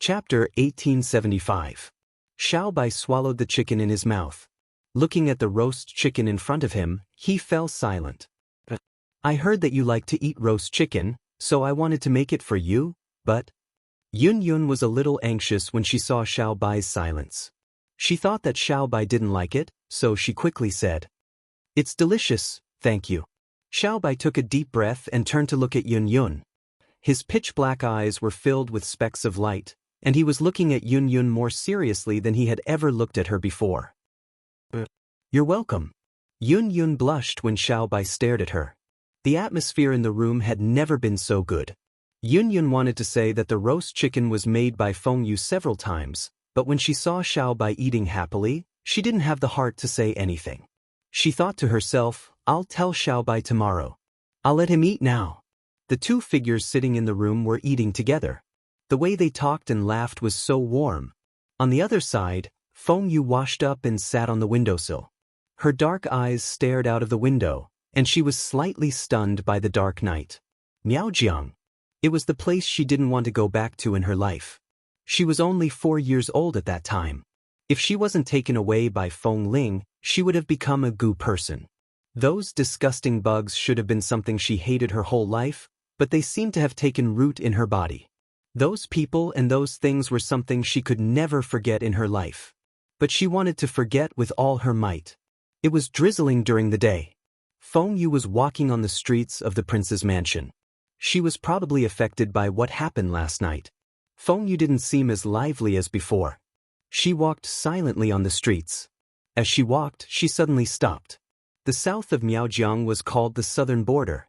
Chapter 1875. Xiao Bai swallowed the chicken in his mouth. Looking at the roast chicken in front of him, he fell silent. I heard that you like to eat roast chicken, so I wanted to make it for you, but… Yun Yun was a little anxious when she saw Xiao Bai's silence. She thought that Xiao Bai didn't like it, so she quickly said, "It's delicious, thank you." Xiao Bai took a deep breath and turned to look at Yun Yun. His pitch-black eyes were filled with specks of light, and he was looking at Yun Yun more seriously than he had ever looked at her before. You're welcome. Yun Yun blushed when Xiao Bai stared at her. The atmosphere in the room had never been so good. Yun Yun wanted to say that the roast chicken was made by Feng Yu several times, but when she saw Xiao Bai eating happily, she didn't have the heart to say anything. She thought to herself, I'll tell Xiao Bai tomorrow. I'll let him eat now. The two figures sitting in the room were eating together. The way they talked and laughed was so warm. On the other side, Feng Yu washed up and sat on the windowsill. Her dark eyes stared out of the window, and she was slightly stunned by the dark night. Miaojiang. It was the place she didn't want to go back to in her life. She was only 4 years old at that time. If she wasn't taken away by Feng Ling, she would have become a goo person. Those disgusting bugs should have been something she hated her whole life, but they seemed to have taken root in her body. Those people and those things were something she could never forget in her life. But she wanted to forget with all her might. It was drizzling during the day. Feng Yu was walking on the streets of the prince's mansion. She was probably affected by what happened last night. Feng Yu didn't seem as lively as before. She walked silently on the streets. As she walked, she suddenly stopped. The south of Miaojiang was called the southern border.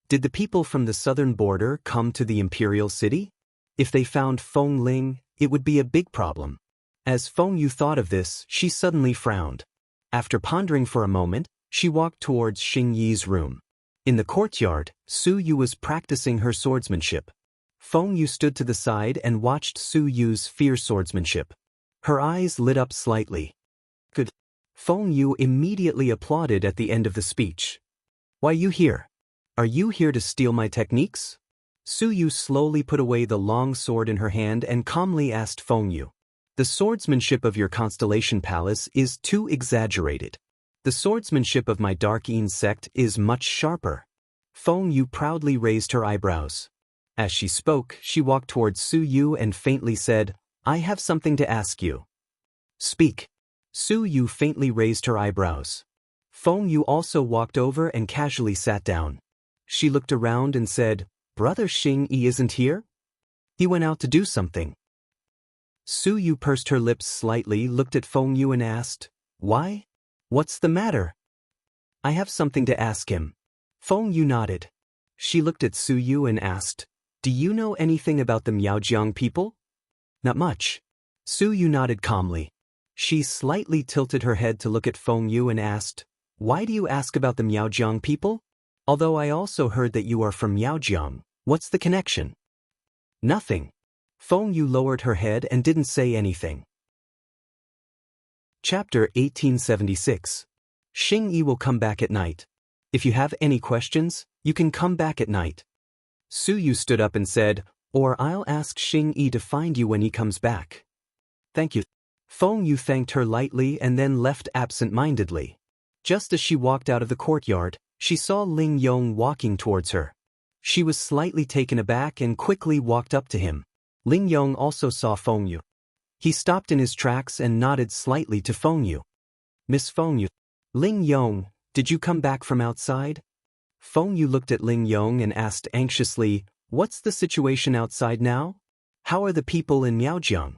Did the people from the southern border come to the imperial city? If they found Feng Ling, it would be a big problem. As Feng Yu thought of this, she suddenly frowned. After pondering for a moment, she walked towards Xing Yi's room. In the courtyard, Su Yu was practicing her swordsmanship. Feng Yu stood to the side and watched Su Yu's fierce swordsmanship. Her eyes lit up slightly. Good. Feng Yu immediately applauded at the end of the speech. Why you here? Are you here to steal my techniques? Su Yu slowly put away the long sword in her hand and calmly asked Feng Yu. The swordsmanship of your Constellation Palace is too exaggerated. The swordsmanship of my Dark Een sect is much sharper. Feng Yu proudly raised her eyebrows. As she spoke, she walked towards Su Yu and faintly said, I have something to ask you. Speak. Su Yu faintly raised her eyebrows. Feng Yu also walked over and casually sat down. She looked around and said, Brother Xing Yi isn't here? He went out to do something. Su Yu pursed her lips slightly, looked at Feng Yu and asked, Why? What's the matter? I have something to ask him. Feng Yu nodded. She looked at Su Yu and asked, Do you know anything about the Miaojiang people? Not much. Su Yu nodded calmly. She slightly tilted her head to look at Feng Yu and asked, Why do you ask about the Miaojiang people? Although I also heard that you are from Miaojiang, what's the connection? Nothing. Feng Yu lowered her head and didn't say anything. Chapter 1876. Xing Yi will come back at night. If you have any questions, you can come back at night. Su Yu stood up and said, Or I'll ask Xing Yi to find you when he comes back. Thank you. Feng Yu thanked her lightly and then left absent-mindedly. Just as she walked out of the courtyard, she saw Ling Yong walking towards her. She was slightly taken aback and quickly walked up to him. Ling Yong also saw Feng Yu. He stopped in his tracks and nodded slightly to Feng Yu. Miss Feng Yu. Ling Yong, did you come back from outside? Feng Yu looked at Ling Yong and asked anxiously, What's the situation outside now? How are the people in Miaojiang?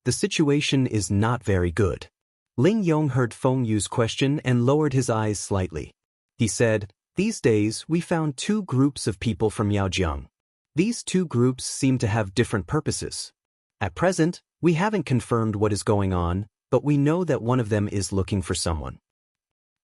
The situation is not very good. Ling Yong heard Feng Yu's question and lowered his eyes slightly. He said, These days we found 2 groups of people from Miaojiang. These 2 groups seem to have different purposes. At present, we haven't confirmed what is going on, but we know that one of them is looking for someone.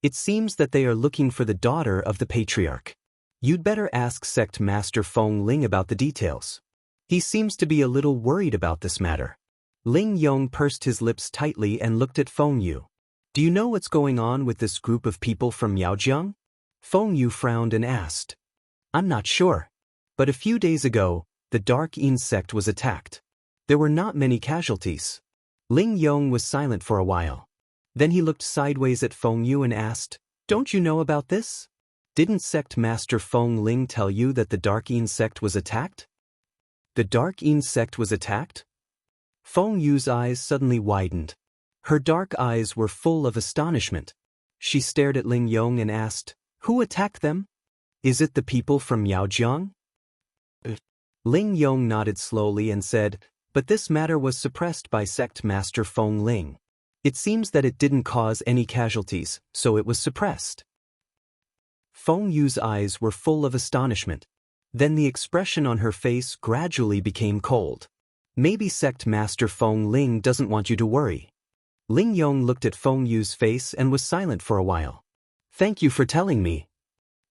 It seems that they are looking for the daughter of the patriarch. You'd better ask Sect Master Feng Ling about the details. He seems to be a little worried about this matter. Ling Yong pursed his lips tightly and looked at Feng Yu. Do you know what's going on with this group of people from Miaojiang? Feng Yu frowned and asked. I'm not sure. But a few days ago, the Dark Een sect was attacked. There were not many casualties. Ling Yong was silent for a while. Then he looked sideways at Feng Yu and asked, "Don't you know about this? Didn't Sect Master Feng Ling tell you that the Dark Yin sect was attacked?" The Dark Yin sect was attacked? Feng Yu's eyes suddenly widened. Her dark eyes were full of astonishment. She stared at Ling Yong and asked, "Who attacked them? Is it the people from Yaojiang?" Ling Yong nodded slowly and said, "But this matter was suppressed by Sect Master Feng Ling. It seems that it didn't cause any casualties, so it was suppressed." Feng Yu's eyes were full of astonishment. Then the expression on her face gradually became cold. "Maybe Sect Master Feng Ling doesn't want you to worry." Ling Yong looked at Feng Yu's face and was silent for a while. "Thank you for telling me."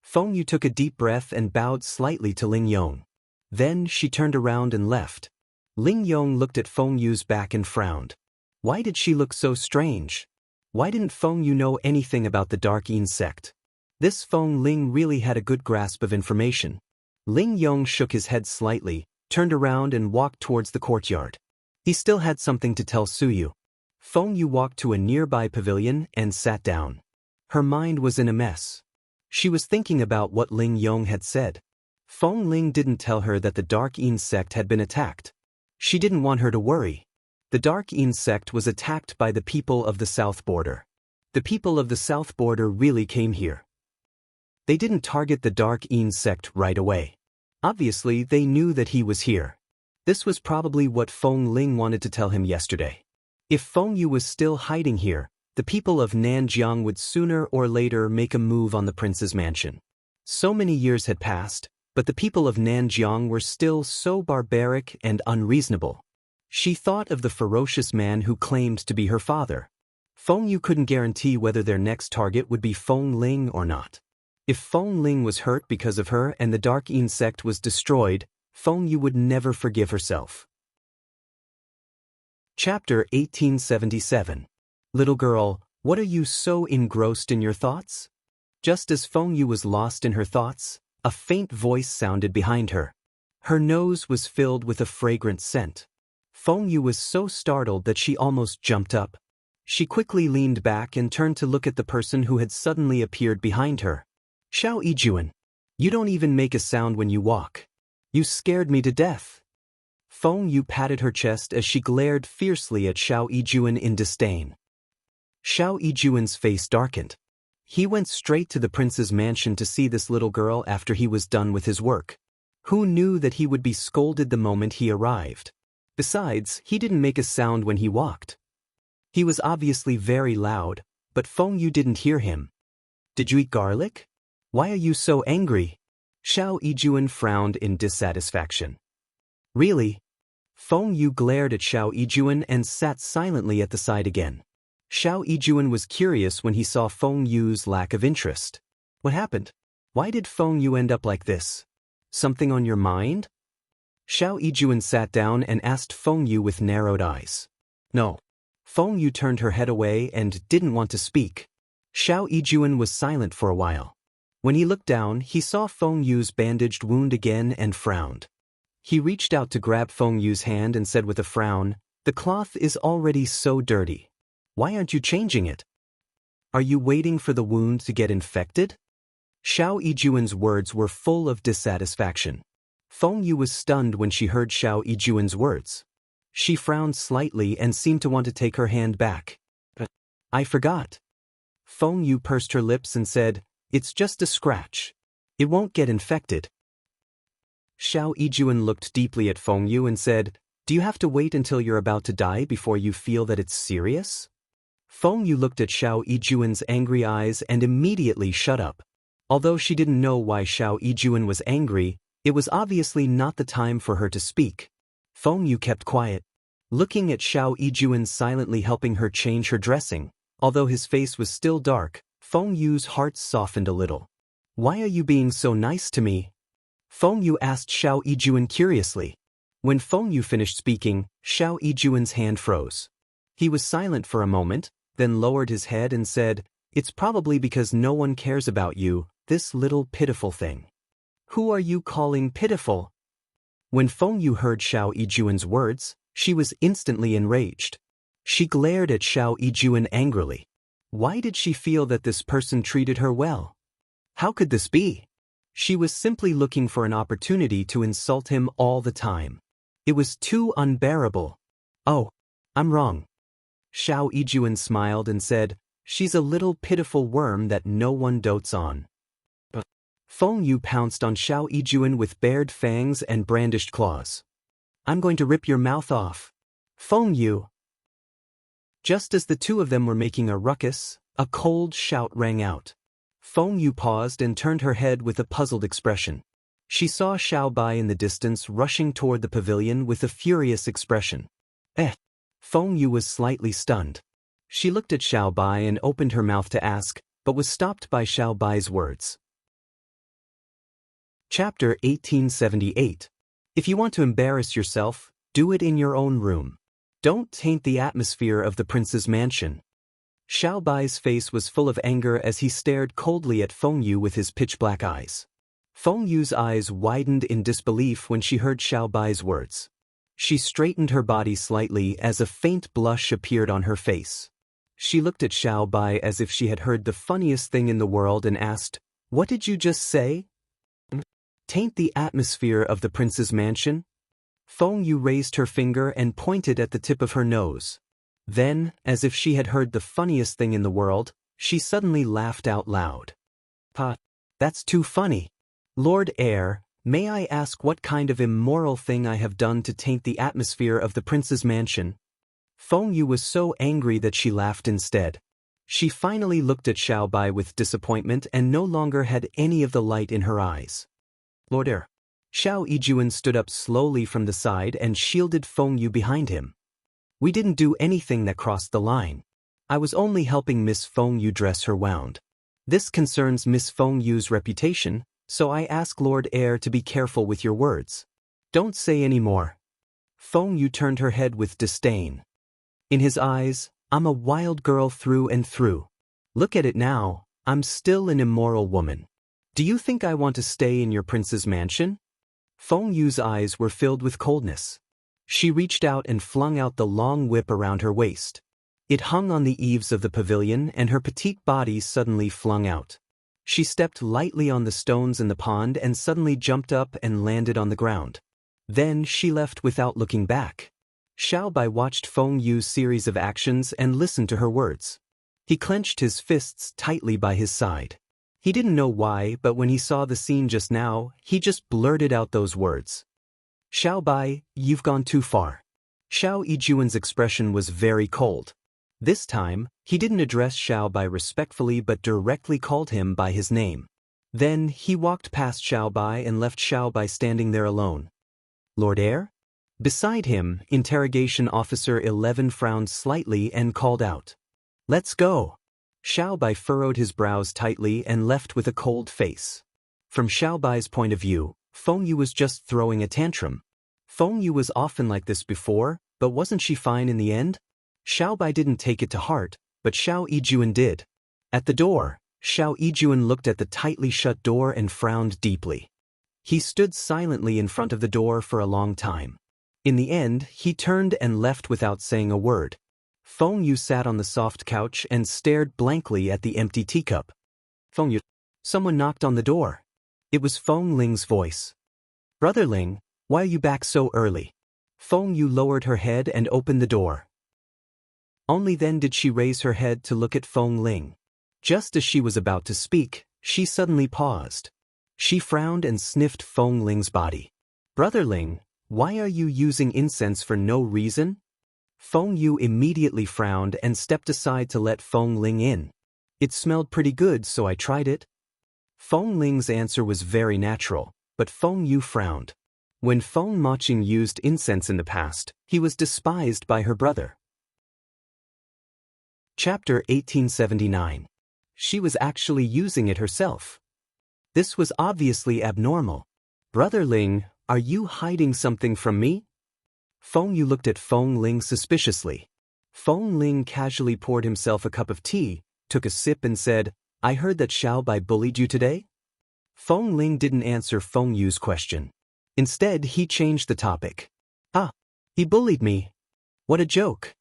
Feng Yu took a deep breath and bowed slightly to Ling Yong. Then she turned around and left. Ling Yong looked at Feng Yu's back and frowned. Why did she look so strange? Why didn't Feng Yu know anything about the Dark Yin sect? This Feng Ling really had a good grasp of information. Ling Yong shook his head slightly, turned around and walked towards the courtyard. He still had something to tell Suyu. Feng Yu walked to a nearby pavilion and sat down. Her mind was in a mess. She was thinking about what Ling Yong had said. Feng Ling didn't tell her that the Dark Yin sect had been attacked. She didn't want her to worry. The Dark Yin sect was attacked by the people of the South Border. The people of the South Border really came here. They didn't target the Dark Yin sect right away. Obviously, they knew that he was here. This was probably what Feng Ling wanted to tell him yesterday. If Feng Yu was still hiding here, the people of Nanjiang would sooner or later make a move on the prince's mansion. So many years had passed, but the people of Nanjiang were still so barbaric and unreasonable. She thought of the ferocious man who claimed to be her father. Feng Yu couldn't guarantee whether their next target would be Feng Ling or not. If Feng Ling was hurt because of her and the Dark Yin sect was destroyed, Feng Yu would never forgive herself. Chapter 1877. Little girl, what are you so engrossed in your thoughts? Just as Feng Yu was lost in her thoughts, a faint voice sounded behind her. Her nose was filled with a fragrant scent. Feng Yu was so startled that she almost jumped up. She quickly leaned back and turned to look at the person who had suddenly appeared behind her. "Xiao Yijuan, you don't even make a sound when you walk. You scared me to death." Feng Yu patted her chest as she glared fiercely at Xiao Yijuan in disdain. Xiao Yijuan's face darkened. He went straight to the prince's mansion to see this little girl after he was done with his work. Who knew that he would be scolded the moment he arrived? Besides, he didn't make a sound when he walked. He was obviously very loud, but Feng Yu didn't hear him. "Did you eat garlic? Why are you so angry?" Xiao Yijuan frowned in dissatisfaction. "Really?" Feng Yu glared at Xiao Yijuan and sat silently at the side again. Xiao Yijuan was curious when he saw Feng Yu's lack of interest. "What happened? Why did Feng Yu end up like this? Something on your mind?" Xiao Yijuan sat down and asked Feng Yu with narrowed eyes. "No." Feng Yu turned her head away and didn't want to speak. Xiao Yijuan was silent for a while. When he looked down, he saw Feng Yu's bandaged wound again and frowned. He reached out to grab Feng Yu's hand and said with a frown, "The cloth is already so dirty. Why aren't you changing it? Are you waiting for the wound to get infected?" Xiao Yijuan's words were full of dissatisfaction. Feng Yu was stunned when she heard Xiao Yijuan's words. She frowned slightly and seemed to want to take her hand back. "I forgot." Feng Yu pursed her lips and said, "It's just a scratch. It won't get infected." Xiao Yijuan looked deeply at Feng Yu and said, "Do you have to wait until you're about to die before you feel that it's serious?" Feng Yu looked at Xiao Yijuan's angry eyes and immediately shut up. Although she didn't know why Xiao Yijuan was angry, it was obviously not the time for her to speak. Feng Yu kept quiet, looking at Xiao Yijuan silently helping her change her dressing. Although his face was still dark, Feng Yu's heart softened a little. "Why are you being so nice to me?" Feng Yu asked Xiao Yijuan curiously. When Feng Yu finished speaking, Xiao Yijuan's hand froze. He was silent for a moment, then lowered his head and said, "It's probably because no one cares about you, this little pitiful thing." "Who are you calling pitiful?" When Feng Yu heard Xiao Yijuan's words, She was instantly enraged. She glared at Xiao Yijuan angrily. Why did she feel that this person treated her well? How could this be? She was simply looking for an opportunity to insult him all the time. It was too unbearable. Oh, I'm wrong. Xiao Yijuan smiled and said, she's a little pitiful worm that no one dotes on. But Feng Yu pounced on Xiao Yijuan with bared fangs and brandished claws. I'm going to rip your mouth off. Feng Yu. Just as the two of them were making a ruckus, a cold shout rang out. Feng Yu paused and turned her head with a puzzled expression. She saw Xiao Bai in the distance rushing toward the pavilion with a furious expression. Feng Yu was slightly stunned. She looked at Xiao Bai and opened her mouth to ask, but was stopped by Xiao Bai's words. Chapter 1878. If you want to embarrass yourself, do it in your own room. Don't taint the atmosphere of the prince's mansion. Xiao Bai's face was full of anger as he stared coldly at Feng Yu with his pitch-black eyes. Feng Yu's eyes widened in disbelief when she heard Xiao Bai's words. She straightened her body slightly as a faint blush appeared on her face. She looked at Xiao Bai as if she had heard the funniest thing in the world and asked, "What did you just say?" Taint the atmosphere of the prince's mansion? Feng Yu raised her finger and pointed at the tip of her nose. Then, as if she had heard the funniest thing in the world, she suddenly laughed out loud. "Pa, that's too funny. Lord Heir, may I ask what kind of immoral thing I have done to taint the atmosphere of the prince's mansion?" Feng Yu was so angry that she laughed instead. She finally looked at Xiao Bai with disappointment and no longer had any of the light in her eyes. "Lord Heir." Xiao Yijuan stood up slowly from the side and shielded Feng Yu behind him. "We didn't do anything that crossed the line. I was only helping Miss Feng Yu dress her wound. This concerns Miss Feng Yu's reputation, so I ask Lord Heir to be careful with your words. Don't say any more." Feng Yu turned her head with disdain. In his eyes, I'm a wild girl through and through. Look at it now, I'm still an immoral woman. Do you think I want to stay in your prince's mansion? Feng Yu's eyes were filled with coldness. She reached out and flung out the long whip around her waist. It hung on the eaves of the pavilion and her petite body suddenly flung out. She stepped lightly on the stones in the pond and suddenly jumped up and landed on the ground. Then she left without looking back. Xiao Bai watched Feng Yu's series of actions and listened to her words. He clenched his fists tightly by his side. He didn't know why, but when he saw the scene just now, he just blurted out those words. "Xiao Bai, you've gone too far." Xiao Yijuan's expression was very cold. This time, he didn't address Xiao Bai respectfully but directly called him by his name. Then he walked past Xiao Bai and left Xiao Bai standing there alone. "Lord Heir?" Beside him, Interrogation Officer 11 frowned slightly and called out, "Let's go." Xiao Bai furrowed his brows tightly and left with a cold face. From Xiao Bai's point of view, Feng Yu was just throwing a tantrum. Feng Yu was often like this before, but wasn't she fine in the end? Xiao Bai didn't take it to heart, but Xiao Yijuan did. At the door, Xiao Yijuan looked at the tightly shut door and frowned deeply. He stood silently in front of the door for a long time. In the end, he turned and left without saying a word. Feng Yu sat on the soft couch and stared blankly at the empty teacup. "Feng Yu." Someone knocked on the door. It was Feng Ling's voice. "Brother Ling, why are you back so early?" Feng Yu lowered her head and opened the door. Only then did she raise her head to look at Feng Ling. Just as she was about to speak, she suddenly paused. She frowned and sniffed Feng Ling's body. "Brother Ling, why are you using incense for no reason?" Feng Yu immediately frowned and stepped aside to let Feng Ling in. "It smelled pretty good, so I tried it." Feng Ling's answer was very natural, but Feng Yu frowned. When Feng Maching used incense in the past, he was despised by her brother. Chapter 1879. She was actually using it herself. This was obviously abnormal. "Brother Ling, are you hiding something from me?" Feng Yu looked at Feng Ling suspiciously. Feng Ling casually poured himself a cup of tea, took a sip and said, "I heard that Xiao Bai bullied you today?" Feng Ling didn't answer Feng Yu's question. Instead, he changed the topic. "Ah, He bullied me. What a joke.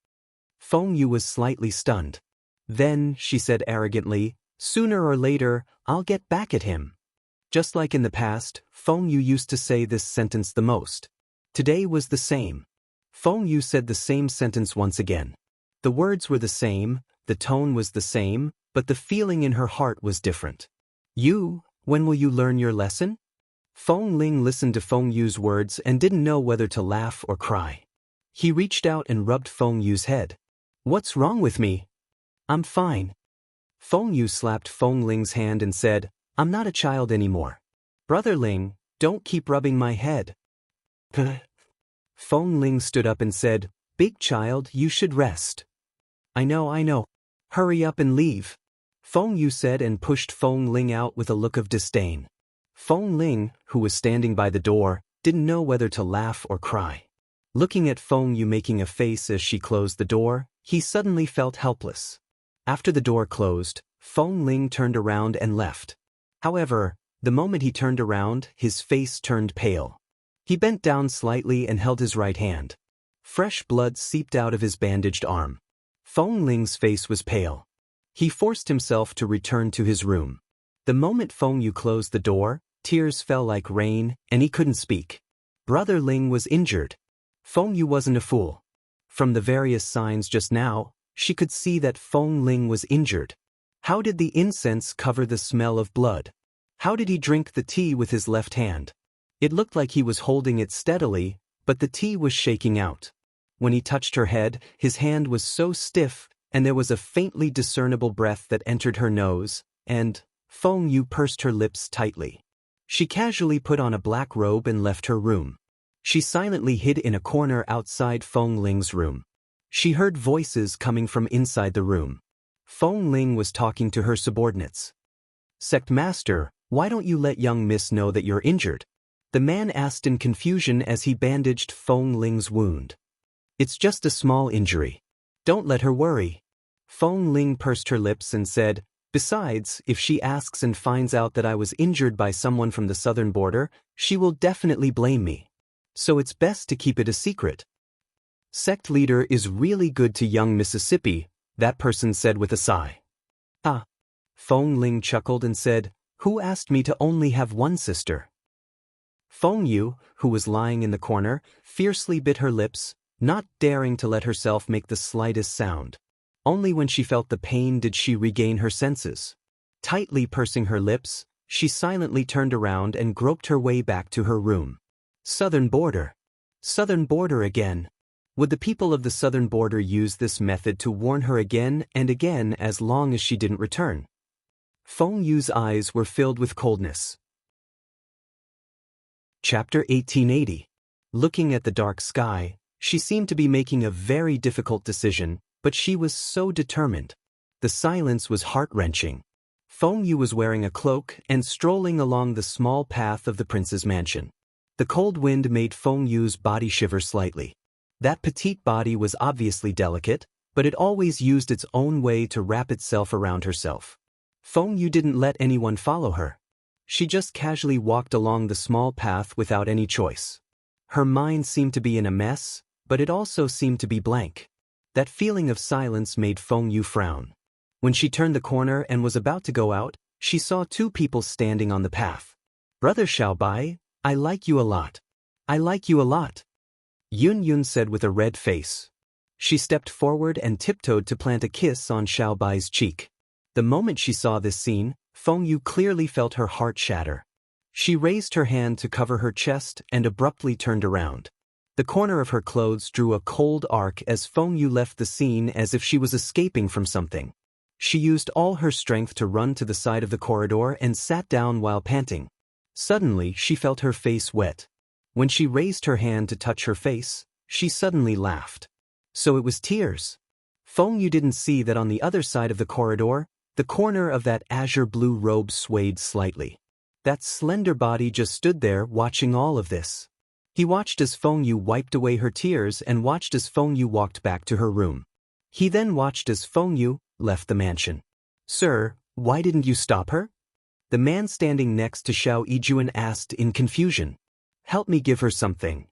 Feng Yu was slightly stunned. Then, she said arrogantly, sooner or later, I'll get back at him. Just like in the past, Feng Yu used to say this sentence the most. Today was the same. Feng Yu said the same sentence once again. The words were the same, the tone was the same, but the feeling in her heart was different. You, when will you learn your lesson? Feng Ling listened to Feng Yu's words and didn't know whether to laugh or cry. He reached out and rubbed Feng Yu's head. What's wrong with me? I'm fine. Feng Yu slapped Feng Ling's hand and said, I'm not a child anymore. Brother Ling, don't keep rubbing my head. Feng Ling stood up and said, Big child, you should rest. I know. Hurry up and leave. Feng Yu said and pushed Feng Ling out with a look of disdain. Feng Ling, who was standing by the door, didn't know whether to laugh or cry. Looking at Feng Yu making a face as she closed the door, he suddenly felt helpless. After the door closed, Feng Ling turned around and left. However, the moment he turned around, his face turned pale. He bent down slightly and held his right hand. Fresh blood seeped out of his bandaged arm. Feng Ling's face was pale. He forced himself to return to his room. The moment Feng Yu closed the door, tears fell like rain, and he couldn't speak. Brother Ling was injured. Feng Yu wasn't a fool. From the various signs just now, she could see that Feng Ling was injured. How did the incense cover the smell of blood? How did he drink the tea with his left hand? It looked like he was holding it steadily, but the tea was shaking out. When he touched her head, his hand was so stiff, and there was a faintly discernible breath that entered her nose, and Feng Yu pursed her lips tightly. She casually put on a black robe and left her room. She silently hid in a corner outside Feng Ling's room. She heard voices coming from inside the room. Feng Ling was talking to her subordinates. Sect Master, why don't you let young miss know that you're injured? The man asked in confusion as he bandaged Feng Ling's wound. It's just a small injury. Don't let her worry. Feng Ling pursed her lips and said, besides, if she asks and finds out that I was injured by someone from the southern border, she will definitely blame me. So it's best to keep it a secret. Sect leader is really good to young Mississippi, that person said with a sigh. Ah. Feng Ling chuckled and said, who asked me to only have one sister? Feng Yu, who was lying in the corner, fiercely bit her lips, not daring to let herself make the slightest sound. Only when she felt the pain did she regain her senses. Tightly pursing her lips, she silently turned around and groped her way back to her room. Southern border. Southern border again. Would the people of the southern border use this method to warn her again and again as long as she didn't return? Feng Yu's eyes were filled with coldness. Chapter 1880. Looking at the dark sky, she seemed to be making a very difficult decision, but she was so determined. The silence was heart-wrenching. Feng Yu was wearing a cloak and strolling along the small path of the prince's mansion. The cold wind made Feng Yu's body shiver slightly. That petite body was obviously delicate, but it always used its own way to wrap itself around herself. Feng Yu didn't let anyone follow her. She just casually walked along the small path without any choice. Her mind seemed to be in a mess, but it also seemed to be blank. That feeling of silence made Feng Yu frown. When she turned the corner and was about to go out, she saw two people standing on the path. Brother Xiaobai, I like you a lot. I like you a lot. Yun Yun said with a red face. She stepped forward and tiptoed to plant a kiss on Xiaobai's cheek. The moment she saw this scene, Feng Yu clearly felt her heart shatter. She raised her hand to cover her chest and abruptly turned around. The corner of her clothes drew a cold arc as Feng Yu left the scene as if she was escaping from something. She used all her strength to run to the side of the corridor and sat down while panting. Suddenly, she felt her face wet. When she raised her hand to touch her face, she suddenly laughed. So it was tears. Feng Yu didn't see that on the other side of the corridor, the corner of that azure-blue robe swayed slightly. That slender body just stood there watching all of this. He watched as Feng Yu wiped away her tears and watched as Feng Yu walked back to her room. He then watched as Feng Yu left the mansion. Sir, why didn't you stop her? The man standing next to Xiao Yijuan asked in confusion. Help me give her something.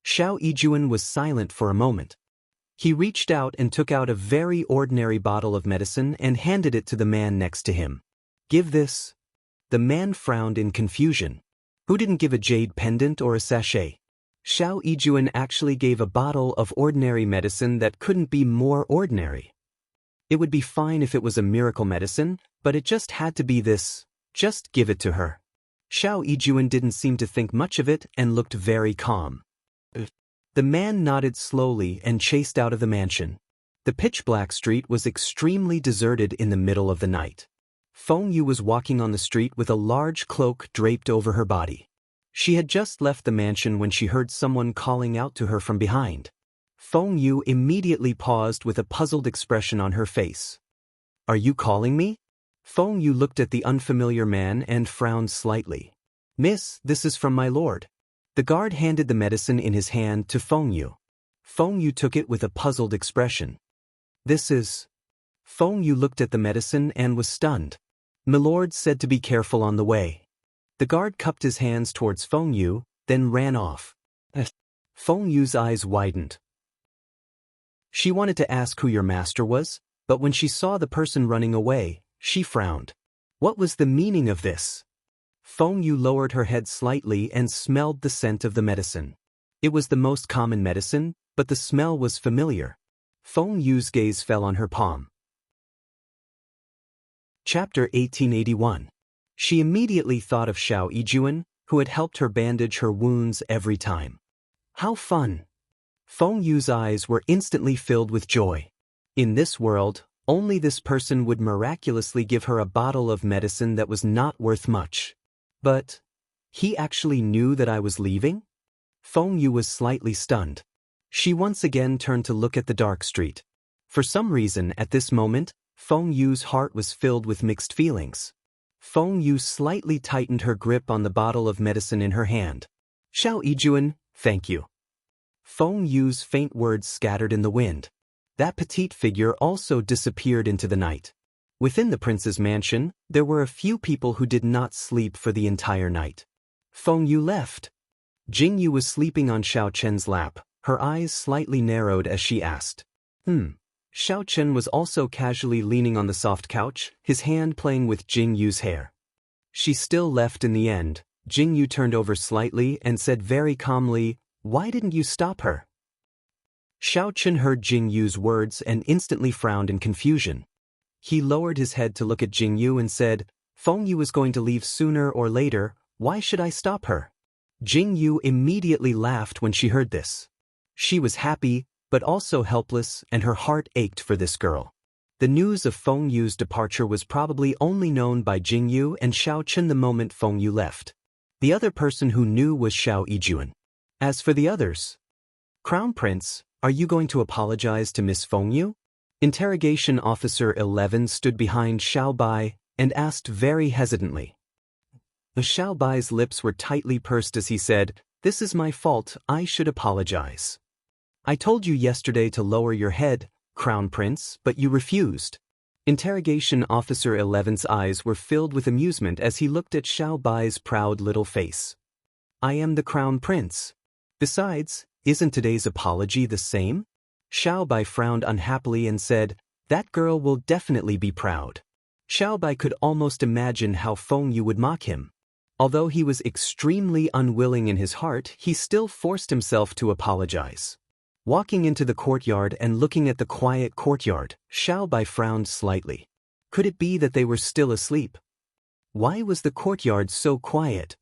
Xiao Yijuan was silent for a moment. He reached out and took out a very ordinary bottle of medicine and handed it to the man next to him. "Give this." The man frowned in confusion. Who didn't give a jade pendant or a sachet? Xiao Yijuan actually gave a bottle of ordinary medicine that couldn't be more ordinary. It would be fine if it was a miracle medicine, but it just had to be this. Just give it to her. Xiao Yijuan didn't seem to think much of it and looked very calm. The man nodded slowly and chased out of the mansion. The pitch-black street was extremely deserted in the middle of the night. Feng Yu was walking on the street with a large cloak draped over her body. She had just left the mansion when she heard someone calling out to her from behind. Feng Yu immediately paused with a puzzled expression on her face. "Are you calling me?" Feng Yu looked at the unfamiliar man and frowned slightly. "Miss, this is from my lord." The guard handed the medicine in his hand to Feng Yu. Feng Yu took it with a puzzled expression. "This is..." Feng Yu looked at the medicine and was stunned. "Milord said to be careful on the way." The guard cupped his hands towards Feng Yu, then ran off. Feng Yu's eyes widened. She wanted to ask who your master was, but when she saw the person running away, she frowned. What was the meaning of this? Feng Yu lowered her head slightly and smelled the scent of the medicine. It was the most common medicine, but the smell was familiar. Feng Yu's gaze fell on her palm. Chapter 1881. She immediately thought of Xiao Yijuan, who had helped her bandage her wounds every time. How fun! Feng Yu's eyes were instantly filled with joy. In this world, only this person would miraculously give her a bottle of medicine that was not worth much. But he actually knew that I was leaving? Feng Yu was slightly stunned. She once again turned to look at the dark street. For some reason, at this moment, Feng Yu's heart was filled with mixed feelings. Feng Yu slightly tightened her grip on the bottle of medicine in her hand. "Xiao Yijuan, thank you." Feng Yu's faint words scattered in the wind. That petite figure also disappeared into the night. Within the prince's mansion, there were a few people who did not sleep for the entire night. Feng Yu left. Jing Yu was sleeping on Xiao Chen's lap, her eyes slightly narrowed as she asked. Xiao Chen was also casually leaning on the soft couch, his hand playing with Jing Yu's hair. She still left in the end. Jing Yu turned over slightly and said very calmly, "Why didn't you stop her?" Xiao Chen heard Jing Yu's words and instantly frowned in confusion. He lowered his head to look at Jing Yu and said, "Feng Yu is going to leave sooner or later, why should I stop her?" Jing Yu immediately laughed when she heard this. She was happy, but also helpless, and her heart ached for this girl. The news of Feng Yu's departure was probably only known by Jing Yu and Xiao Chen the moment Feng Yu left. The other person who knew was Xiao Yijuan. As for the others, "Crown Prince, are you going to apologize to Miss Feng Yu?" Interrogation Officer 11 stood behind Xiao Bai and asked very hesitantly. Xiao Bai's lips were tightly pursed as he said, "This is my fault, I should apologize. I told you yesterday to lower your head, Crown Prince, but you refused." Interrogation Officer 11's eyes were filled with amusement as he looked at Xiao Bai's proud little face. "I am the Crown Prince. Besides, isn't today's apology the same?" Xiao Bai frowned unhappily and said, "That girl will definitely be proud." Xiao Bai could almost imagine how Feng Yu would mock him. Although he was extremely unwilling in his heart, he still forced himself to apologize. Walking into the courtyard and looking at the quiet courtyard, Xiao Bai frowned slightly. Could it be that they were still asleep? Why was the courtyard so quiet?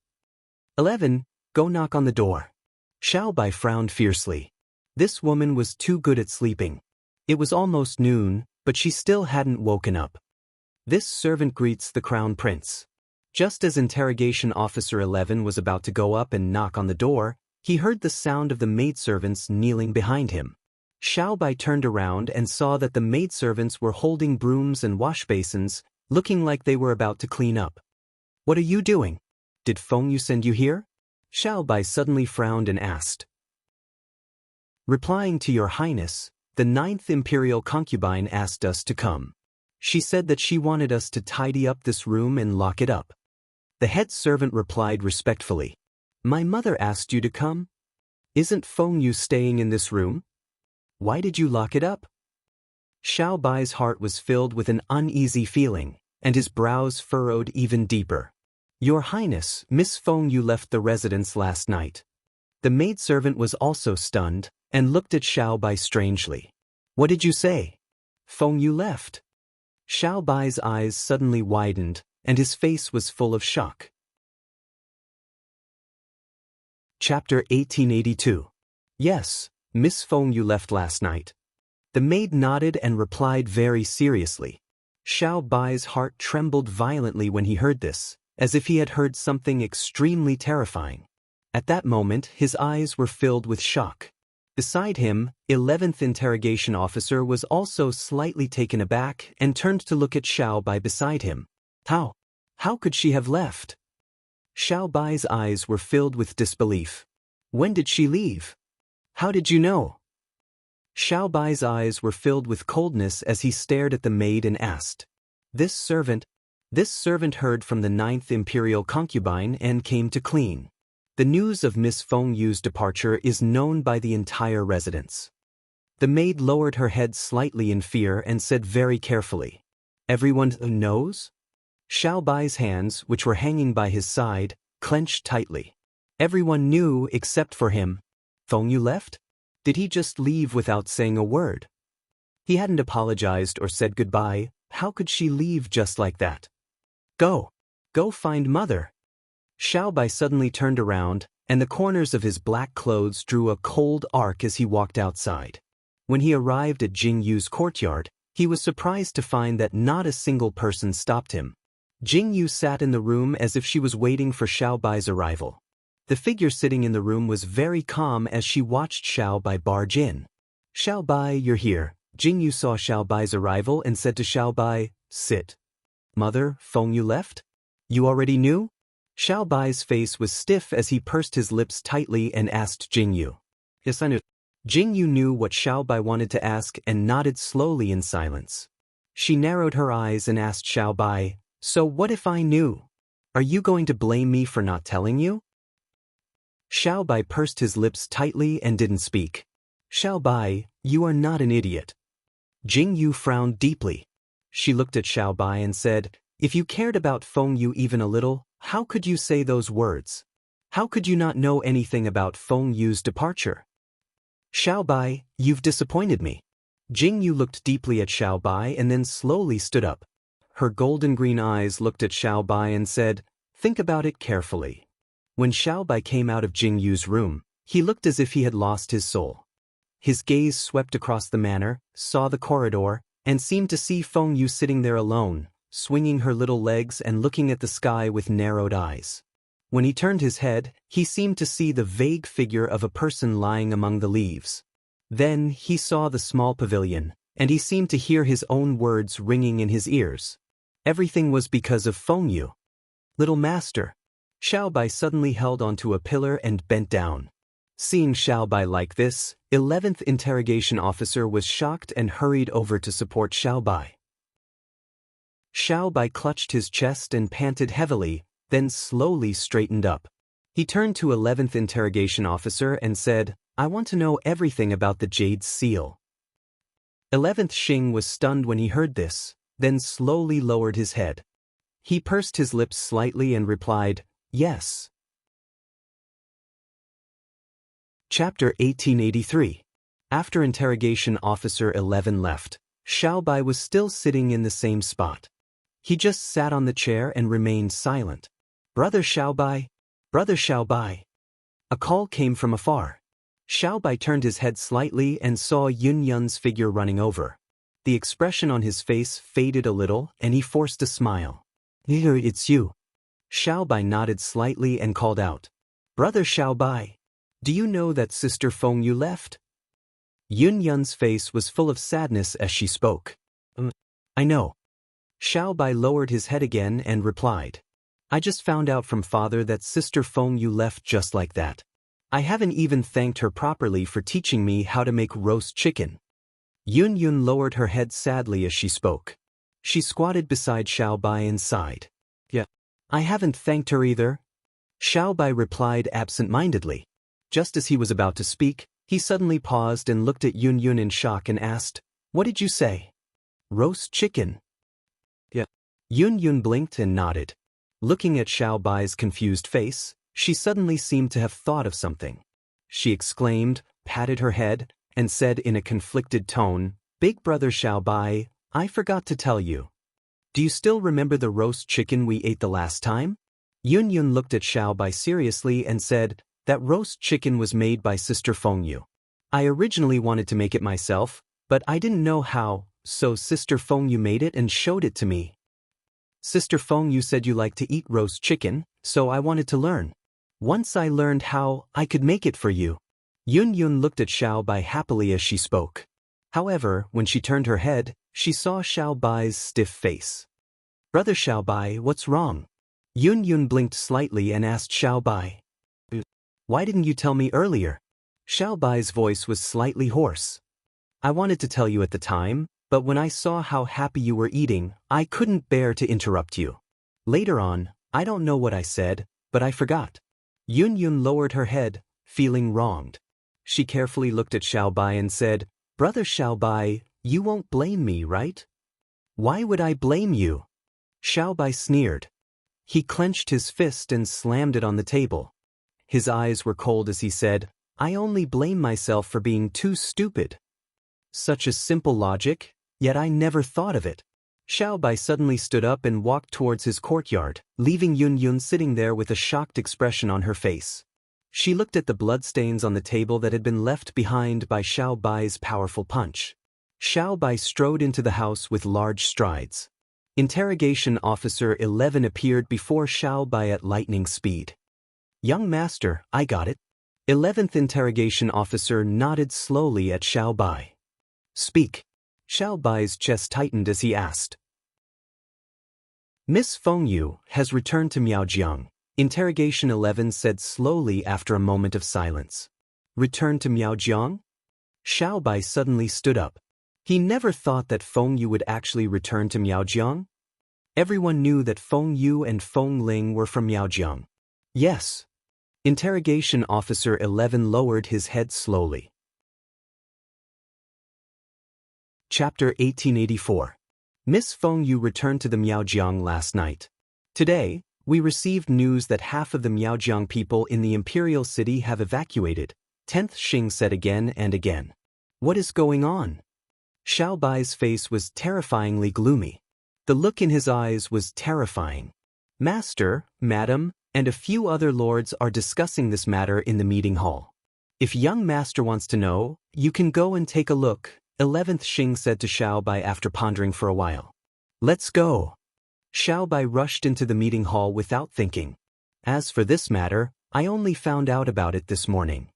11, go knock on the door. Xiao Bai frowned fiercely. This woman was too good at sleeping. It was almost noon, but she still hadn't woken up. This servant greets the Crown Prince. Just as Interrogation Officer 11 was about to go up and knock on the door, he heard the sound of the maidservants kneeling behind him. Xiao Bai turned around and saw that the maidservants were holding brooms and wash basins, looking like they were about to clean up. "What are you doing? Did Feng Yu send you here?" Xiao Bai suddenly frowned and asked. "Replying to your highness, the 9th Imperial Concubine asked us to come. She said that she wanted us to tidy up this room and lock it up." The head servant replied respectfully. "My mother asked you to come?" Isn't Feng Yu staying in this room? Why did you lock it up? Xiao Bai's heart was filled with an uneasy feeling, and his brows furrowed even deeper. Your Highness, Miss Feng Yu left the residence last night. The maidservant was also stunned, and looked at Xiao Bai strangely. What did you say? Feng Yu left. Xiao Bai's eyes suddenly widened, and his face was full of shock. Chapter 1882. Yes, Miss Feng Yu left last night. The maid nodded and replied very seriously. Xiao Bai's heart trembled violently when he heard this, as if he had heard something extremely terrifying. At that moment, his eyes were filled with shock. Beside him, 11th interrogation officer was also slightly taken aback and turned to look at Xiao Bai beside him. How could she have left? Xiao Bai's eyes were filled with disbelief. When did she leave? How did you know? Xiao Bai's eyes were filled with coldness as he stared at the maid and asked. This servant heard from the 9th imperial concubine and came to clean. The news of Miss Feng Yu's departure is known by the entire residence. The maid lowered her head slightly in fear and said very carefully. Everyone knows? Xiao Bai's hands, which were hanging by his side, clenched tightly. Everyone knew except for him. Feng Yu left? Did he just leave without saying a word? He hadn't apologized or said goodbye. How could she leave just like that? Go find mother. Xiao Bai suddenly turned around, and the corners of his black clothes drew a cold arc as he walked outside. When he arrived at Jing Yu's courtyard, he was surprised to find that not a single person stopped him. Jing Yu sat in the room as if she was waiting for Xiao Bai's arrival. The figure sitting in the room was very calm as she watched Xiao Bai barge in. Xiao Bai, you're here. Jing Yu saw Xiao Bai's arrival and said to Xiao Bai, sit. Mother, Feng Yu left? You already knew? Xiao Bai's face was stiff as he pursed his lips tightly and asked Jing Yu. Yes, I knew. Jing Yu knew what Xiao Bai wanted to ask and nodded slowly in silence. She narrowed her eyes and asked Xiao Bai, so what if I knew? Are you going to blame me for not telling you? Xiao Bai pursed his lips tightly and didn't speak. Xiao Bai, you are not an idiot. Jing Yu frowned deeply. She looked at Xiao Bai and said, if you cared about Feng Yu even a little, how could you say those words? How could you not know anything about Feng Yu's departure? Xiao Bai, you've disappointed me. Jing Yu looked deeply at Xiao Bai and then slowly stood up. Her golden green eyes looked at Xiao Bai and said, think about it carefully. When Xiao Bai came out of Jing Yu's room, he looked as if he had lost his soul. His gaze swept across the manor, saw the corridor, and seemed to see Feng Yu sitting there alone, swinging her little legs and looking at the sky with narrowed eyes. When he turned his head, he seemed to see the vague figure of a person lying among the leaves. Then he saw the small pavilion, and he seemed to hear his own words ringing in his ears. Everything was because of Feng Yu. Little master. Xiao Bai suddenly held onto a pillar and bent down. Seeing Xiao Bai like this, 11th interrogation officer was shocked and hurried over to support Xiao Bai. Xiao Bai clutched his chest and panted heavily, then slowly straightened up. He turned to 11th interrogation officer and said, I want to know everything about the Jade Seal. 11th Xing was stunned when he heard this, then slowly lowered his head. He pursed his lips slightly and replied, yes. Chapter 1883. After interrogation officer 11 left, Xiao Bai was still sitting in the same spot. He just sat on the chair and remained silent. Brother Xiao Bai? Brother Xiao Bai? A call came from afar. Xiao Bai turned his head slightly and saw Yun Yun's figure running over. The expression on his face faded a little and he forced a smile. It's you. Xiao Bai nodded slightly and called out. Brother Xiao Bai, do you know that Sister Feng Yu left? Yun Yun's face was full of sadness as she spoke. I know. Xiao Bai lowered his head again and replied. I just found out from father that Sister Feng Yu left just like that. I haven't even thanked her properly for teaching me how to make roast chicken. Yun Yun lowered her head sadly as she spoke. She squatted beside Xiao Bai and sighed. Yeah, I haven't thanked her either. Xiao Bai replied absent-mindedly. Just as he was about to speak, he suddenly paused and looked at Yun Yun in shock and asked, "What did you say?" "Roast chicken." "Yeah." Yun Yun blinked and nodded. Looking at Xiao Bai's confused face, she suddenly seemed to have thought of something. She exclaimed, patted her head, and said in a conflicted tone, "Big brother Xiao Bai, I forgot to tell you. Do you still remember the roast chicken we ate the last time?" Yun Yun looked at Xiao Bai seriously and said, "That roast chicken was made by Sister Feng Yu. I originally wanted to make it myself, but I didn't know how, so Sister Feng Yu made it and showed it to me. Sister Feng Yu said you like to eat roast chicken, so I wanted to learn. Once I learned how, I could make it for you." Yun Yun looked at Xiao Bai happily as she spoke. However, when she turned her head, she saw Xiao Bai's stiff face. "Brother Xiao Bai, what's wrong?" Yun Yun blinked slightly and asked Xiao Bai. "Why didn't you tell me earlier?" Xiao Bai's voice was slightly hoarse. "I wanted to tell you at the time, but when I saw how happy you were eating, I couldn't bear to interrupt you. Later on, I don't know what I said, but I forgot." Yun Yun lowered her head, feeling wronged. She carefully looked at Xiao Bai and said, "Brother Xiao Bai, you won't blame me, right?" "Why would I blame you?" Xiao Bai sneered. He clenched his fist and slammed it on the table. His eyes were cold as he said, "I only blame myself for being too stupid." Such a simple logic, yet I never thought of it. Xiao Bai suddenly stood up and walked towards his courtyard, leaving Yun Yun sitting there with a shocked expression on her face. She looked at the bloodstains on the table that had been left behind by Xiao Bai's powerful punch. Xiao Bai strode into the house with large strides. Interrogation Officer 11 appeared before Xiao Bai at lightning speed. "Young master, I got it." 11th Interrogation Officer nodded slowly at Xiao Bai. "Speak." Xiao Bai's chest tightened as he asked. "Miss Feng Yu has returned to Miaojiang," Interrogation 11 said slowly after a moment of silence. "Returned to Miaojiang?" Xiao Bai suddenly stood up. He never thought that Feng Yu would actually return to Miaojiang. Everyone knew that Feng Yu and Feng Ling were from Miaojiang. "Yes." Interrogation Officer 11 lowered his head slowly. Chapter 1884. Miss Feng Yu returned to the Miaojiang last night. Today, we received news that half of the Miaojiang people in the Imperial City have evacuated, 10th Xing said again and again. "What is going on?" Xiao Bai's face was terrifyingly gloomy. The look in his eyes was terrifying. "Master, Madam, and a few other lords are discussing this matter in the meeting hall. If young master wants to know, you can go and take a look," 11th Xing said to Xiao Bai after pondering for a while. "Let's go." Xiao Bai rushed into the meeting hall without thinking. "As for this matter, I only found out about it this morning."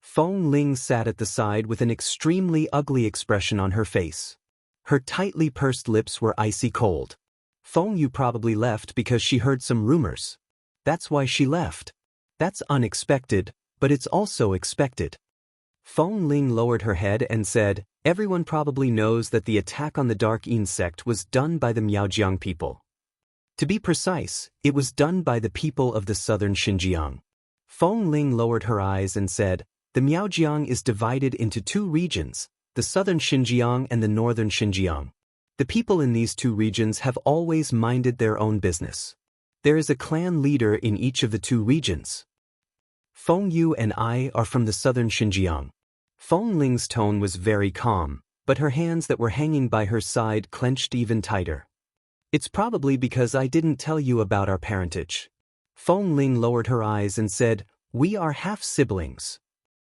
Feng Ling sat at the side with an extremely ugly expression on her face. Her tightly pursed lips were icy cold. Feng Yu probably left because she heard some rumors. That's why she left. That's unexpected, but it's also expected. Feng Ling lowered her head and said, "Everyone probably knows that the attack on the Dark Insect was done by the Miaojiang people. To be precise, it was done by the people of the southern Xinjiang." Feng Ling lowered her eyes and said, "The Miaojiang is divided into two regions, the southern Xinjiang and the northern Xinjiang. The people in these two regions have always minded their own business. There is a clan leader in each of the two regions. Feng Yu and I are from the southern Xinjiang." Feng Ling's tone was very calm, but her hands that were hanging by her side clenched even tighter. "It's probably because I didn't tell you about our parentage." Feng Ling lowered her eyes and said, "We are half-siblings.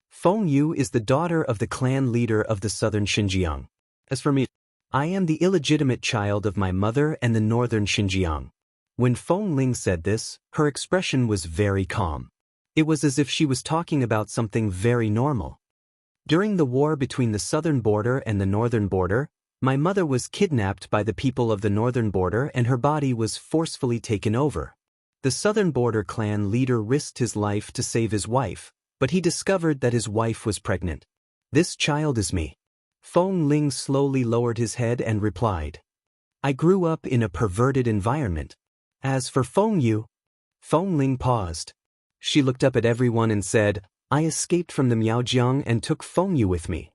Feng Yu is the daughter of the clan leader of the southern Xinjiang. As for me, I am the illegitimate child of my mother and the northern Xinjiang." When Feng Ling said this, her expression was very calm. It was as if she was talking about something very normal. "During the war between the southern border and the northern border, my mother was kidnapped by the people of the northern border and her body was forcefully taken over. The southern border clan leader risked his life to save his wife, but he discovered that his wife was pregnant. This child is me." Feng Ling slowly lowered his head and replied, "I grew up in a perverted environment. As for Feng Yu..." Feng Ling paused. She looked up at everyone and said, I escaped from the Miaojiang and took Fengyu with me.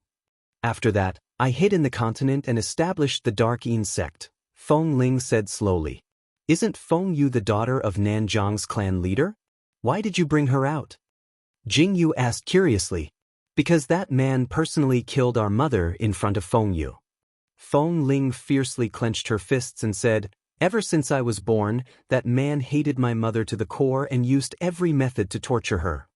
After that, I hid in the continent and established the Dark Yin sect, Feng Ling said slowly. Isn't Fengyu the daughter of Nanjiang's clan leader? Why did you bring her out? Jingyu asked curiously. Because that man personally killed our mother in front of Fengyu. Feng Ling fiercely clenched her fists and said, ever since I was born, that man hated my mother to the core and used every method to torture her.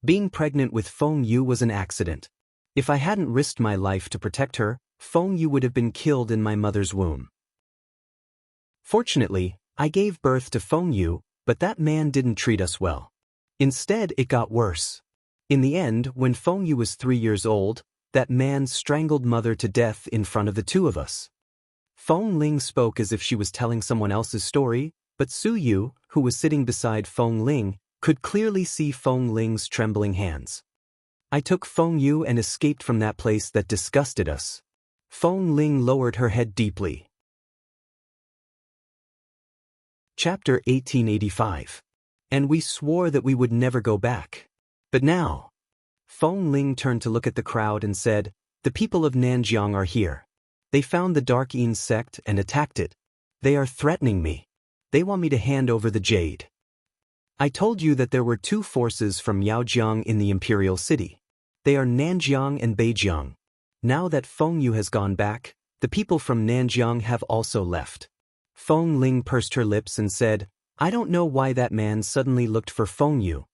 Being pregnant with Fengyu was an accident. If I hadn't risked my life to protect her, Fengyu would have been killed in my mother's womb. Fortunately, I gave birth to Fengyu, but that man didn't treat us well. Instead, it got worse. In the end, when Fengyu was 3 years old, that man strangled mother to death in front of the two of us. Feng Ling spoke as if she was telling someone else's story, but Su Yu, who was sitting beside Feng Ling, could clearly see Feng Ling's trembling hands. I took Fengyu and escaped from that place that disgusted us. Feng Ling lowered her head deeply. Chapter 1885. And we swore that we would never go back. But now. Feng Ling turned to look at the crowd and said, the people of Nanjiang are here. They found the Dark Yin sect and attacked it. They are threatening me. They want me to hand over the jade. I told you that there were 2 forces from Yaojiang in the imperial city. They are Nanjiang and Beijiang. Now that Fengyu has gone back, the people from Nanjiang have also left. Feng Ling pursed her lips and said, I don't know why that man suddenly looked for Fengyu.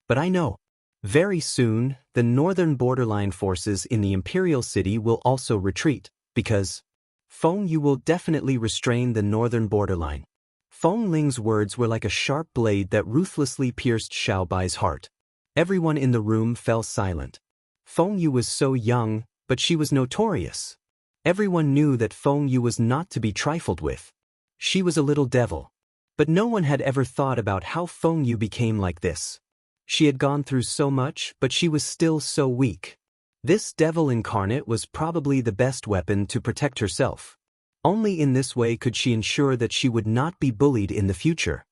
But I know. Very soon, the northern borderline forces in the imperial city will also retreat, because Fengyu will definitely restrain the northern borderline. Feng Ling's words were like a sharp blade that ruthlessly pierced Xiaobai's heart. Everyone in the room fell silent. Fengyu was so young, but she was notorious. Everyone knew that Fengyu was not to be trifled with. She was a little devil. But no one had ever thought about how Fengyu became like this. She had gone through so much, but she was still so weak. This devil incarnate was probably the best weapon to protect herself. Only in this way could she ensure that she would not be bullied in the future.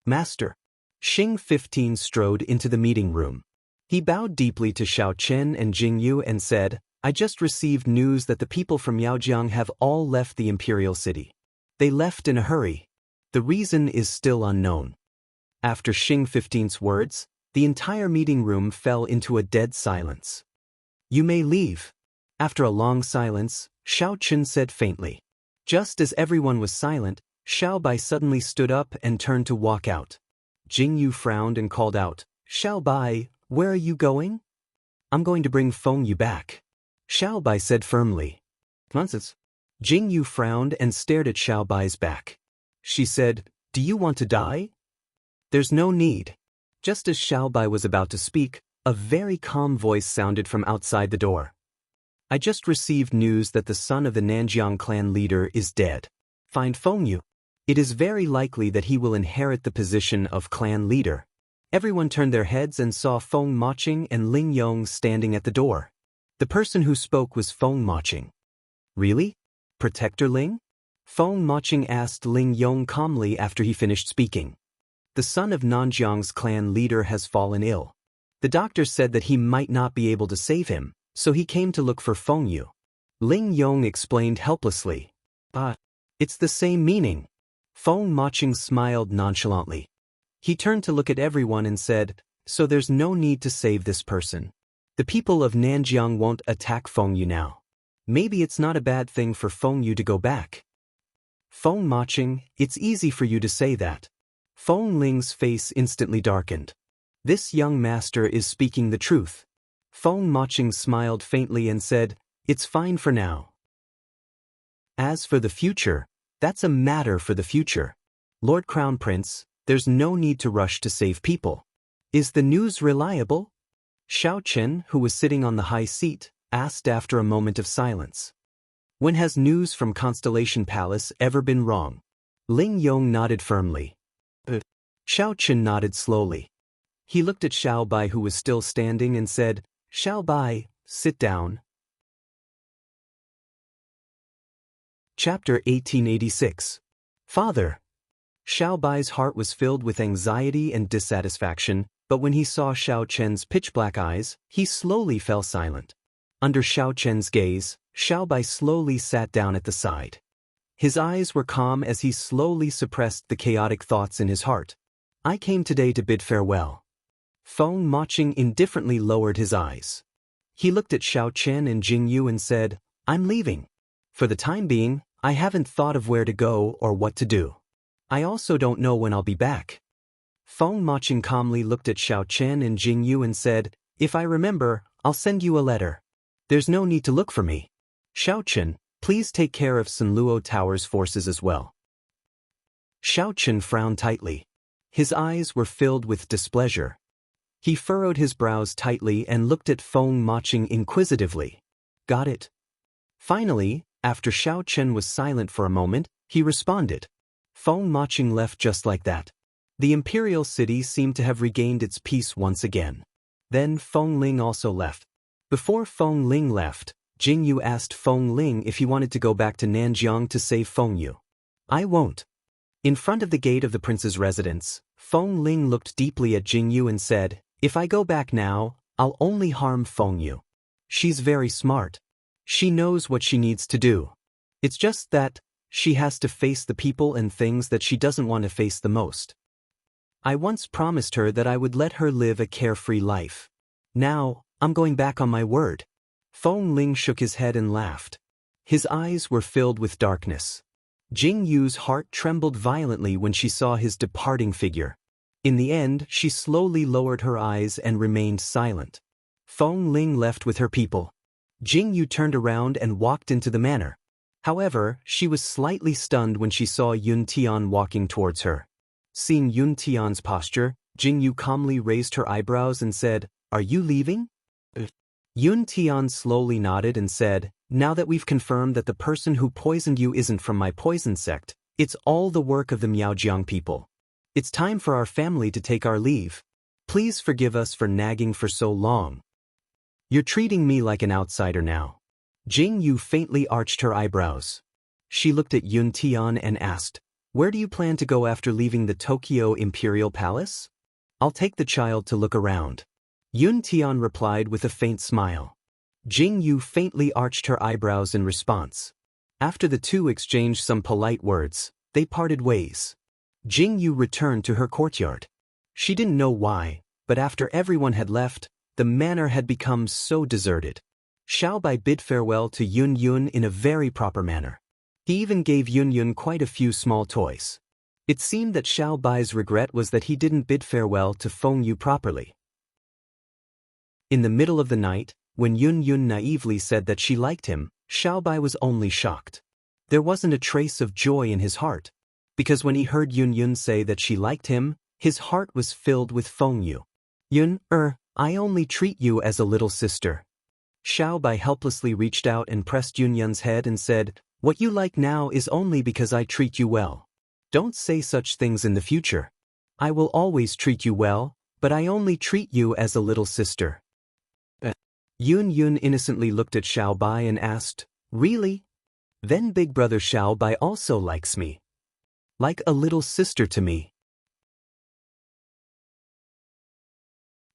Master. Xing 15 strode into the meeting room. He bowed deeply to Xiao Chen and Jingyu and said, I just received news that the people from Yaojiang have all left the imperial city. They left in a hurry. The reason is still unknown. After Xing 15's words, the entire meeting room fell into a dead silence. You may leave. After a long silence, Xiao Chen said faintly. Just as everyone was silent, Xiaobai suddenly stood up and turned to walk out. Jingyu frowned and called out, Xiaobai, where are you going? I'm going to bring Fengyu back. Xiaobai said firmly. Nonsense. Jingyu frowned and stared at Xiaobai's back. She said, do you want to die? There's no need. Just as Xiaobai was about to speak, a very calm voice sounded from outside the door. I just received news that the son of the Nanjiang clan leader is dead. Find Fengyu. It is very likely that he will inherit the position of clan leader. Everyone turned their heads and saw Feng Maching and Ling Yong standing at the door. The person who spoke was Feng Maching. Really? Protector Ling? Feng Maching asked Ling Yong calmly after he finished speaking. The son of Nanjiang's clan leader has fallen ill. The doctor said that he might not be able to save him, so he came to look for Fengyu. Ling Yong explained helplessly. It's the same meaning. Feng Maching smiled nonchalantly. He turned to look at everyone and said, so there's no need to save this person. The people of Nanjiang won't attack Fengyu now. Maybe it's not a bad thing for Fengyu to go back. Feng Maching, it's easy for you to say that. Feng Ling's face instantly darkened. This young master is speaking the truth. Feng Maching smiled faintly and said, it's fine for now. As for the future, that's a matter for the future. Lord Crown Prince, there's no need to rush to save people. Is the news reliable? Xiao Chen, who was sitting on the high seat, asked after a moment of silence. When has news from Constellation Palace ever been wrong? Ling Yong nodded firmly. Xiao Chen nodded slowly. He looked at Xiaobai, who was still standing, and said, Xiaobai, sit down. Chapter 1886. Father. Xiaobai's heart was filled with anxiety and dissatisfaction, but when he saw Xiao Chen's pitch-black eyes, he slowly fell silent. Under Xiao Chen's gaze, Xiao Bai slowly sat down at the side. His eyes were calm as he slowly suppressed the chaotic thoughts in his heart. I came today to bid farewell. Feng Maching indifferently lowered his eyes. He looked at Xiao Chen and Jing Yu and said, I'm leaving. For the time being, I haven't thought of where to go or what to do. I also don't know when I'll be back. Feng Maching calmly looked at Xiao Chen and Jing Yu and said, If I remember, I'll send you a letter. There's no need to look for me. Xiao Chen, please take care of Sunluo Tower's forces as well. Xiao Chen frowned tightly. His eyes were filled with displeasure. He furrowed his brows tightly and looked at Feng Maching inquisitively. Got it? Finally, after Xiao Chen was silent for a moment, he responded. Feng Maching left just like that. The imperial city seemed to have regained its peace once again. Then Feng Ling also left. Before Feng Ling left, Jing Yu asked Feng Ling if he wanted to go back to Nanjiang to save Feng Yu. I won't. In front of the gate of the prince's residence, Feng Ling looked deeply at Jing Yu and said, If I go back now, I'll only harm Feng Yu. She's very smart. She knows what she needs to do. It's just that she has to face the people and things that she doesn't want to face the most. I once promised her that I would let her live a carefree life. Now, I'm going back on my word. Feng Ling shook his head and laughed. His eyes were filled with darkness. Jing Yu's heart trembled violently when she saw his departing figure. In the end, she slowly lowered her eyes and remained silent. Feng Ling left with her people. Jing Yu turned around and walked into the manor. However, she was slightly stunned when she saw Yun Tian walking towards her. Seeing Yun Tian's posture, Jing Yu calmly raised her eyebrows and said, Are you leaving? Yun Tian slowly nodded and said, Now that we've confirmed that the person who poisoned you isn't from my poison sect, it's all the work of the Miaojiang people. It's time for our family to take our leave. Please forgive us for nagging for so long. You're treating me like an outsider now. Jing Yu faintly arched her eyebrows. She looked at Yun Tian and asked, Where do you plan to go after leaving the Tokyo Imperial Palace? I'll take the child to look around. Yun Tian replied with a faint smile. Jing Yu faintly arched her eyebrows in response. After the two exchanged some polite words, they parted ways. Jing Yu returned to her courtyard. She didn't know why, but after everyone had left, the manor had become so deserted. Xiao Bai bid farewell to Yun Yun in a very proper manner. He even gave Yun Yun quite a few small toys. It seemed that Xiao Bai's regret was that he didn't bid farewell to Feng Yu properly. In the middle of the night, when Yun Yun naively said that she liked him, Xiao Bai was only shocked. There wasn't a trace of joy in his heart, because when he heard Yun Yun say that she liked him, his heart was filled with Feng Yu. Yun, I only treat you as a little sister. Xiao Bai helplessly reached out and pressed Yun Yun's head and said, What you like now is only because I treat you well. Don't say such things in the future. I will always treat you well, but I only treat you as a little sister. Yun Yun innocently looked at Xiao Bai and asked, Really? Then big brother Xiao Bai also likes me. Like a little sister to me.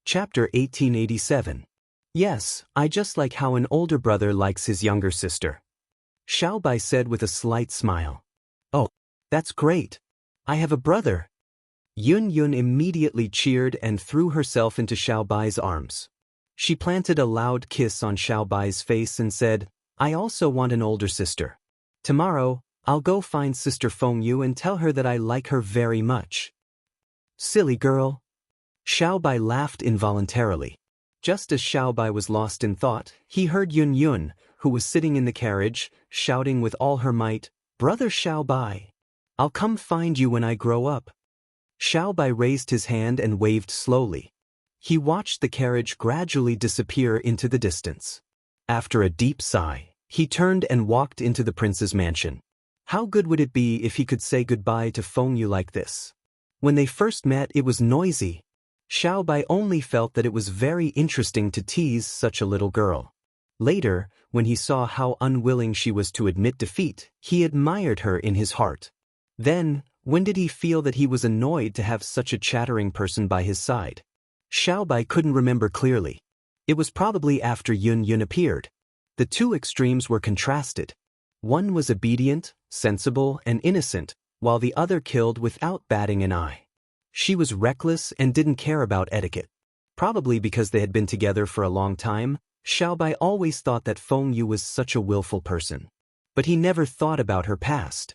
Chapter 1887. Yes, I just like how an older brother likes his younger sister. Xiao Bai said with a slight smile. Oh, that's great. I have a brother. Yun Yun immediately cheered and threw herself into Xiao Bai's arms. She planted a loud kiss on Xiao Bai's face and said, I also want an older sister. Tomorrow, I'll go find Sister Feng Yu and tell her that I like her very much. Silly girl. Xiao Bai laughed involuntarily. Just as Xiao Bai was lost in thought, he heard Yun Yun, who was sitting in the carriage, shouting with all her might, Brother Xiao Bai, I'll come find you when I grow up. Xiao Bai raised his hand and waved slowly. He watched the carriage gradually disappear into the distance. After a deep sigh, he turned and walked into the prince's mansion. How good would it be if he could say goodbye to Feng Yu like this? When they first met, it was noisy. Xiao Bai only felt that it was very interesting to tease such a little girl. Later, when he saw how unwilling she was to admit defeat, he admired her in his heart. Then, when did he feel that he was annoyed to have such a chattering person by his side? Xiaobai couldn't remember clearly. It was probably after Yun Yun appeared. The two extremes were contrasted. One was obedient, sensible, and innocent, while the other killed without batting an eye. She was reckless and didn't care about etiquette. Probably because they had been together for a long time, Xiaobai always thought that Feng Yu was such a willful person. But he never thought about her past.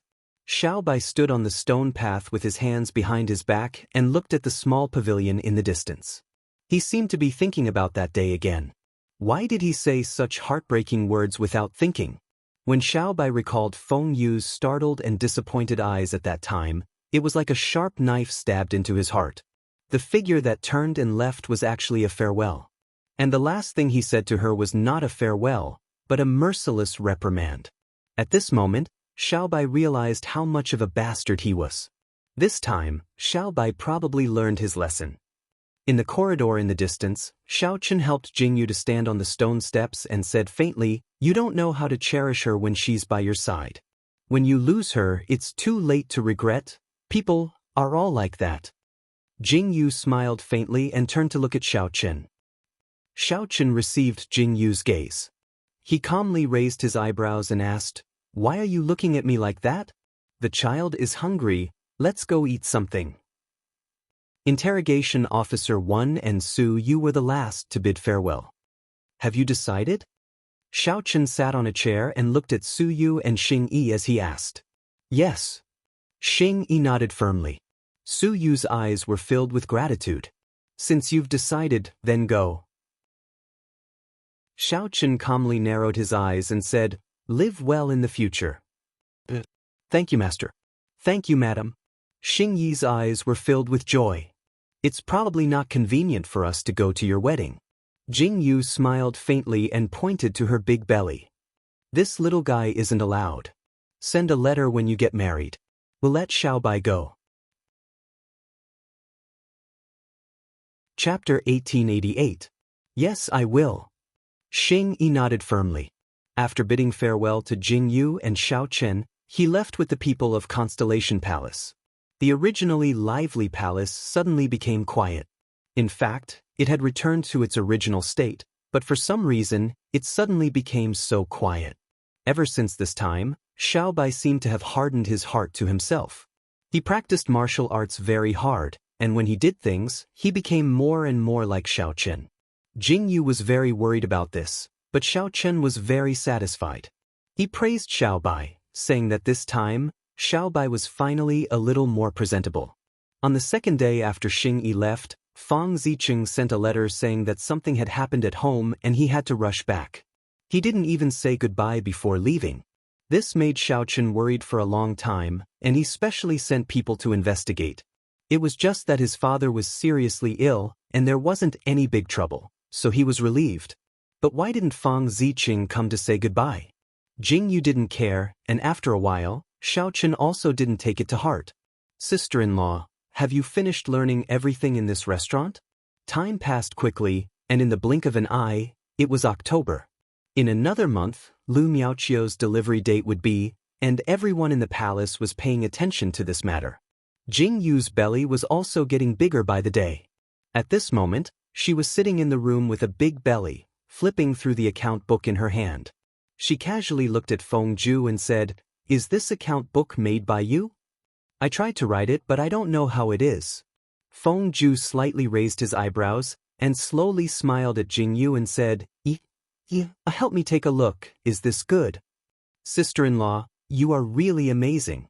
Xiaobai stood on the stone path with his hands behind his back and looked at the small pavilion in the distance. He seemed to be thinking about that day again. Why did he say such heartbreaking words without thinking? When Xiaobai recalled Feng Yu's startled and disappointed eyes at that time, it was like a sharp knife stabbed into his heart. The figure that turned and left was actually a farewell. And the last thing he said to her was not a farewell, but a merciless reprimand. At this moment, Xiaobai realized how much of a bastard he was. This time, Xiaobai probably learned his lesson. In the corridor in the distance, Xiaochen helped Jingyu to stand on the stone steps and said faintly, "You don't know how to cherish her when she's by your side. When you lose her, it's too late to regret. People are all like that." Jingyu smiled faintly and turned to look at Xiaochen. Xiaochen received Jingyu's gaze. He calmly raised his eyebrows and asked, "Why are you looking at me like that? The child is hungry, let's go eat something." Interrogation Officer 1 and Su Yu were the last to bid farewell. "Have you decided?" Xiaochen sat on a chair and looked at Su Yu and Xing Yi as he asked. "Yes." Xing Yi nodded firmly. Su Yu's eyes were filled with gratitude. "Since you've decided, then go." Xiaochen calmly narrowed his eyes and said, "Live well in the future." "Thank you, Master." "Thank you, Madam." Xing Yi's eyes were filled with joy. "It's probably not convenient for us to go to your wedding." Jingyu smiled faintly and pointed to her big belly. "This little guy isn't allowed. Send a letter when you get married. We'll let Xiaobai go." Chapter 1888. Yes, I will. Xing Yi nodded firmly. After bidding farewell to Jingyu and Xiaochen, he left with the people of Constellation Palace. The originally lively palace suddenly became quiet. In fact, it had returned to its original state, but for some reason, it suddenly became so quiet. Ever since this time, Xiaobai seemed to have hardened his heart to himself. He practiced martial arts very hard, and when he did things, he became more and more like Xiaochen. Jingyu was very worried about this, but Xiaochen was very satisfied. He praised Xiaobai, saying that this time, Xiaobai was finally a little more presentable. On the second day after Xing Yi left, Fang Zicheng sent a letter saying that something had happened at home and he had to rush back. He didn't even say goodbye before leaving. This made Xiaochen worried for a long time, and he specially sent people to investigate. It was just that his father was seriously ill, and there wasn't any big trouble, so he was relieved. But why didn't Fang Zicheng come to say goodbye? Jingyu didn't care, and after a while, Xiaochen also didn't take it to heart. "Sister-in-law, have you finished learning everything in this restaurant?" Time passed quickly, and in the blink of an eye, it was October. In another month, Lu Miaoqiu's delivery date would be, and everyone in the palace was paying attention to this matter. Jingyu's belly was also getting bigger by the day. At this moment, she was sitting in the room with a big belly, flipping through the account book in her hand. She casually looked at Feng Ju and said, "Is this account book made by you?" "I tried to write it, but I don't know how it is." Feng Ju slightly raised his eyebrows and slowly smiled at Jingyu and said, Help me take a look, is this good?" "Sister-in-law, you are really amazing."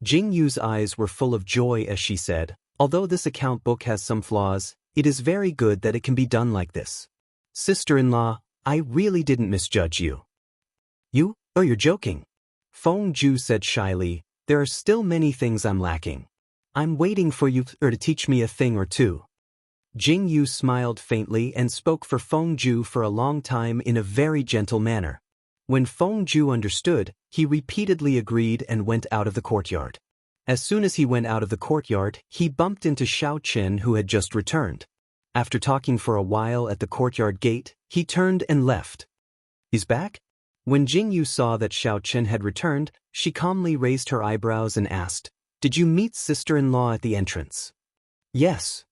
Jingyu's eyes were full of joy as she said, "Although this account book has some flaws, it is very good that it can be done like this." "Sister-in-law, I really didn't misjudge you." "Oh, you're joking." Feng Ju said shyly, "There are still many things I'm lacking. I'm waiting for you to teach me a thing or two." Jingyu smiled faintly and spoke for Feng Ju for a long time in a very gentle manner. When Feng Ju understood, he repeatedly agreed and went out of the courtyard. As soon as he went out of the courtyard, he bumped into Xiaochen, who had just returned. After talking for a while at the courtyard gate, he turned and left. "He's back?" When Jingyu saw that Xiaochen had returned, she calmly raised her eyebrows and asked, "Did you meet sister-in-law at the entrance?" "Yes."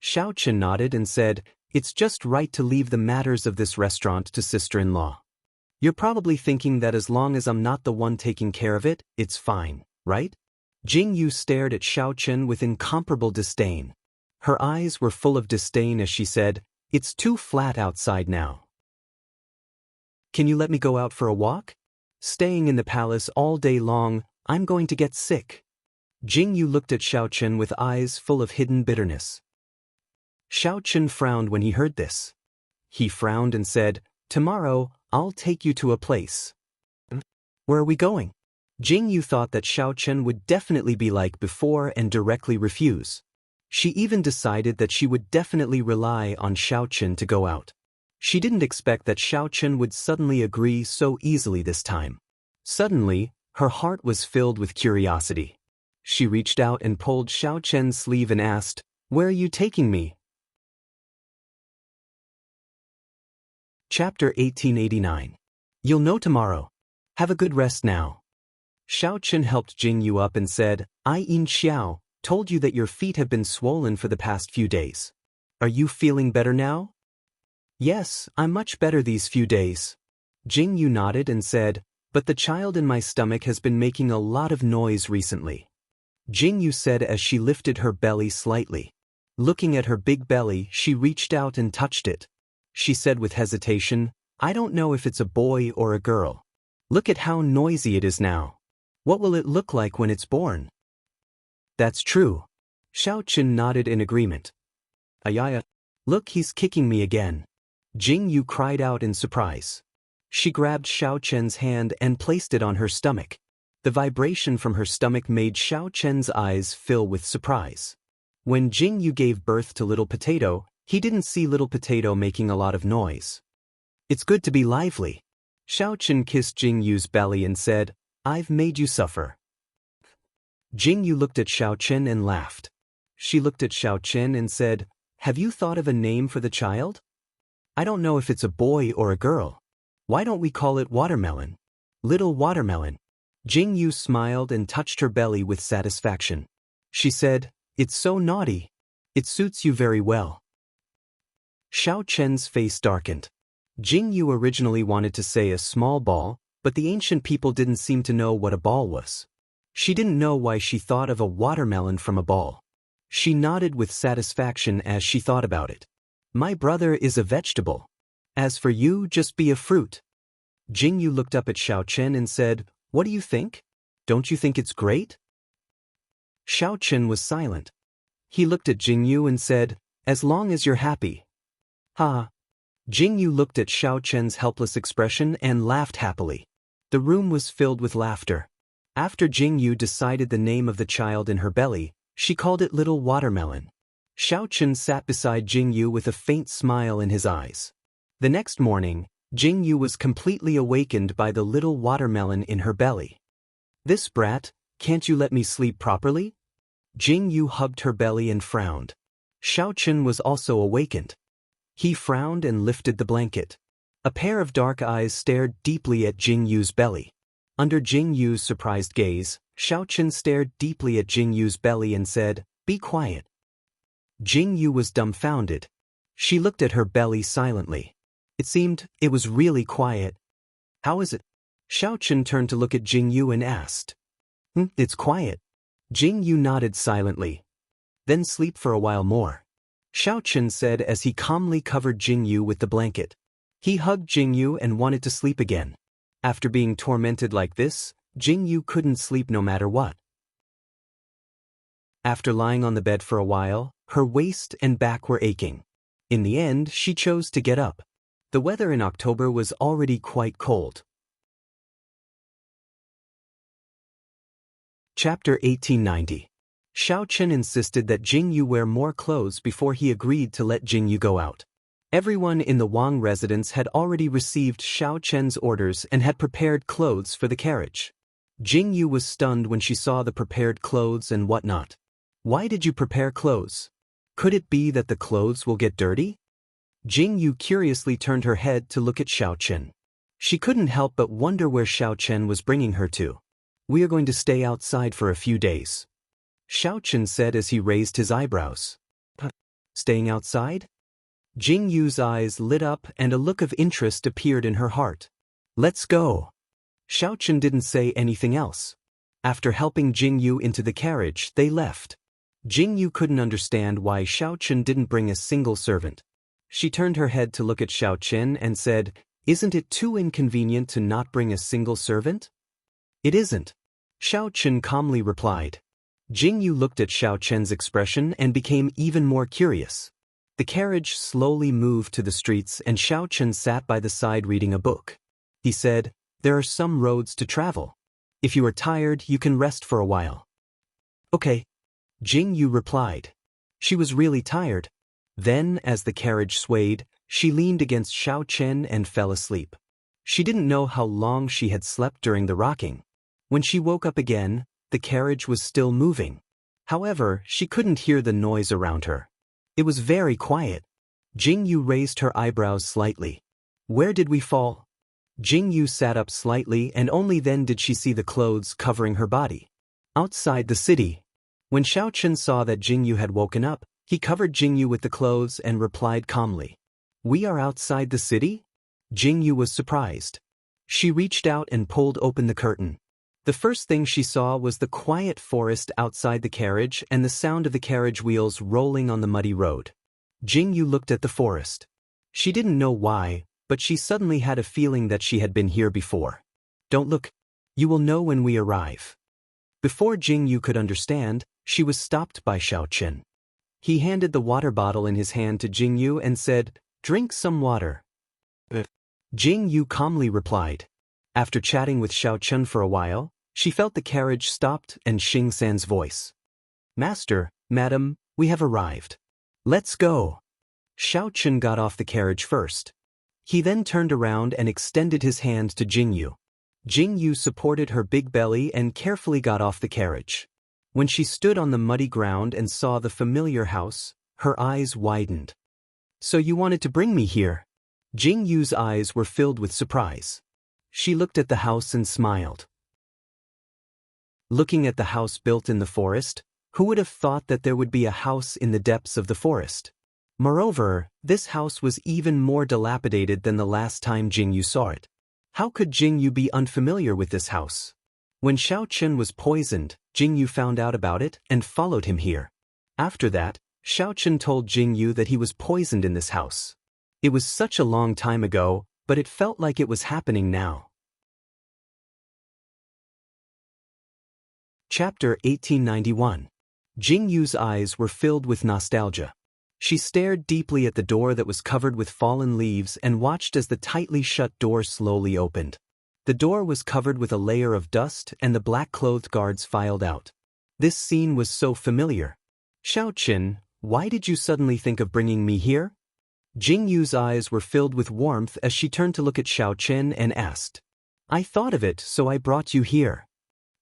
Xiao Chen nodded and said, "It's just right to leave the matters of this restaurant to sister-in-law. You're probably thinking that as long as I'm not the one taking care of it, it's fine, right?" Jing Yu stared at Xiao Chen with incomparable disdain. Her eyes were full of disdain as she said, "It's too flat outside now. Can you let me go out for a walk? Staying in the palace all day long, I'm going to get sick." Jing Yu looked at Xiao Chen with eyes full of hidden bitterness. Xiao Chen frowned when he heard this. He frowned and said, "Tomorrow, I'll take you to a place." "Where are we going?" Jing Yu thought that Xiao Chen would definitely be like before and directly refuse. She even decided that she would definitely rely on Xiao Chen to go out. She didn't expect that Xiao Chen would suddenly agree so easily this time. Suddenly, her heart was filled with curiosity. She reached out and pulled Xiao Chen's sleeve and asked, "Where are you taking me?" Chapter 1889. You'll know tomorrow. Have a good rest now. Xiao Chen helped Jing Yu up and said, "I Yin Xiao told you that your feet have been swollen for the past few days. Are you feeling better now?" "Yes, I'm much better these few days." Jing Yu nodded and said, "But the child in my stomach has been making a lot of noise recently." Jing Yu said as she lifted her belly slightly. Looking at her big belly, she reached out and touched it. She said with hesitation, "I don't know if it's a boy or a girl. Look at how noisy it is now. What will it look like when it's born?" "That's true." Xiao Chen nodded in agreement. "Ayaya, look, he's kicking me again." Jing Yu cried out in surprise. She grabbed Xiao Chen's hand and placed it on her stomach. The vibration from her stomach made Xiao Chen's eyes fill with surprise. When Jing Yu gave birth to Little Potato, he didn't see Little Potato making a lot of noise. "It's good to be lively." Xiao Chen kissed Jing Yu's belly and said, "I've made you suffer." Jing Yu looked at Xiao Chen and laughed. She looked at Xiao Chen and said, "Have you thought of a name for the child? I don't know if it's a boy or a girl. Why don't we call it Watermelon? Little Watermelon." Jing Yu smiled and touched her belly with satisfaction. She said, "It's so naughty. It suits you very well." Xiao Chen's face darkened. Jing Yu originally wanted to say a small ball, but the ancient people didn't seem to know what a ball was. She didn't know why she thought of a watermelon from a ball. She nodded with satisfaction as she thought about it. "My brother is a vegetable. As for you, just be a fruit." Jing Yu looked up at Xiao Chen and said, "What do you think? Don't you think it's great?" Xiao Chen was silent. He looked at Jing Yu and said, "As long as you're happy." "Ha." Jing Yu looked at Xiao Chen's helpless expression and laughed happily. The room was filled with laughter. After Jing Yu decided the name of the child in her belly, she called it Little Watermelon. Xiao Chen sat beside Jing Yu with a faint smile in his eyes. The next morning, Jing Yu was completely awakened by the little watermelon in her belly. "This brat, can't you let me sleep properly?" Jing Yu hugged her belly and frowned. Xiao Chen was also awakened. He frowned and lifted the blanket. A pair of dark eyes stared deeply at Jing Yu's belly. Under Jing Yu's surprised gaze, Xiao Chen stared deeply at Jing Yu's belly and said, "Be quiet." Jing Yu was dumbfounded. She looked at her belly silently. It seemed it was really quiet. "How is it?" Xiao Chen turned to look at Jing Yu and asked. It's quiet." Jing Yu nodded silently. "Then sleep for a while more," Xiao Chen said as he calmly covered Jing Yu with the blanket. He hugged Jing Yu and wanted to sleep again. After being tormented like this, Jing Yu couldn't sleep no matter what. After lying on the bed for a while, her waist and back were aching. In the end, she chose to get up. The weather in October was already quite cold. Chapter 1890. Xiao Chen insisted that Jing Yu wear more clothes before he agreed to let Jing Yu go out. Everyone in the Wang residence had already received Xiao Chen's orders and had prepared clothes for the carriage. Jing Yu was stunned when she saw the prepared clothes and whatnot. "Why did you prepare clothes? Could it be that the clothes will get dirty?" Jing Yu curiously turned her head to look at Xiao Chen. She couldn't help but wonder where Xiao Chen was bringing her to. "We are going to stay outside for a few days," Xiao Chen said as he raised his eyebrows. Staying outside? Jing Yu's eyes lit up and a look of interest appeared in her heart. Let's go. Xiao Chen didn't say anything else. After helping Jing Yu into the carriage, they left. Jing Yu couldn't understand why Xiao Chen didn't bring a single servant. She turned her head to look at Xiao Chen and said, "Isn't it too inconvenient to not bring a single servant?" "It isn't," Xiao Chen calmly replied. Jing Yu looked at Xiao Chen's expression and became even more curious. The carriage slowly moved to the streets and Xiao Chen sat by the side reading a book. He said, "There are some roads to travel. If you are tired, you can rest for a while." "Okay," Jing Yu replied. She was really tired. Then, as the carriage swayed, she leaned against Xiao Chen and fell asleep. She didn't know how long she had slept during the rocking. When she woke up again, the carriage was still moving. However, she couldn't hear the noise around her. It was very quiet. Jing Yu raised her eyebrows slightly. "Where did we fall?" Jing Yu sat up slightly and only then did she see the clothes covering her body. Outside the city. When Xiao Chen saw that Jing Yu had woken up, he covered Jing Yu with the clothes and replied calmly, "We are outside the city?" Jing Yu was surprised. She reached out and pulled open the curtain. The first thing she saw was the quiet forest outside the carriage and the sound of the carriage wheels rolling on the muddy road. Jing Yu looked at the forest. She didn't know why, but she suddenly had a feeling that she had been here before. "Don't look. You will know when we arrive." Before Jing Yu could understand, she was stopped by Xiao Chen. He handed the water bottle in his hand to Jing Yu and said, "Drink some water." Jing Yu calmly replied. After chatting with Xiao Chen for a while, she felt the carriage stopped and Xing San's voice. "Master, madam, we have arrived. Let's go." Xiao Chen got off the carriage first. He then turned around and extended his hand to Jing Yu. Jing Yu supported her big belly and carefully got off the carriage. When she stood on the muddy ground and saw the familiar house, her eyes widened. "So you wanted to bring me here?" Jing Yu's eyes were filled with surprise. She looked at the house and smiled. Looking at the house built in the forest, who would have thought that there would be a house in the depths of the forest? Moreover, this house was even more dilapidated than the last time Jing Yu saw it. How could Jing Yu be unfamiliar with this house? When Xiao Chen was poisoned, Jing Yu found out about it and followed him here. After that, Xiao Chen told Jing Yu that he was poisoned in this house. It was such a long time ago, but it felt like it was happening now. Chapter 1891. Jing Yu's eyes were filled with nostalgia. She stared deeply at the door that was covered with fallen leaves and watched as the tightly shut door slowly opened. The door was covered with a layer of dust and the black-clothed guards filed out. This scene was so familiar. "Xiao Chen, why did you suddenly think of bringing me here?" Jing Yu's eyes were filled with warmth as she turned to look at Xiao Chen and asked. "I thought of it, so I brought you here."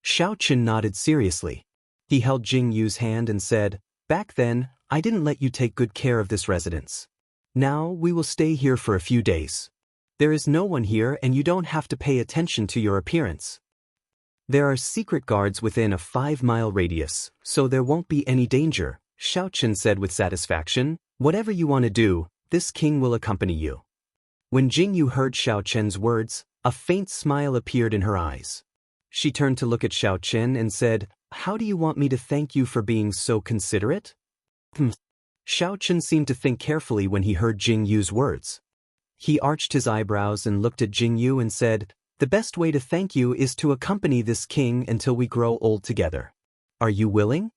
Xiao Chen nodded seriously. He held Jing Yu's hand and said, "Back then, I didn't let you take good care of this residence. Now we will stay here for a few days. There is no one here and you don't have to pay attention to your appearance. There are secret guards within a 5-mile radius, so there won't be any danger," Xiao Chen said with satisfaction. "Whatever you want to do, this king will accompany you." When Jing Yu heard Xiao Chen's words, a faint smile appeared in her eyes. She turned to look at Xiao Chen and said, "How do you want me to thank you for being so considerate?" Xiao Chen seemed to think carefully when he heard Jing Yu's words. He arched his eyebrows and looked at Jing Yu and said, "The best way to thank you is to accompany this king until we grow old together. Are you willing?"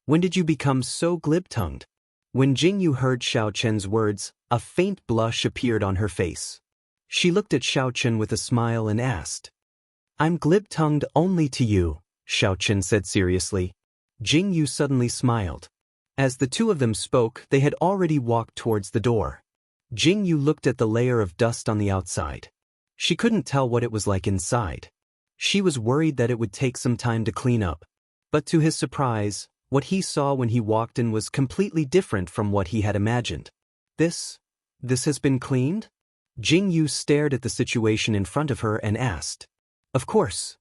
"When did you become so glib-tongued?" When Jing Yu heard Xiao Chen's words, a faint blush appeared on her face. She looked at Xiao Chen with a smile and asked, "I'm glib-tongued only to you," Xiao Chen said seriously. Jing Yu suddenly smiled. As the two of them spoke, they had already walked towards the door. Jing Yu looked at the layer of dust on the outside. She couldn't tell what it was like inside. She was worried that it would take some time to clean up. But to his surprise, what he saw when he walked in was completely different from what he had imagined. This has been cleaned?" Jing Yu stared at the situation in front of her and asked. "Of course."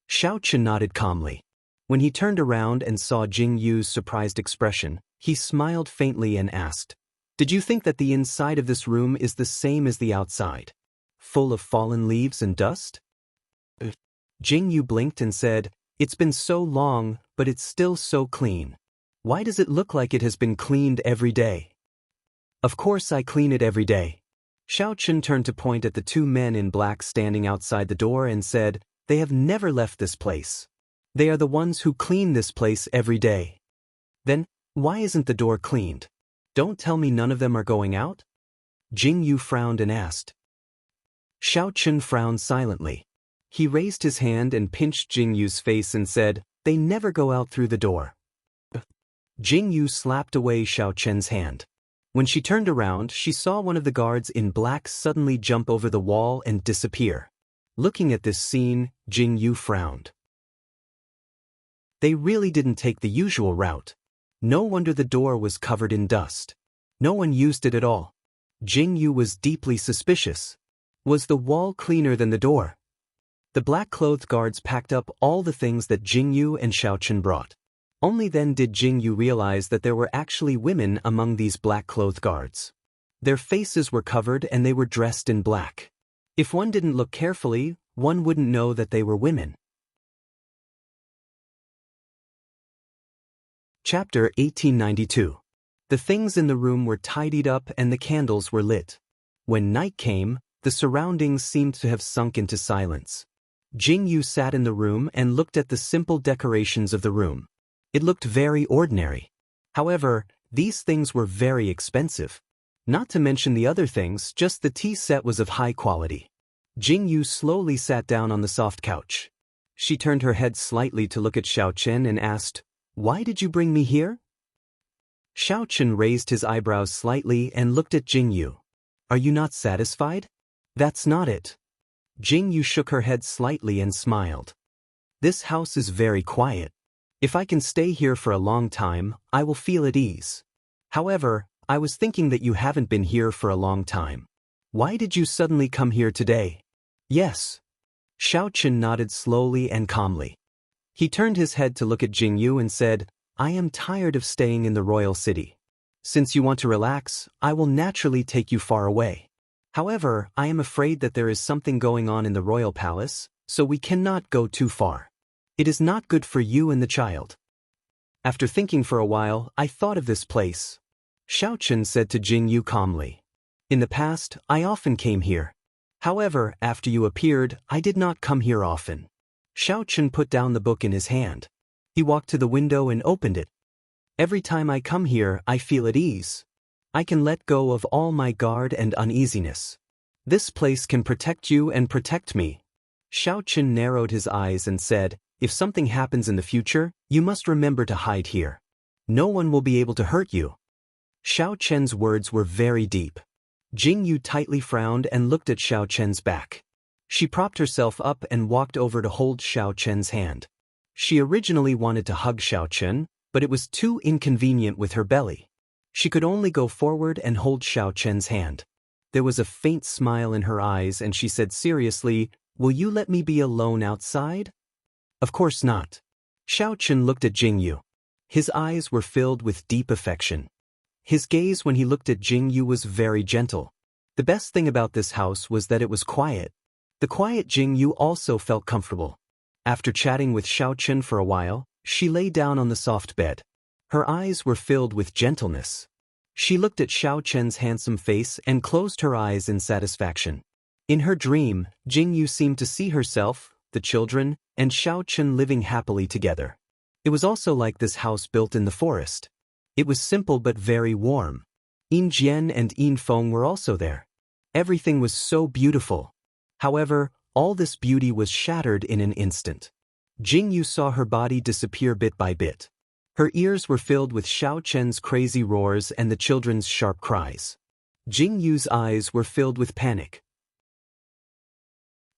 Xiao Chen nodded calmly. When he turned around and saw Jing Yu's surprised expression, He smiled faintly and asked, "Did you think that the inside of this room is the same as the outside? Full of fallen leaves and dust?" Jingyu blinked and said, "It's been so long, but it's still so clean. Why does it look like it has been cleaned every day?" "Of course I clean it every day." Xiao Chen turned to point at the two men in black standing outside the door and said, "They have never left this place. They are the ones who clean this place every day." "Then, why isn't the door cleaned? Don't tell me none of them are going out?" Jingyu frowned and asked. Xiao Chen frowned silently. He raised his hand and pinched Jingyu's face and said, "They never go out through the door." Jingyu slapped away Xiao Chen's hand. When she turned around, she saw one of the guards in black suddenly jump over the wall and disappear. Looking at this scene, Jingyu frowned. They really didn't take the usual route. No wonder the door was covered in dust. No one used it at all. Jingyu was deeply suspicious. Was the wall cleaner than the door? The black-clothed guards packed up all the things that Jingyu and Xiao Chen brought. Only then did Jingyu realize that there were actually women among these black-clothed guards. Their faces were covered and they were dressed in black. If one didn't look carefully, one wouldn't know that they were women. Chapter 1892. The things in the room were tidied up and the candles were lit. When night came, the surroundings seemed to have sunk into silence. Jingyu sat in the room and looked at the simple decorations of the room. It looked very ordinary. However, these things were very expensive. Not to mention the other things, just the tea set was of high quality. Jingyu slowly sat down on the soft couch. She turned her head slightly to look at Xiao Chen and asked, "Why did you bring me here?" Xiao Chen raised his eyebrows slightly and looked at Jingyu. "Are you not satisfied?" "That's not it." Jingyu shook her head slightly and smiled. "This house is very quiet. If I can stay here for a long time, I will feel at ease. However, I was thinking that you haven't been here for a long time. Why did you suddenly come here today?" "Yes." Xiao Chen nodded slowly and calmly. He turned his head to look at Jingyu and said, "I am tired of staying in the royal city. Since you want to relax, I will naturally take you far away. However, I am afraid that there is something going on in the royal palace, so we cannot go too far. It is not good for you and the child." After thinking for a while, I thought of this place. Xiao Chen said to Jingyu calmly. "In the past, I often came here. However, after you appeared, I did not come here often." Xiao Chen put down the book in his hand. He walked to the window and opened it. "Every time I come here, I feel at ease. I can let go of all my guard and uneasiness. This place can protect you and protect me." Xiao Chen narrowed his eyes and said, "If something happens in the future, you must remember to hide here. No one will be able to hurt you." Xiao Chen's words were very deep. Jingyu tightly frowned and looked at Xiao Chen's back. She propped herself up and walked over to hold Xiao Chen's hand. She originally wanted to hug Xiao Chen, but it was too inconvenient with her belly. She could only go forward and hold Xiao Chen's hand. There was a faint smile in her eyes and she said seriously, "Will you let me be alone outside?" "Of course not." Xiao Chen looked at Jingyu. His eyes were filled with deep affection. His gaze when he looked at Jingyu was very gentle. The best thing about this house was that it was quiet. The quiet Jingyu also felt comfortable. After chatting with Xiao Chen for a while, she lay down on the soft bed. Her eyes were filled with gentleness. She looked at Xiao Chen's handsome face and closed her eyes in satisfaction. In her dream, Jingyu seemed to see herself, the children, and Xiao Chen living happily together. It was also like this house built in the forest. It was simple but very warm. Yin Jian and Yin Feng were also there. Everything was so beautiful. However, all this beauty was shattered in an instant. Jingyu saw her body disappear bit by bit. Her ears were filled with Xiao Chen's crazy roars and the children's sharp cries. Jingyu's eyes were filled with panic.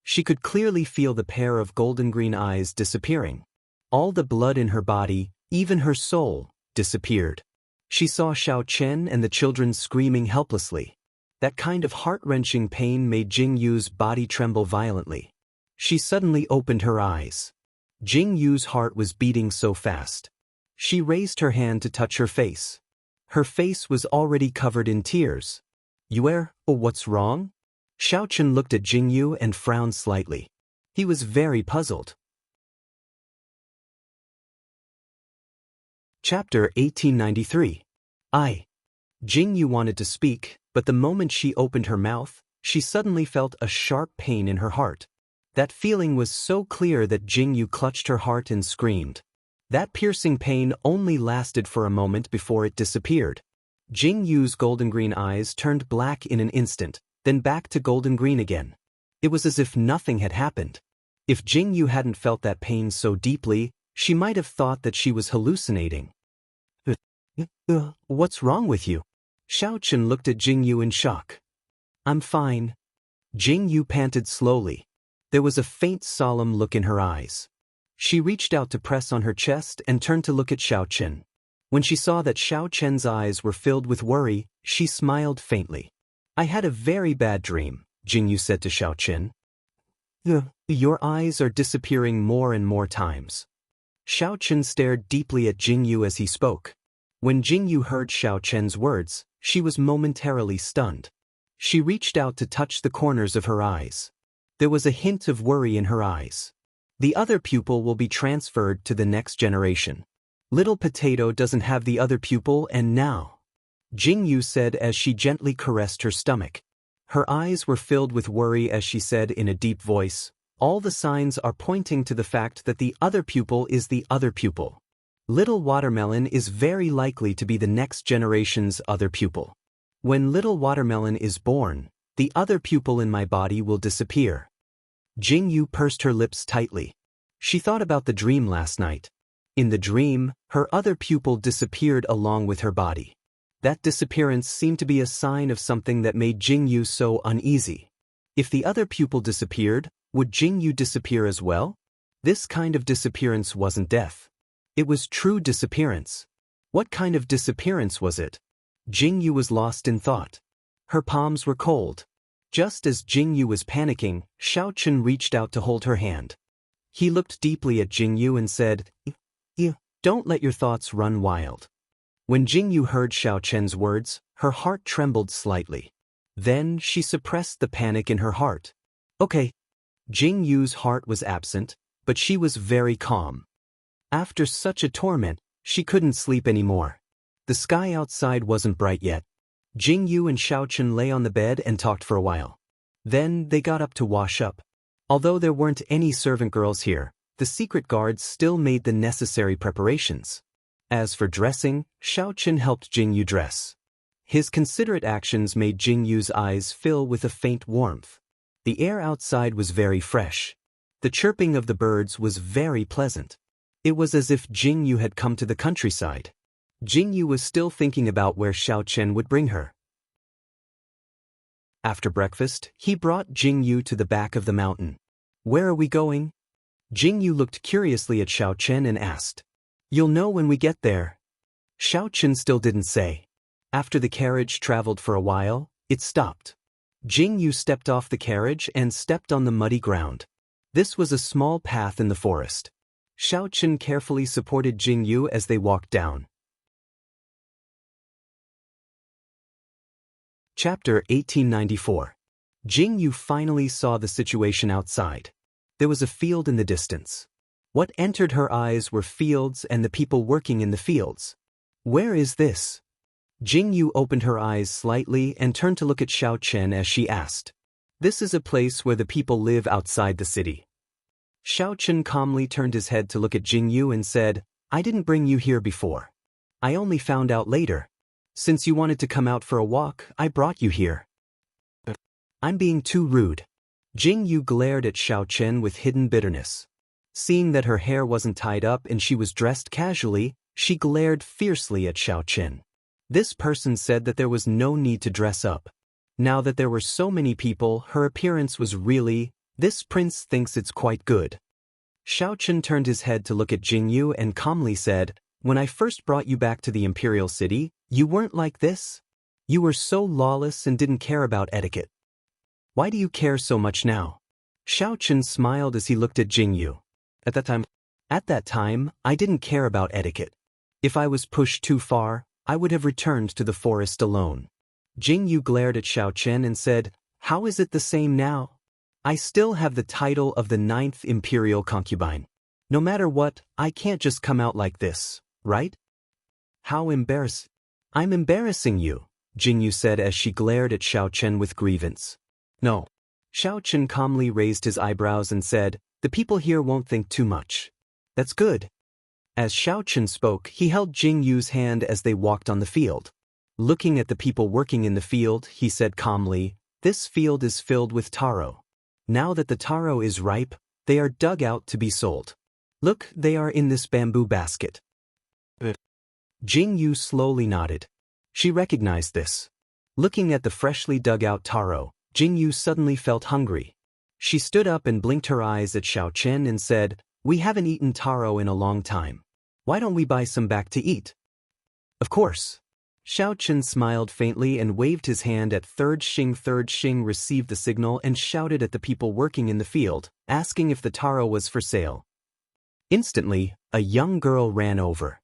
She could clearly feel the pair of golden-green eyes disappearing. All the blood in her body, even her soul, disappeared. She saw Xiao Chen and the children screaming helplessly. That kind of heart-wrenching pain made Jingyu's body tremble violently. She suddenly opened her eyes. Jingyu's heart was beating so fast. She raised her hand to touch her face. Her face was already covered in tears. Oh, what's wrong? Xiao Chen looked at Jingyu and frowned slightly. He was very puzzled. Chapter 1893. Jingyu wanted to speak, but the moment she opened her mouth, she suddenly felt a sharp pain in her heart. That feeling was so clear that Jingyu clutched her heart and screamed. That piercing pain only lasted for a moment before it disappeared. Jingyu's golden-green eyes turned black in an instant, then back to golden-green again. It was as if nothing had happened. If Jingyu hadn't felt that pain so deeply, she might have thought that she was hallucinating. What's wrong with you? Xiao Chen looked at Jingyu in shock. I'm fine. Jingyu panted slowly. There was a faint solemn look in her eyes. She reached out to press on her chest and turned to look at Xiao Chen. When she saw that Xiao Chen's eyes were filled with worry, she smiled faintly. I had a very bad dream, Jingyu said to Xiao Chen. Your eyes are disappearing more and more times. Xiao Chen stared deeply at Jingyu as he spoke. When Jingyu heard Xiao Chen's words, she was momentarily stunned. She reached out to touch the corners of her eyes. There was a hint of worry in her eyes. The other pupil will be transferred to the next generation. Little Potato doesn't have the other pupil and now. Jingyu said as she gently caressed her stomach. Her eyes were filled with worry as she said in a deep voice, all the signs are pointing to the fact that the other pupil is the other pupil. Little Watermelon is very likely to be the next generation's other pupil. When Little Watermelon is born, the other pupil in my body will disappear. Jingyu pursed her lips tightly. She thought about the dream last night. In the dream, her other pupil disappeared along with her body. That disappearance seemed to be a sign of something that made Jingyu so uneasy. If the other pupil disappeared, would Jingyu disappear as well? This kind of disappearance wasn't death. It was true disappearance. What kind of disappearance was it? Jingyu was lost in thought. Her palms were cold. Just as Jingyu was panicking, Xiao Chen reached out to hold her hand. He looked deeply at Jingyu and said, Don't let your thoughts run wild. When Jingyu heard Xiao Chen's words, her heart trembled slightly. Then she suppressed the panic in her heart. Okay. Jingyu's heart was absent, but she was very calm. After such a torment, she couldn't sleep anymore. The sky outside wasn't bright yet. Jingyu and Xiao Chen lay on the bed and talked for a while. Then they got up to wash up. Although there weren't any servant girls here, the secret guards still made the necessary preparations. As for dressing, Xiao Chen helped Jingyu dress. His considerate actions made Jingyu's eyes fill with a faint warmth. The air outside was very fresh. The chirping of the birds was very pleasant. It was as if Jingyu had come to the countryside. Jingyu was still thinking about where Xiao Chen would bring her. After breakfast, he brought Jingyu to the back of the mountain. Where are we going? Jingyu looked curiously at Xiao Chen and asked. You'll know when we get there. Xiao Chen still didn't say. After the carriage traveled for a while, it stopped. Jingyu stepped off the carriage and stepped on the muddy ground. This was a small path in the forest. Xiao Chen carefully supported Jingyu as they walked down. Chapter 1894. Jingyu finally saw the situation outside. There was a field in the distance. What entered her eyes were fields and the people working in the fields. Where is this? Jingyu opened her eyes slightly and turned to look at Xiao Chen as she asked. This is a place where the people live outside the city. Xiao Chen calmly turned his head to look at Jingyu and said, I didn't bring you here before. I only found out later. Since you wanted to come out for a walk, I brought you here. I'm being too rude. Jingyu glared at Xiao Chen with hidden bitterness. Seeing that her hair wasn't tied up and she was dressed casually, she glared fiercely at Xiao Chen. This person said that there was no need to dress up. Now that there were so many people, her appearance was really, this prince thinks it's quite good. Xiao Chen turned his head to look at Jingyu and calmly said, When I first brought you back to the imperial city, you weren't like this. You were so lawless and didn't care about etiquette. Why do you care so much now? Xiao Chen smiled as he looked at Jingyu. At that time, I didn't care about etiquette. If I was pushed too far, I would have returned to the forest alone. Jing Yu glared at Xiao Chen and said, "How is it the same now? I still have the title of the 9th imperial concubine. No matter what, I can't just come out like this, right?" "How embarrassing." "I'm embarrassing you," Jing Yu said as she glared at Xiao Chen with grievance. "No." Xiao Chen calmly raised his eyebrows and said, "The people here won't think too much." "That's good." As Xiao Chen spoke, he held Jing Yu's hand as they walked on the field. Looking at the people working in the field, he said calmly, "This field is filled with taro. Now that the taro is ripe, they are dug out to be sold. Look, they are in this bamboo basket." Jing Yu slowly nodded. She recognized this. Looking at the freshly dug out taro, Jing Yu suddenly felt hungry. She stood up and blinked her eyes at Xiao Chen and said, "We haven't eaten taro in a long time. Why don't we buy some back to eat?" "Of course." Xiao Chen smiled faintly and waved his hand at Third Xing. Third Xing received the signal and shouted at the people working in the field, asking if the taro was for sale. Instantly, a young girl ran over.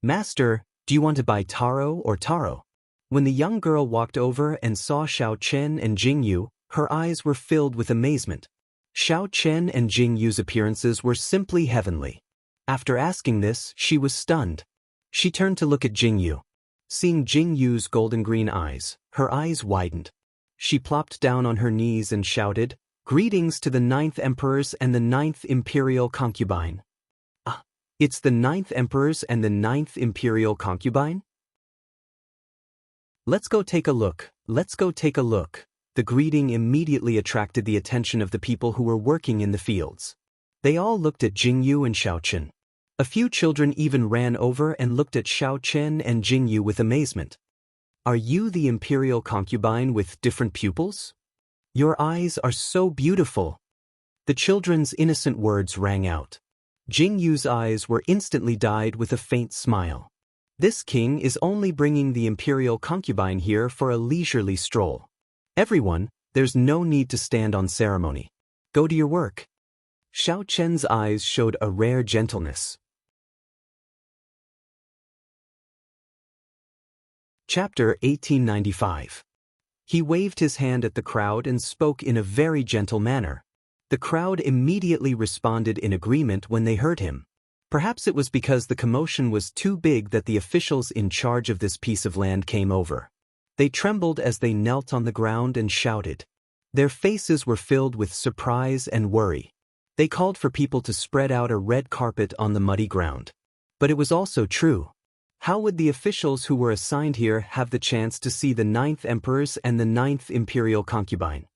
"Master, do you want to buy taro or taro?" When the young girl walked over and saw Xiao Chen and Jing Yu, her eyes were filled with amazement. Xiao Chen and Jing Yu's appearances were simply heavenly. After asking this, she was stunned. She turned to look at Jing Yu. Seeing Jing Yu's golden-green eyes, her eyes widened. She plopped down on her knees and shouted, "Greetings to the 9th Emperors and the 9th Imperial Concubine." "Ah, it's the 9th Emperors and the 9th Imperial Concubine? Let's go take a look, let's go take a look." The greeting immediately attracted the attention of the people who were working in the fields. They all looked at Jing Yu and Xiao Chen. A few children even ran over and looked at Xiao Chen and Jing Yu with amazement. "Are you the imperial concubine with different pupils? Your eyes are so beautiful." The children's innocent words rang out. Jing Yu's eyes were instantly dyed with a faint smile. This king is only bringing the imperial concubine here for a leisurely stroll. "Everyone, there's no need to stand on ceremony. Go to your work." Xiao Chen's eyes showed a rare gentleness. Chapter 1895. He waved his hand at the crowd and spoke in a very gentle manner. The crowd immediately responded in agreement when they heard him. Perhaps it was because the commotion was too big that the officials in charge of this piece of land came over. They trembled as they knelt on the ground and shouted. Their faces were filled with surprise and worry. They called for people to spread out a red carpet on the muddy ground. But it was also true. How would the officials who were assigned here have the chance to see the 9th Emperors and the 9th Imperial Concubine?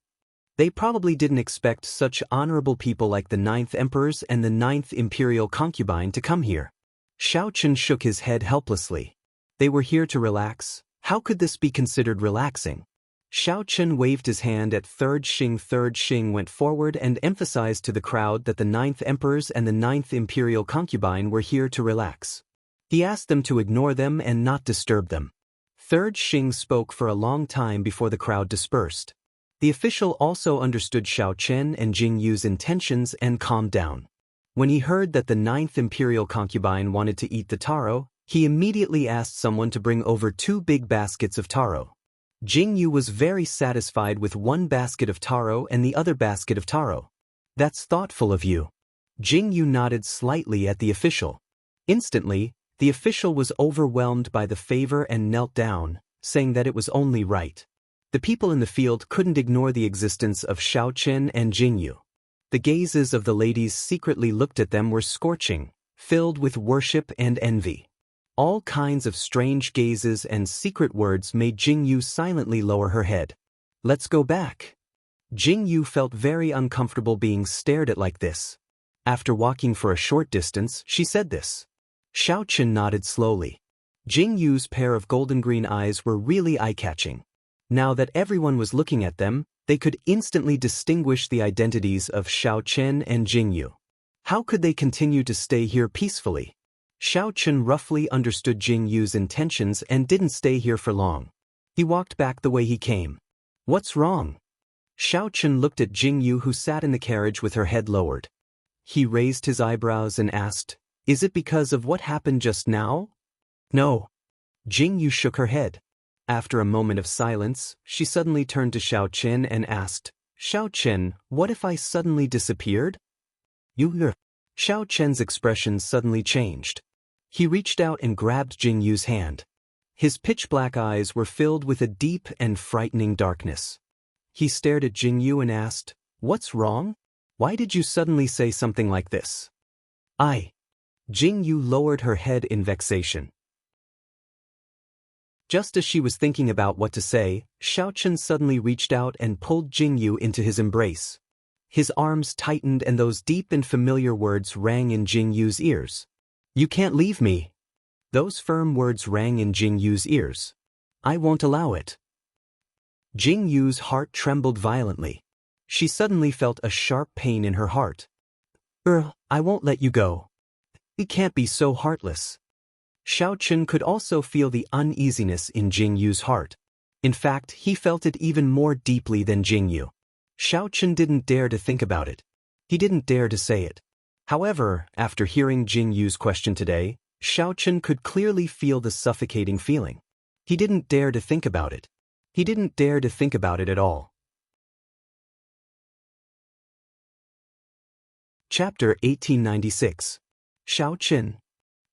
They probably didn't expect such honorable people like the 9th Emperors and the 9th Imperial Concubine to come here. Xiao Chen shook his head helplessly. They were here to relax. How could this be considered relaxing? Xiao Chen waved his hand at Third Xing. Third Xing went forward and emphasized to the crowd that the 9th Emperors and the 9th Imperial Concubine were here to relax. He asked them to ignore them and not disturb them. Third Xing spoke for a long time before the crowd dispersed. The official also understood Xiao Chen and Jing Yu's intentions and calmed down. When he heard that the 9th Imperial Concubine wanted to eat the taro, he immediately asked someone to bring over 2 big baskets of taro. Jing Yu was very satisfied with 1 basket of taro and the other basket of taro. "That's thoughtful of you." Jing Yu nodded slightly at the official. Instantly, the official was overwhelmed by the favor and knelt down, saying that it was only right. The people in the field couldn't ignore the existence of Xiao Chen and Jing Yu. The gazes of the ladies secretly looked at them were scorching, filled with worship and envy. All kinds of strange gazes and secret words made Jing Yu silently lower her head. "Let's go back." Jing Yu felt very uncomfortable being stared at like this. After walking for a short distance, she said this. Xiao Chen nodded slowly. Jing Yu's pair of golden-green eyes were really eye-catching. Now that everyone was looking at them, they could instantly distinguish the identities of Xiao Chen and Jing Yu. How could they continue to stay here peacefully? Xiao Chen roughly understood Jing Yu's intentions and didn't stay here for long. He walked back the way he came. "What's wrong?" Xiao Chen looked at Jing Yu, who sat in the carriage with her head lowered. He raised his eyebrows and asked, "Is it because of what happened just now?" "No. Jing Yu shook her head. After a moment of silence, she suddenly turned to Xiao Chen and asked, Xiao Chen, what if I suddenly disappeared? Xiao Chen's expression suddenly changed. He reached out and grabbed Jing Yu's hand. His pitch-black eyes were filled with a deep and frightening darkness. He stared at Jing Yu and asked, What's wrong? Why did you suddenly say something like this? Jing Yu lowered her head in vexation. Just as she was thinking about what to say, Xiao Chen suddenly reached out and pulled Jing Yu into his embrace. His arms tightened and those deep and familiar words rang in Jing Yu's ears. You can't leave me. Those firm words rang in Jing Yu's ears. I won't allow it. Jing Yu's heart trembled violently. She suddenly felt a sharp pain in her heart. I won't let you go. You can't be so heartless. Xiao Chen could also feel the uneasiness in Jing Yu's heart. In fact, he felt it even more deeply than Jing Yu. Xiao Chen didn't dare to think about it. He didn't dare to say it. However, after hearing Jing Yu's question today, Xiao Chen could clearly feel the suffocating feeling. He didn't dare to think about it. He didn't dare to think about it at all. Chapter 1896. Xiao Chen.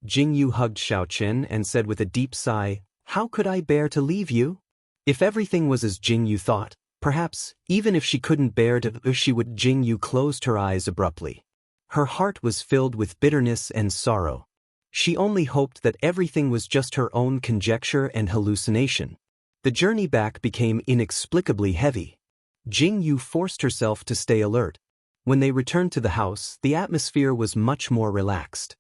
Jing Yu hugged Xiao Chen and said with a deep sigh, How could I bear to leave you? If everything was as Jing Yu thought, perhaps, even if she couldn't bear to, she would. Jing Yu closed her eyes abruptly. Her heart was filled with bitterness and sorrow. She only hoped that everything was just her own conjecture and hallucination. The journey back became inexplicably heavy. Jing Yu forced herself to stay alert. When they returned to the house, the atmosphere was much more relaxed.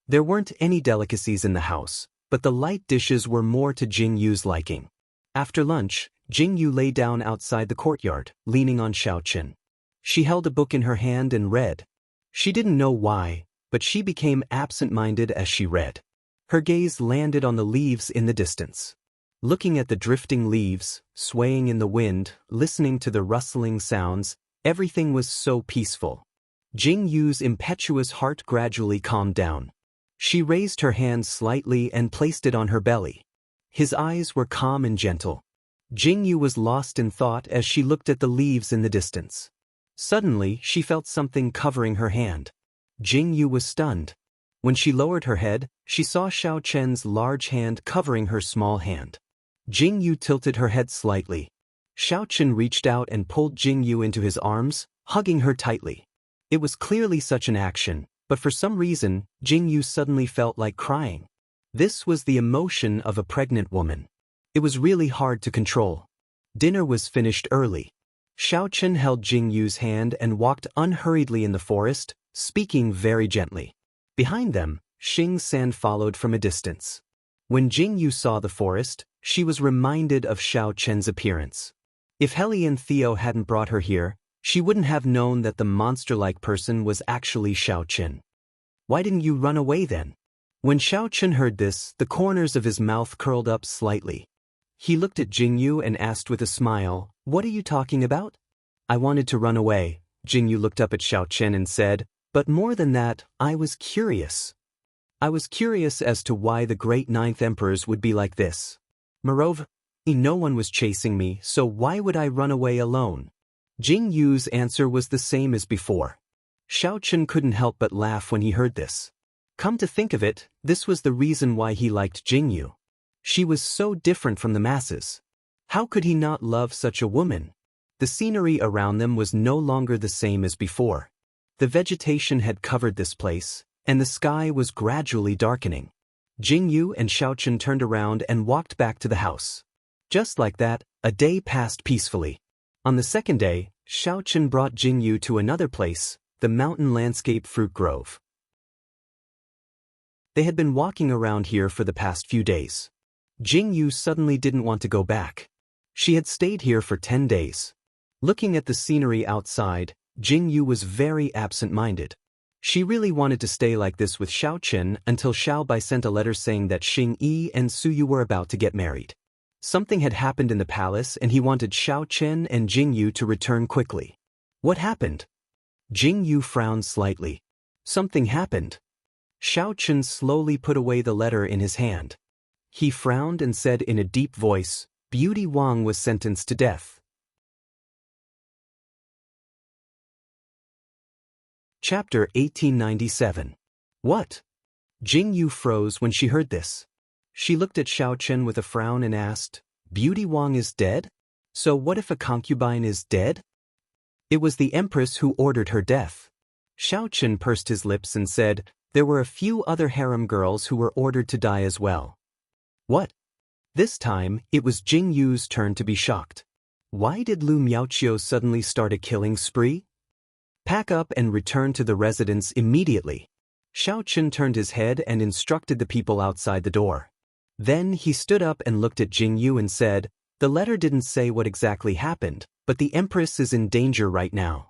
There weren't any delicacies in the house, but the light dishes were more to Jing Yu's liking. After lunch, Jing Yu lay down outside the courtyard, leaning on Xiao Chen. She held a book in her hand and read. She didn't know why, but she became absent-minded as she read. Her gaze landed on the leaves in the distance. Looking at the drifting leaves, swaying in the wind, listening to the rustling sounds, everything was so peaceful. Jing Yu's impetuous heart gradually calmed down. She raised her hand slightly and placed it on her belly. His eyes were calm and gentle. Jing Yu was lost in thought as she looked at the leaves in the distance. Suddenly, she felt something covering her hand. Jing Yu was stunned. When she lowered her head, she saw Xiao Chen's large hand covering her small hand. Jing Yu tilted her head slightly. Xiao Chen reached out and pulled Jing Yu into his arms, hugging her tightly. It was clearly such an action, but for some reason, Jing Yu suddenly felt like crying. This was the emotion of a pregnant woman. It was really hard to control. Dinner was finished early. Xiao Chen held Jing Yu's hand and walked unhurriedly in the forest, speaking very gently. Behind them, Xing San followed from a distance. When Jing Yu saw the forest, she was reminded of Xiao Chen's appearance. If Heli and Theo hadn't brought her here, she wouldn't have known that the monster-like person was actually Xiao Chen. Why didn't you run away then? When Xiao Chen heard this, the corners of his mouth curled up slightly. He looked at Jing Yu and asked with a smile, What are you talking about? I wanted to run away. Jing Yu looked up at Xiao Chen and said, But more than that, I was curious. I was curious as to why the great ninth emperors would be like this. Moreover, no one was chasing me, so why would I run away alone? Jing Yu's answer was the same as before. Xiao Chen couldn't help but laugh when he heard this. Come to think of it, this was the reason why he liked Jing Yu. She was so different from the masses. How could he not love such a woman? The scenery around them was no longer the same as before. The vegetation had covered this place, and the sky was gradually darkening. Jing Yu and Xiao Chen turned around and walked back to the house. Just like that, a day passed peacefully. On the second day, Xiao Chen brought Jing Yu to another place, the mountain landscape fruit grove. They had been walking around here for the past few days. Jing Yu suddenly didn't want to go back. She had stayed here for 10 days. Looking at the scenery outside, Jing Yu was very absent-minded. She really wanted to stay like this with Xiao Chen until Xiao Bai sent a letter saying that Xing Yi and Su Yu were about to get married. Something had happened in the palace and he wanted Xiao Chen and Jing Yu to return quickly. What happened? Jing Yu frowned slightly. Something happened. Xiao Chen slowly put away the letter in his hand. He frowned and said in a deep voice, Beauty Wang was sentenced to death. Chapter 1897. What? Jing Yu froze when she heard this. She looked at Xiao Chen with a frown and asked, Beauty Wang is dead? So what if a concubine is dead? It was the empress who ordered her death. Xiao Chen pursed his lips and said, there were a few other harem girls who were ordered to die as well. What? This time, it was Jing Yu's turn to be shocked. Why did Lu Miaoqiu suddenly start a killing spree? Pack up and return to the residence immediately. Xiao Chen turned his head and instructed the people outside the door. Then he stood up and looked at Jing Yu and said, the letter didn't say what exactly happened, but the empress is in danger right now.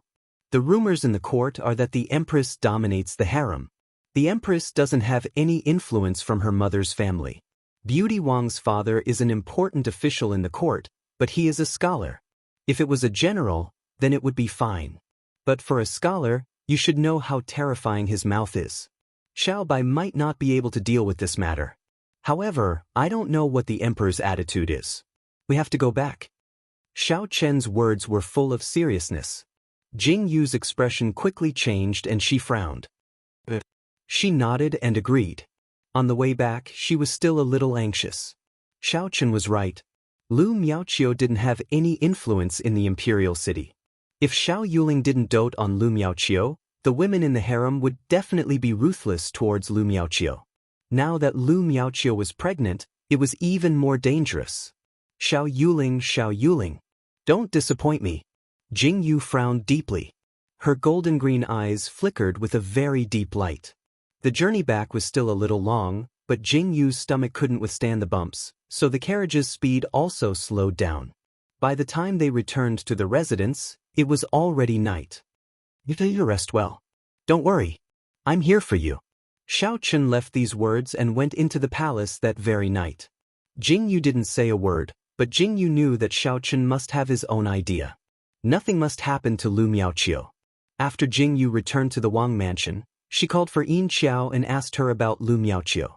The rumors in the court are that the empress dominates the harem. The empress doesn't have any influence from her mother's family. Beauty Wang's father is an important official in the court, but he is a scholar. If it was a general, then it would be fine. But for a scholar, you should know how terrifying his mouth is. Xiao Bai might not be able to deal with this matter. However, I don't know what the emperor's attitude is. We have to go back. Xiao Chen's words were full of seriousness. Jing Yu's expression quickly changed and she frowned. She nodded and agreed. On the way back, she was still a little anxious. Xiao Chen was right. Lu Miaoqiu didn't have any influence in the imperial city. If Xiao Yuling didn't dote on Lu Miaoqiu, the women in the harem would definitely be ruthless towards Lu Miaoqiu. Now that Lu Miaoqiu was pregnant, it was even more dangerous. Xiao Yuling, don't disappoint me. Jing Yu frowned deeply. Her golden-green eyes flickered with a very deep light. The journey back was still a little long, but Jing Yu's stomach couldn't withstand the bumps, so the carriage's speed also slowed down. By the time they returned to the residence, it was already night. You rest well. Don't worry. I'm here for you. Xiao Chen left these words and went into the palace that very night. Jing Yu didn't say a word, but Jing Yu knew that Xiao Chen must have his own idea. Nothing must happen to Lu Miaoqiu. After Jing Yu returned to the Wang mansion, she called for Yin Xiao and asked her about Lu Miaoqiu.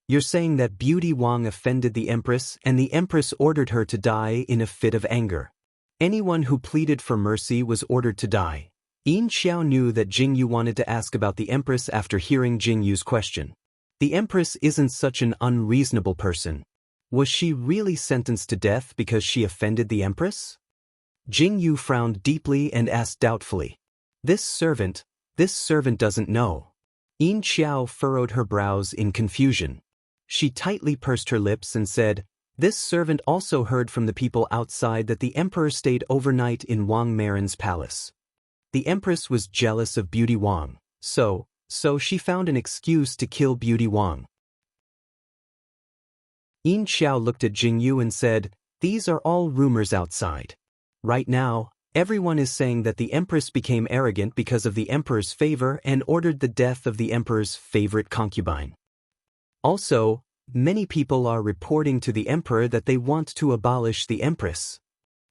You're saying that Beauty Wang offended the empress and the empress ordered her to die in a fit of anger. Anyone who pleaded for mercy was ordered to die. Yin Xiao knew that Jing Yu wanted to ask about the empress after hearing Jing Yu's question. The empress isn't such an unreasonable person. Was she really sentenced to death because she offended the empress? Jing Yu frowned deeply and asked doubtfully. This servant doesn't know. Yin Xiao furrowed her brows in confusion. She tightly pursed her lips and said, this servant also heard from the people outside that the emperor stayed overnight in Wang Marin's palace. The empress was jealous of Beauty Wang, so she found an excuse to kill Beauty Wang. Yin Xiao looked at Jing Yu and said, these are all rumors outside. Right now, everyone is saying that the empress became arrogant because of the emperor's favor and ordered the death of the emperor's favorite concubine. Also, many people are reporting to the emperor that they want to abolish the empress.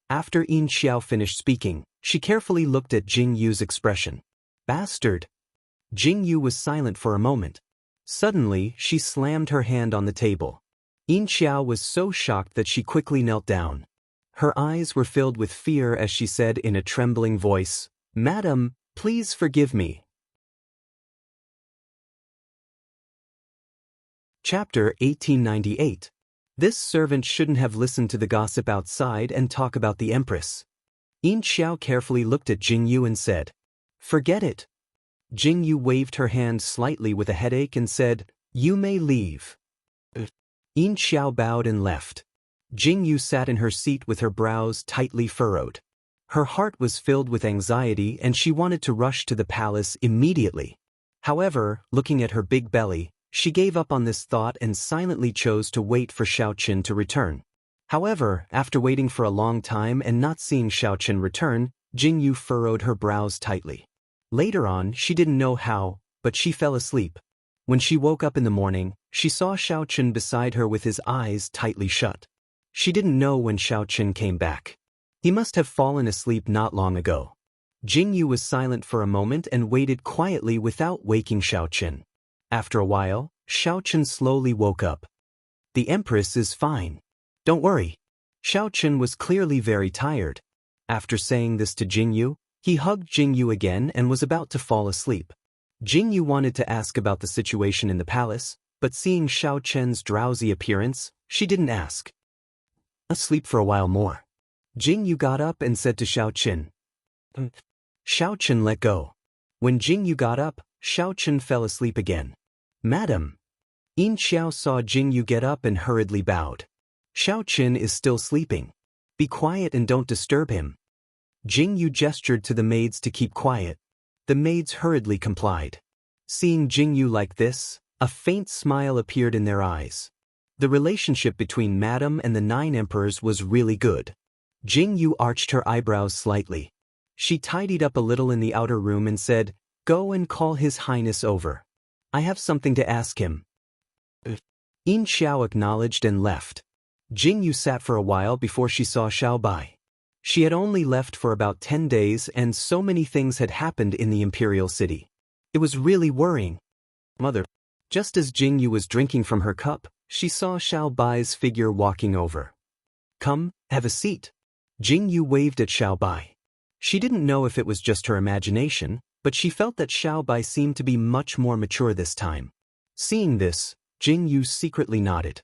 After Yin Xiao finished speaking, she carefully looked at Jing Yu's expression. Bastard! Jing Yu was silent for a moment. Suddenly, she slammed her hand on the table. Yin Xiao was so shocked that she quickly knelt down. Her eyes were filled with fear as she said in a trembling voice, Madam, please forgive me. Chapter 1898. This servant shouldn't have listened to the gossip outside and talk about the empress. Yin Xiao carefully looked at Jing Yu and said, forget it. Jing Yu waved her hand slightly with a headache and said, you may leave. Yin Xiao bowed and left. Jing Yu sat in her seat with her brows tightly furrowed. Her heart was filled with anxiety and she wanted to rush to the palace immediately. However, looking at her big belly, she gave up on this thought and silently chose to wait for Xiao Chen to return. However, after waiting for a long time and not seeing Xiao Chen return, Jing Yu furrowed her brows tightly. Later on, she didn't know how, but she fell asleep. When she woke up in the morning, she saw Xiao Chen beside her with his eyes tightly shut. She didn't know when Xiao Chen came back. He must have fallen asleep not long ago. Jing Yu was silent for a moment and waited quietly without waking Xiao Chen. After a while, Xiao Chen slowly woke up. The Empress is fine. Don't worry. Xiao Chen was clearly very tired. After saying this to Jingyu, he hugged Jingyu again and was about to fall asleep. Jingyu wanted to ask about the situation in the palace, but seeing Xiao Chen's drowsy appearance, she didn't ask. Sleep for a while more. Jingyu got up and said to Xiao Chen. Xiao Chen let go. When Jingyu got up, Xiao Chen fell asleep again. Madam. Yin Xiao saw Jingyu get up and hurriedly bowed. Xiao Chen is still sleeping. Be quiet and don't disturb him. Jingyu gestured to the maids to keep quiet. The maids hurriedly complied. Seeing Jingyu like this, a faint smile appeared in their eyes. The relationship between Madam and the 9 emperors was really good. Jingyu arched her eyebrows slightly. She tidied up a little in the outer room and said, "Go and call His Highness over. I have something to ask him." Yin Xiao acknowledged and left. Jingyu sat for a while before she saw Xiao Bai. She had only left for about 10 days and so many things had happened in the imperial city. It was really worrying. Mother. Just as Jingyu was drinking from her cup, she saw Xiao Bai's figure walking over. Come, have a seat. Jingyu waved at Xiao Bai. She didn't know if it was just her imagination, but she felt that Xiao Bai seemed to be much more mature this time. Seeing this, Jingyu secretly nodded.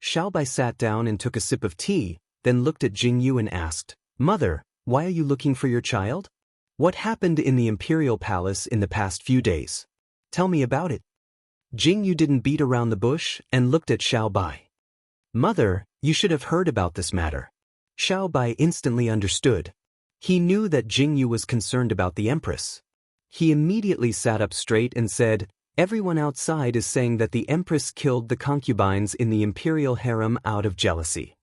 Xiao Bai sat down and took a sip of tea, then looked at Jingyu and asked, "Mother, why are you looking for your child? What happened in the imperial palace in the past few days? Tell me about it." Jingyu didn't beat around the bush and looked at Xiao Bai. "Mother, you should have heard about this matter." Xiao Bai instantly understood. He knew that Jingyu was concerned about the Empress. He immediately sat up straight and said, "Everyone outside is saying that the Empress killed the concubines in the imperial harem out of jealousy.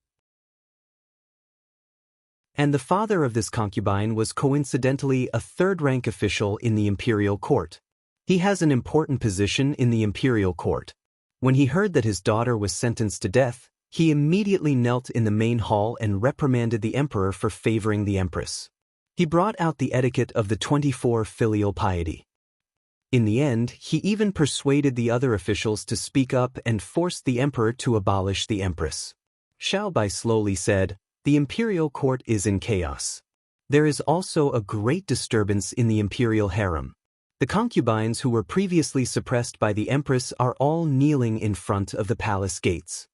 And the father of this concubine was coincidentally a third-rank official in the imperial court. He has an important position in the imperial court. When he heard that his daughter was sentenced to death, he immediately knelt in the main hall and reprimanded the emperor for favoring the empress. He brought out the etiquette of the 24 filial piety. In the end, he even persuaded the other officials to speak up and forced the emperor to abolish the empress. Xiao Bai slowly said, "The imperial court is in chaos. There is also a great disturbance in the imperial harem. The concubines who were previously suppressed by the empress are all kneeling in front of the palace gates."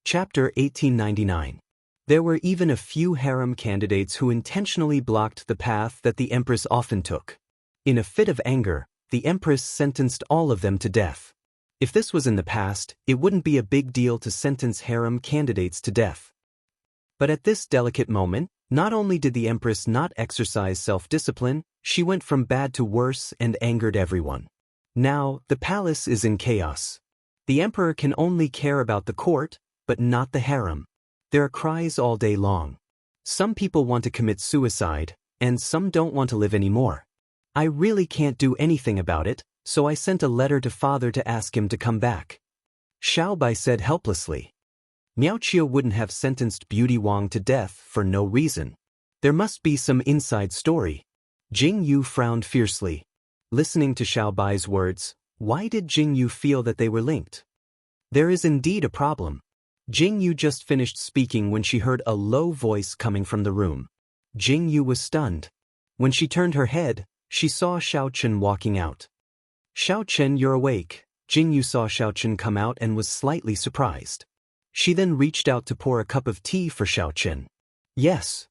Chapter 1899. There were even a few harem candidates who intentionally blocked the path that the empress often took. In a fit of anger, the empress sentenced all of them to death. If this was in the past, it wouldn't be a big deal to sentence harem candidates to death. But at this delicate moment, not only did the empress not exercise self-discipline, she went from bad to worse and angered everyone. Now, the palace is in chaos. The emperor can only care about the court, but not the harem. There are cries all day long. Some people want to commit suicide, and some don't want to live anymore. I really can't do anything about it, so I sent a letter to father to ask him to come back. Xiao Bai said helplessly. Miao Qiu wouldn't have sentenced Beauty Wang to death for no reason. There must be some inside story. Jing Yu frowned fiercely. Listening to Xiao Bai's words, why did Jing Yu feel that they were linked? There is indeed a problem. Jing Yu just finished speaking when she heard a low voice coming from the room. Jing Yu was stunned. When she turned her head, she saw Xiao Chen walking out. "Xiao Chen, you're awake." Jing Yu saw Xiao Chen come out and was slightly surprised. She then reached out to pour a cup of tea for Xiao Chen. "Yes."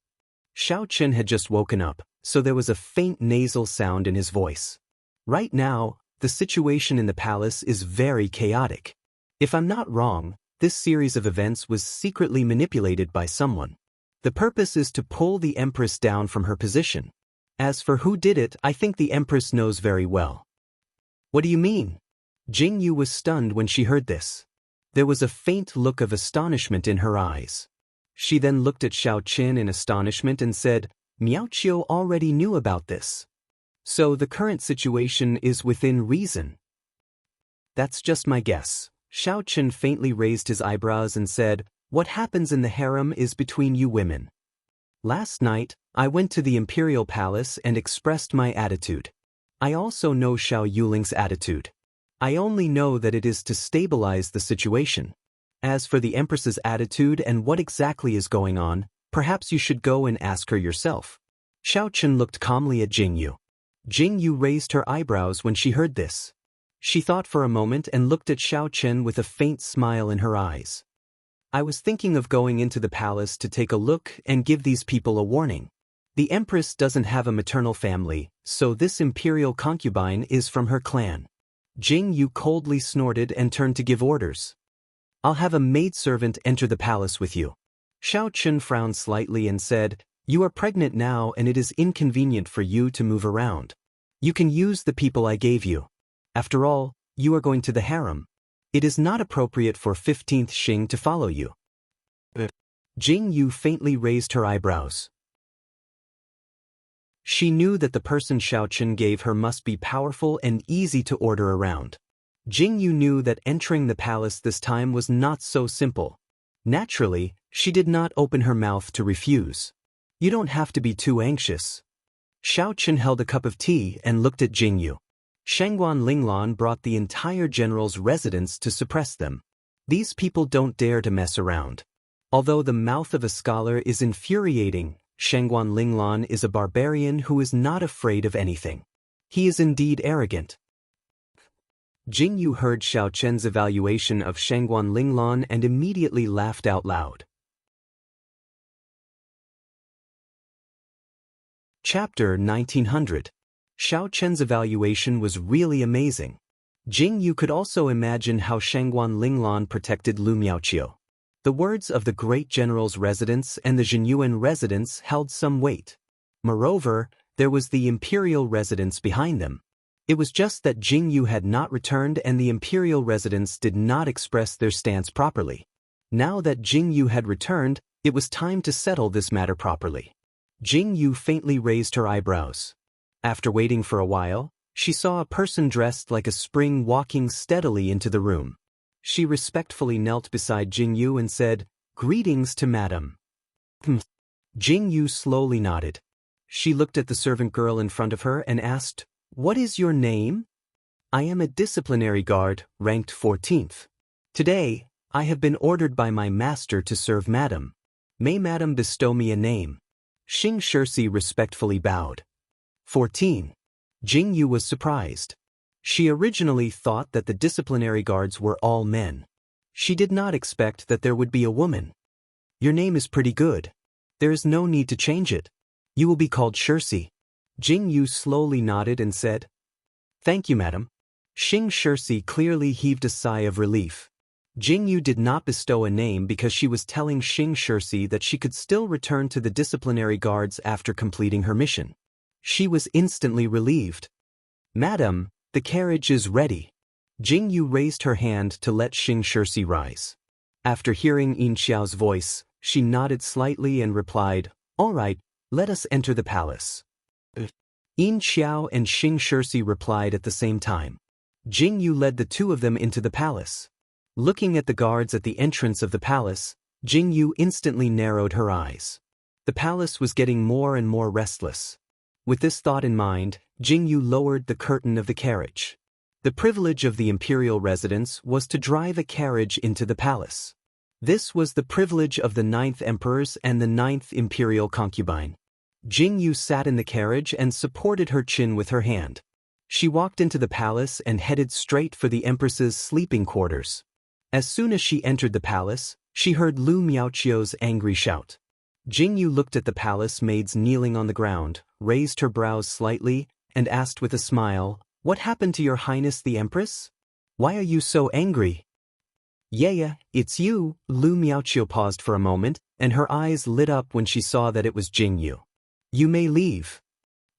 Xiao Chen had just woken up, so there was a faint nasal sound in his voice. "Right now, the situation in the palace is very chaotic. If I'm not wrong, this series of events was secretly manipulated by someone. The purpose is to pull the Empress down from her position. As for who did it, I think the Empress knows very well." "What do you mean?" Jing Yu was stunned when she heard this. There was a faint look of astonishment in her eyes. She then looked at Xiao Chen in astonishment and said, "Miao Qiu already knew about this. So the current situation is within reason." "That's just my guess." Xiao Chen faintly raised his eyebrows and said, "What happens in the harem is between you women. Last night, I went to the imperial palace and expressed my attitude. I also know Xiao Yuling's attitude. I only know that it is to stabilize the situation. As for the Empress's attitude and what exactly is going on, perhaps you should go and ask her yourself. Xiao Chen looked calmly at Jingyu. Jingyu raised her eyebrows when she heard this. She thought for a moment and looked at Xiao Chen with a faint smile in her eyes. I was thinking of going into the palace to take a look and give these people a warning. The Empress doesn't have a maternal family, so this imperial concubine is from her clan. Jingyu coldly snorted and turned to give orders. I'll have a maidservant enter the palace with you. Xiao Chen frowned slightly and said, You are pregnant now and it is inconvenient for you to move around. You can use the people I gave you. After all, you are going to the harem. It is not appropriate for 15th Xing to follow you. Jingyu faintly raised her eyebrows. She knew that the person Xiao Chen gave her must be powerful and easy to order around. Jingyu knew that entering the palace this time was not so simple. Naturally, she did not open her mouth to refuse. You don't have to be too anxious. Xiao Chen held a cup of tea and looked at Jingyu. Shangguan Linglan brought the entire general's residence to suppress them. These people don't dare to mess around. Although the mouth of a scholar is infuriating, Shangguan Linglan is a barbarian who is not afraid of anything. He is indeed arrogant. Jingyu heard Xiao Chen's evaluation of Shangguan Linglan and immediately laughed out loud. Chapter 1900. Xiao Chen's evaluation was really amazing. Jingyu could also imagine how Shangguan Linglan protected Lu Miaoqiu. The words of the great general's residence and the Zhenyuan residence held some weight. Moreover, there was the imperial residence behind them. It was just that Jingyu had not returned and the imperial residence did not express their stance properly. Now that Jingyu had returned, it was time to settle this matter properly. Jingyu faintly raised her eyebrows. After waiting for a while, she saw a person dressed like a spring walking steadily into the room. She respectfully knelt beside Jingyu and said, Greetings to Madam. Jingyu slowly nodded. She looked at the servant girl in front of her and asked, What is your name? I am a disciplinary guard, ranked 14th. Today, I have been ordered by my master to serve Madam. May Madam bestow me a name. Xing Shirsi respectfully bowed. 14. Jingyu was surprised. She originally thought that the disciplinary guards were all men. She did not expect that there would be a woman. Your name is pretty good. There is no need to change it. You will be called Shirsi. Jingyu slowly nodded and said, Thank you, madam. Xing Shirsi clearly heaved a sigh of relief. Jingyu did not bestow a name because she was telling Xing Shirsi that she could still return to the disciplinary guards after completing her mission. She was instantly relieved. Madam, the carriage is ready. Jingyu raised her hand to let Xing Shirsi rise. After hearing Yin Xiao's voice, she nodded slightly and replied, All right, let us enter the palace. Yin Xiao and Xing Shirsi replied at the same time. Jingyu led the two of them into the palace. Looking at the guards at the entrance of the palace, Jingyu instantly narrowed her eyes. The palace was getting more and more restless. With this thought in mind, Jingyu lowered the curtain of the carriage. The privilege of the imperial residence was to drive a carriage into the palace. This was the privilege of the 9th emperors and the 9th imperial concubine. Jingyu sat in the carriage and supported her chin with her hand. She walked into the palace and headed straight for the empress's sleeping quarters. As soon as she entered the palace, she heard Lu Miaoqiu's angry shout. Jingyu looked at the palace maids kneeling on the ground, raised her brows slightly, and asked with a smile, What happened to your highness the empress? Why are you so angry? Yeah, it's you. Lu Miaoqiu paused for a moment, and her eyes lit up when she saw that it was Jingyu. You may leave.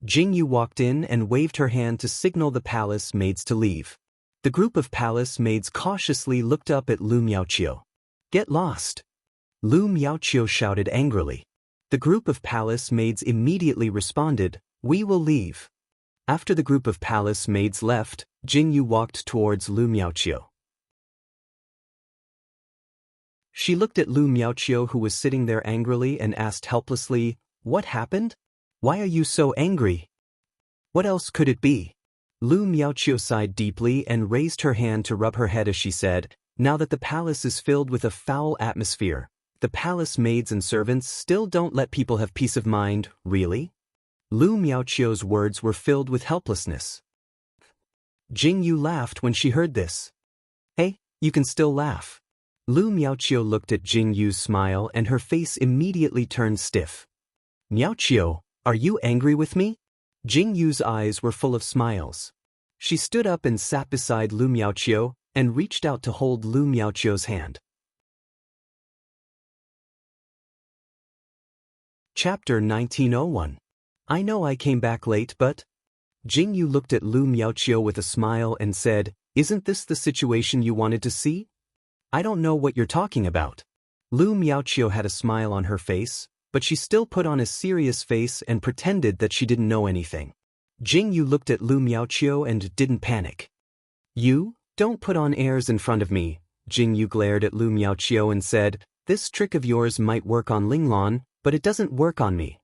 Jingyu walked in and waved her hand to signal the palace maids to leave. The group of palace maids cautiously looked up at Lu Miaoqiu. Get lost. Lu Miaoqiu shouted angrily. The group of palace maids immediately responded, We will leave. After the group of palace maids left, Jingyu walked towards Lu Miaoqiu. She looked at Lu Miaoqiu who was sitting there angrily and asked helplessly, What happened? Why are you so angry? What else could it be? Lu Miaoqiu sighed deeply and raised her hand to rub her head as she said, now that the palace is filled with a foul atmosphere, the palace maids and servants still don't let people have peace of mind, really? Lu Miaoqiu's words were filled with helplessness. Jingyu laughed when she heard this. Hey, you can still laugh. Lu Miaoqiu looked at Jingyu's smile and her face immediately turned stiff. Miaoqiu, are you angry with me? Jingyu's eyes were full of smiles. She stood up and sat beside Lu Miaoqiu and reached out to hold Lu Miaoqiu's hand. Chapter 1901. I know I came back late, but... Jingyu looked at Lu Miaoqiu with a smile and said, isn't this the situation you wanted to see? I don't know what you're talking about. Lu Miaoqiu had a smile on her face, but she still put on a serious face and pretended that she didn't know anything. Jingyu looked at Lu Miaoqiu and didn't panic. You, don't put on airs in front of me. Jingyu glared at Lu Miaoqiu and said, this trick of yours might work on Linglan, but it doesn't work on me.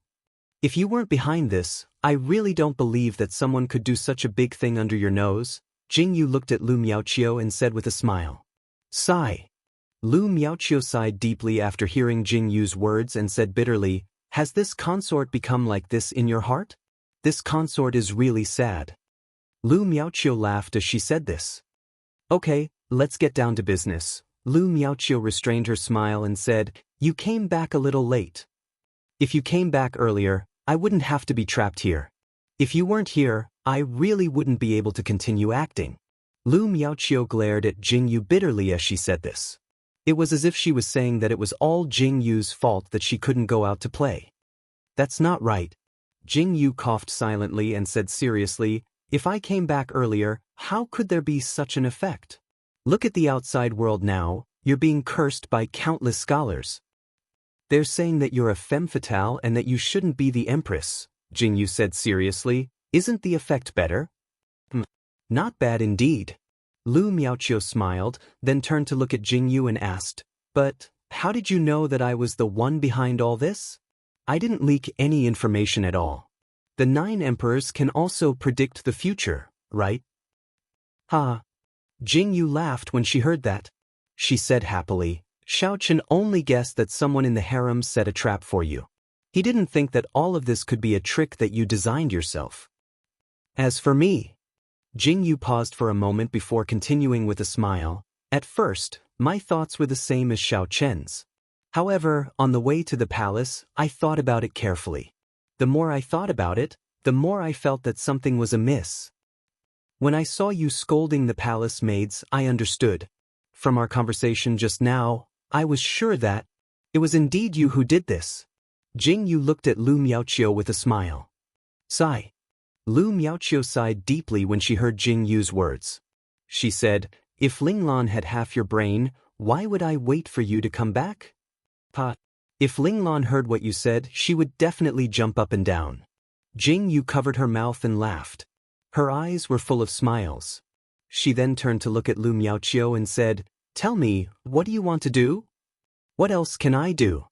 If you weren't behind this, I really don't believe that someone could do such a big thing under your nose. Jingyu looked at Lu Miaoqiu and said with a smile. Sigh. Lu Miaoqiu sighed deeply after hearing Jingyu's words and said bitterly, has this consort become like this in your heart? This consort is really sad. Lu Miaoqiu laughed as she said this. Okay, let's get down to business. Lu Miaoqiu restrained her smile and said, you came back a little late. If you came back earlier, I wouldn't have to be trapped here. If you weren't here, I really wouldn't be able to continue acting. Lu Miaoqiu glared at Jingyu bitterly as she said this. It was as if she was saying that it was all Jingyu's fault that she couldn't go out to play. That's not right. Jingyu coughed silently and said seriously, if I came back earlier, how could there be such an effect? Look at the outside world now, you're being cursed by countless scholars. They're saying that you're a femme fatale and that you shouldn't be the empress, Jingyu said seriously. Isn't the effect better? Not bad indeed. Lu Miaoqiu smiled, then turned to look at Jingyu and asked, but how did you know that I was the one behind all this? I didn't leak any information at all. The 9 emperors can also predict the future, right? Ha. Jingyu laughed when she heard that. She said happily, Shao Chen only guessed that someone in the harem set a trap for you. He didn't think that all of this could be a trick that you designed yourself. As for me, Jingyu paused for a moment before continuing with a smile. At first, my thoughts were the same as Shao Chen's. However, on the way to the palace, I thought about it carefully. The more I thought about it, the more I felt that something was amiss. When I saw you scolding the palace maids, I understood. From our conversation just now, I was sure that it was indeed you who did this. Jingyu looked at Lu Miaoqiu with a smile. Sigh. Lu Miaoqiu sighed deeply when she heard Jingyu's words. She said, if Linglan had half your brain, why would I wait for you to come back? Pa. If Linglan heard what you said, she would definitely jump up and down. Jingyu covered her mouth and laughed. Her eyes were full of smiles. She then turned to look at Lu Miaoqiu and said, tell me, what do you want to do? What else can I do?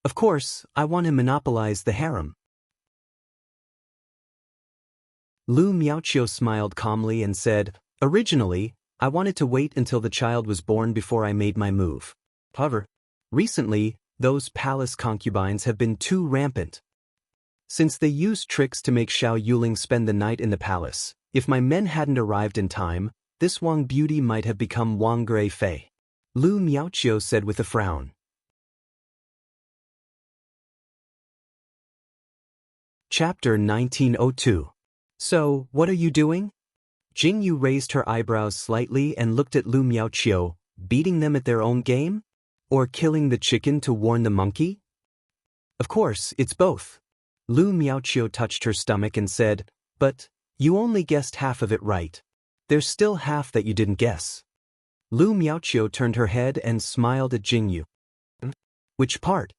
Of course, I want to monopolize the harem. Lu Miaoqiu smiled calmly and said, originally, I wanted to wait until the child was born before I made my move. However, recently, those palace concubines have been too rampant. Since they used tricks to make Xiao Yuling spend the night in the palace, if my men hadn't arrived in time, this Wang beauty might have become Wang Gray Fei. Lu Miaoqiu said with a frown. Chapter 1902. So, what are you doing? Jingyu raised her eyebrows slightly and looked at Lu Miaoqiu, beating them at their own game? Or killing the chicken to warn the monkey? Of course, it's both. Lu Miaoqiu touched her stomach and said, but you only guessed half of it right. There's still half that you didn't guess. Lu Miaoqiu turned her head and smiled at Jingyu. Which part?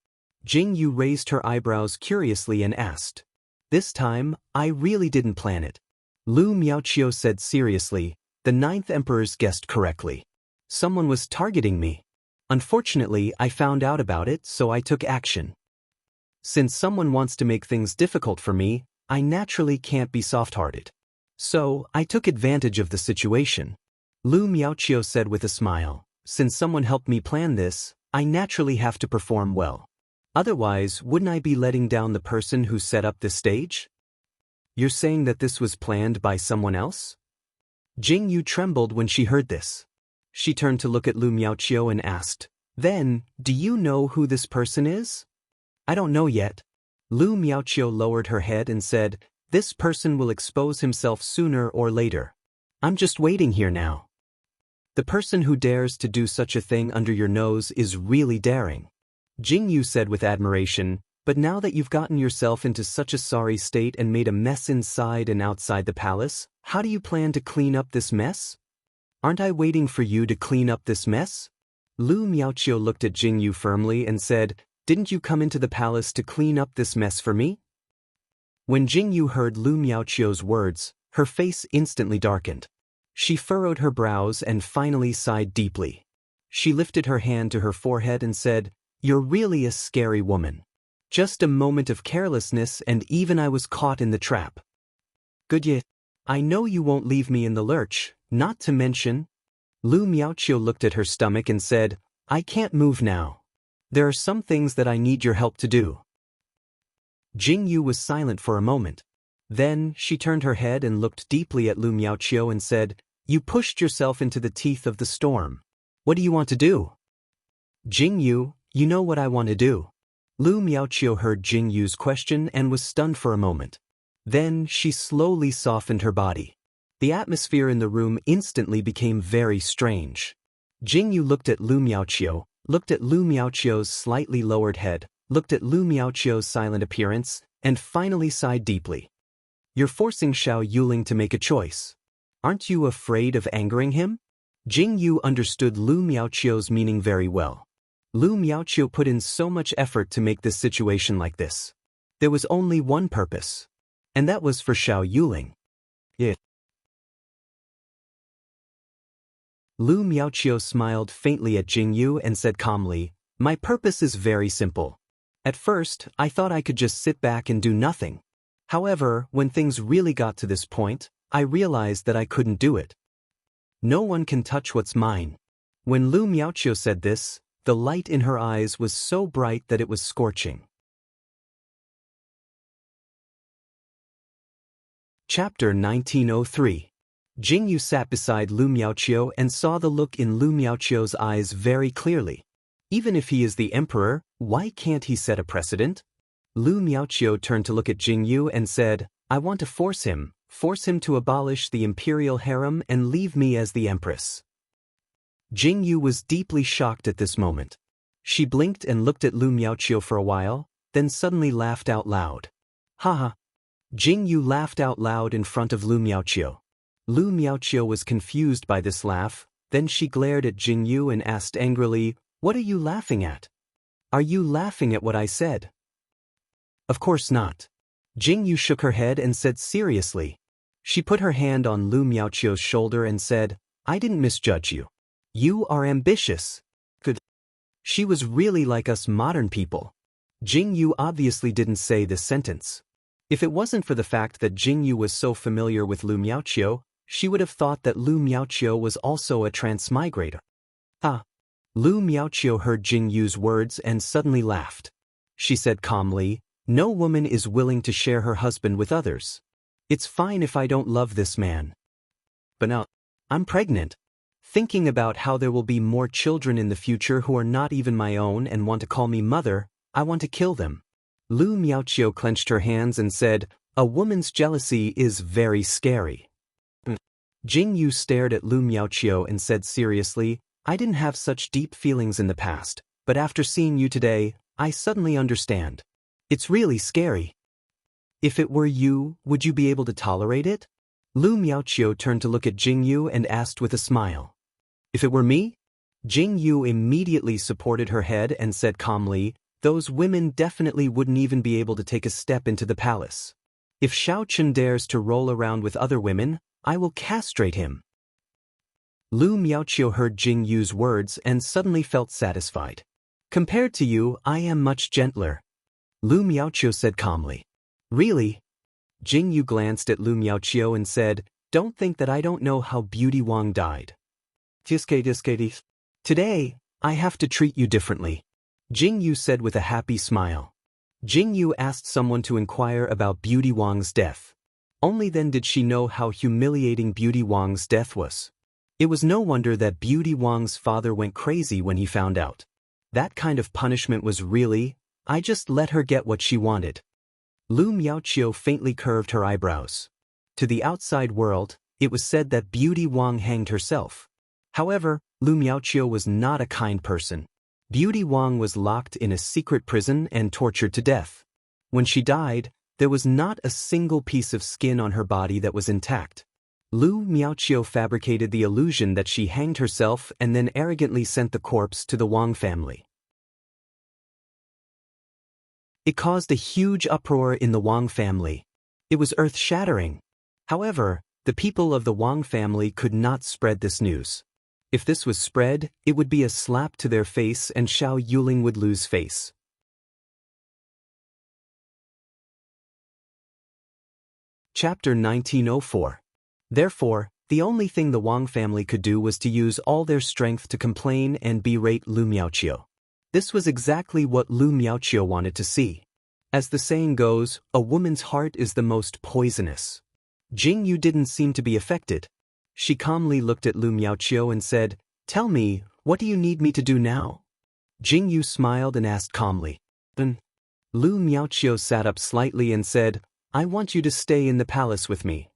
Jingyu raised her eyebrows curiously and asked. This time, I really didn't plan it. Lu Miaoqiu said seriously, the 9th emperors guessed correctly. Someone was targeting me. Unfortunately, I found out about it, so I took action. Since someone wants to make things difficult for me, I naturally can't be soft-hearted. So, I took advantage of the situation. Lu Miaoqiu said with a smile, since someone helped me plan this, I naturally have to perform well. Otherwise, wouldn't I be letting down the person who set up this stage? You're saying that this was planned by someone else? Jing Yu trembled when she heard this. She turned to look at Lu Miaoqiu and asked, Then, do you know who this person is? I don't know yet. Lu Miaoqiu lowered her head and said, This person will expose himself sooner or later. I'm just waiting here now. The person who dares to do such a thing under your nose is really daring. Jing Yu said with admiration, but now that you've gotten yourself into such a sorry state and made a mess inside and outside the palace, how do you plan to clean up this mess? Aren't I waiting for you to clean up this mess? Lu Miaoqiu looked at Jing Yu firmly and said, Didn't you come into the palace to clean up this mess for me? When Jing Yu heard Lu Miaoqiu's words, her face instantly darkened. She furrowed her brows and finally sighed deeply. She lifted her hand to her forehead and said, You're really a scary woman. Just a moment of carelessness and even I was caught in the trap. Good yet. I know you won't leave me in the lurch, not to mention. Lu Miaoqiu looked at her stomach and said, I can't move now. There are some things that I need your help to do. Jing Yu was silent for a moment. Then, she turned her head and looked deeply at Lu Miaoqiu and said, You pushed yourself into the teeth of the storm. What do you want to do? Jing Yu, you know what I want to do. Lu Miaoqiu heard Jing Yu's question and was stunned for a moment. Then, she slowly softened her body. The atmosphere in the room instantly became very strange. Jing Yu looked at Lu Miaoqiu, looked at Lu Miaoqiu's slightly lowered head, looked at Lu Miaoqiu's silent appearance, and finally sighed deeply. You're forcing Xiao Yuling to make a choice. Aren't you afraid of angering him? Jing Yu understood Lu Miaoqiu's meaning very well. Lu Miaoqiu put in so much effort to make this situation like this. There was only one purpose. And that was for Xiao Yuling. Lu Miaoqiu smiled faintly at Jing Yu and said calmly, My purpose is very simple. At first, I thought I could just sit back and do nothing. However, when things really got to this point, I realized that I couldn't do it. No one can touch what's mine. When Lu Miaoqiu said this, the light in her eyes was so bright that it was scorching. Chapter 1903. Jing Yu sat beside Lu Miaoqiu and saw the look in Lu Miaoqiu's eyes very clearly. Even if he is the emperor, why can't he set a precedent? Lu Miaoqiu turned to look at Jing Yu and said, I want to force him to abolish the imperial harem and leave me as the empress. Jing Yu was deeply shocked at this moment. She blinked and looked at Lu Miaoqiu for a while, then suddenly laughed out loud. Haha. Jing Yu laughed out loud in front of Lu Miaoqiu. Lu Miaoqiu was confused by this laugh, then she glared at Jing Yu and asked angrily, What are you laughing at? Are you laughing at what I said? Of course not. Jing Yu shook her head and said seriously. She put her hand on Lu Miaoqiu's shoulder and said, I didn't misjudge you. You are ambitious. Good. She was really like us modern people. Jing Yu obviously didn't say this sentence. If it wasn't for the fact that Jing Yu was so familiar with Lu Miaoqiu, she would have thought that Lu Miaoqiu was also a transmigrator. Ah. Lu Miaoqiu heard Jing Yu's words and suddenly laughed. She said calmly, No woman is willing to share her husband with others. It's fine if I don't love this man. But now, I'm pregnant. Thinking about how there will be more children in the future who are not even my own and want to call me mother, I want to kill them. Lu Miaoqiu clenched her hands and said, A woman's jealousy is very scary. Jing Yu stared at Lu Miaoqiu and said seriously, I didn't have such deep feelings in the past, but after seeing you today, I suddenly understand. It's really scary. If it were you, would you be able to tolerate it? Lu Miaoqiu turned to look at Jing Yu and asked with a smile. If it were me? Jing Yu immediately supported her head and said calmly, Those women definitely wouldn't even be able to take a step into the palace. If Xiao Chun dares to roll around with other women, I will castrate him. Lu Miaoqiu heard Jing Yu's words and suddenly felt satisfied. Compared to you, I am much gentler. Lu Miaoqiu said calmly. Really? Jing Yu glanced at Lu Miaoqiu and said, "Don't think that I don't know how Beauty Wang died. Today, I have to treat you differently," Jing Yu said with a happy smile. Jing Yu asked someone to inquire about Beauty Wang's death. Only then did she know how humiliating Beauty Wang's death was. It was no wonder that Beauty Wang's father went crazy when he found out. That kind of punishment was really, I just let her get what she wanted. Lu Miaoqiu faintly curved her eyebrows. To the outside world, it was said that Beauty Wang hanged herself. However, Lu Miaoqiu was not a kind person. Beauty Wang was locked in a secret prison and tortured to death. When she died, there was not a single piece of skin on her body that was intact. Lu Miaoqiu fabricated the illusion that she hanged herself and then arrogantly sent the corpse to the Wang family. It caused a huge uproar in the Wang family. It was earth-shattering. However, the people of the Wang family could not spread this news. If this was spread, it would be a slap to their face and Xiao Yuling would lose face. Chapter 1904. Therefore, the only thing the Wang family could do was to use all their strength to complain and berate Lu Miaoqiu. This was exactly what Lu Miaoqiu wanted to see. As the saying goes, a woman's heart is the most poisonous. Jing Yu didn't seem to be affected. She calmly looked at Lu Miaoqiu and said, "Tell me, what do you need me to do now?" Jing Yu smiled and asked calmly. Lu Miaoqiu sat up slightly and said, "I want you to stay in the palace with me."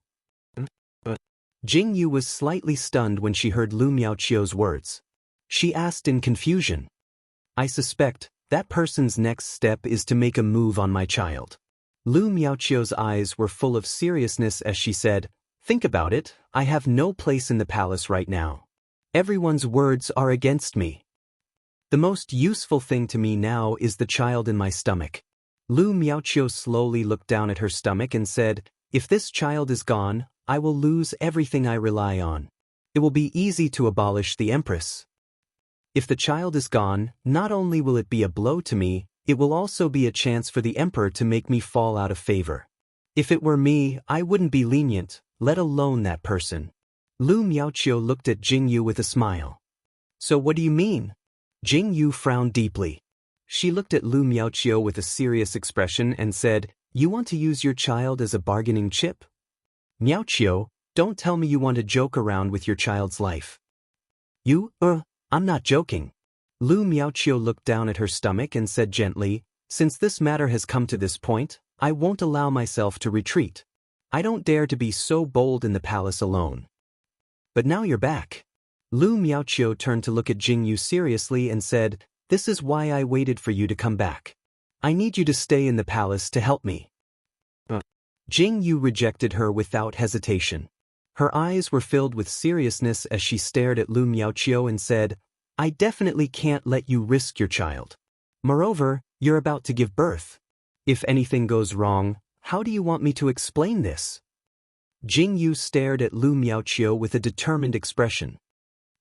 Jing Yu was slightly stunned when she heard Lu Miaoqiu's words. She asked in confusion, "I suspect that person's next step is to make a move on my child." Lu Miaoqiu's eyes were full of seriousness as she said, "Think about it, I have no place in the palace right now. Everyone's words are against me. The most useful thing to me now is the child in my stomach." Lu Miaoqiu slowly looked down at her stomach and said, "If this child is gone, I will lose everything I rely on. It will be easy to abolish the Empress. If the child is gone, not only will it be a blow to me, it will also be a chance for the Emperor to make me fall out of favor. If it were me, I wouldn't be lenient, let alone that person." Lu Miaoqiu looked at Jing Yu with a smile. "So what do you mean?" Jing Yu frowned deeply. She looked at Lu Miaoqiu with a serious expression and said, "You want to use your child as a bargaining chip? Miaoqiu, don't tell me you want to joke around with your child's life." I'm not joking." Lu Miaoqiu looked down at her stomach and said gently, "Since this matter has come to this point, I won't allow myself to retreat. I don't dare to be so bold in the palace alone. But now you're back." Lu Miaoqiu turned to look at Jing Yu seriously and said, "This is why I waited for you to come back. I need you to stay in the palace to help me." Jing Yu rejected her without hesitation. Her eyes were filled with seriousness as she stared at Lu Miaoqiu and said, "I definitely can't let you risk your child. Moreover, you're about to give birth. If anything goes wrong, how do you want me to explain this?" Jing Yu stared at Lu Miaoqiu with a determined expression.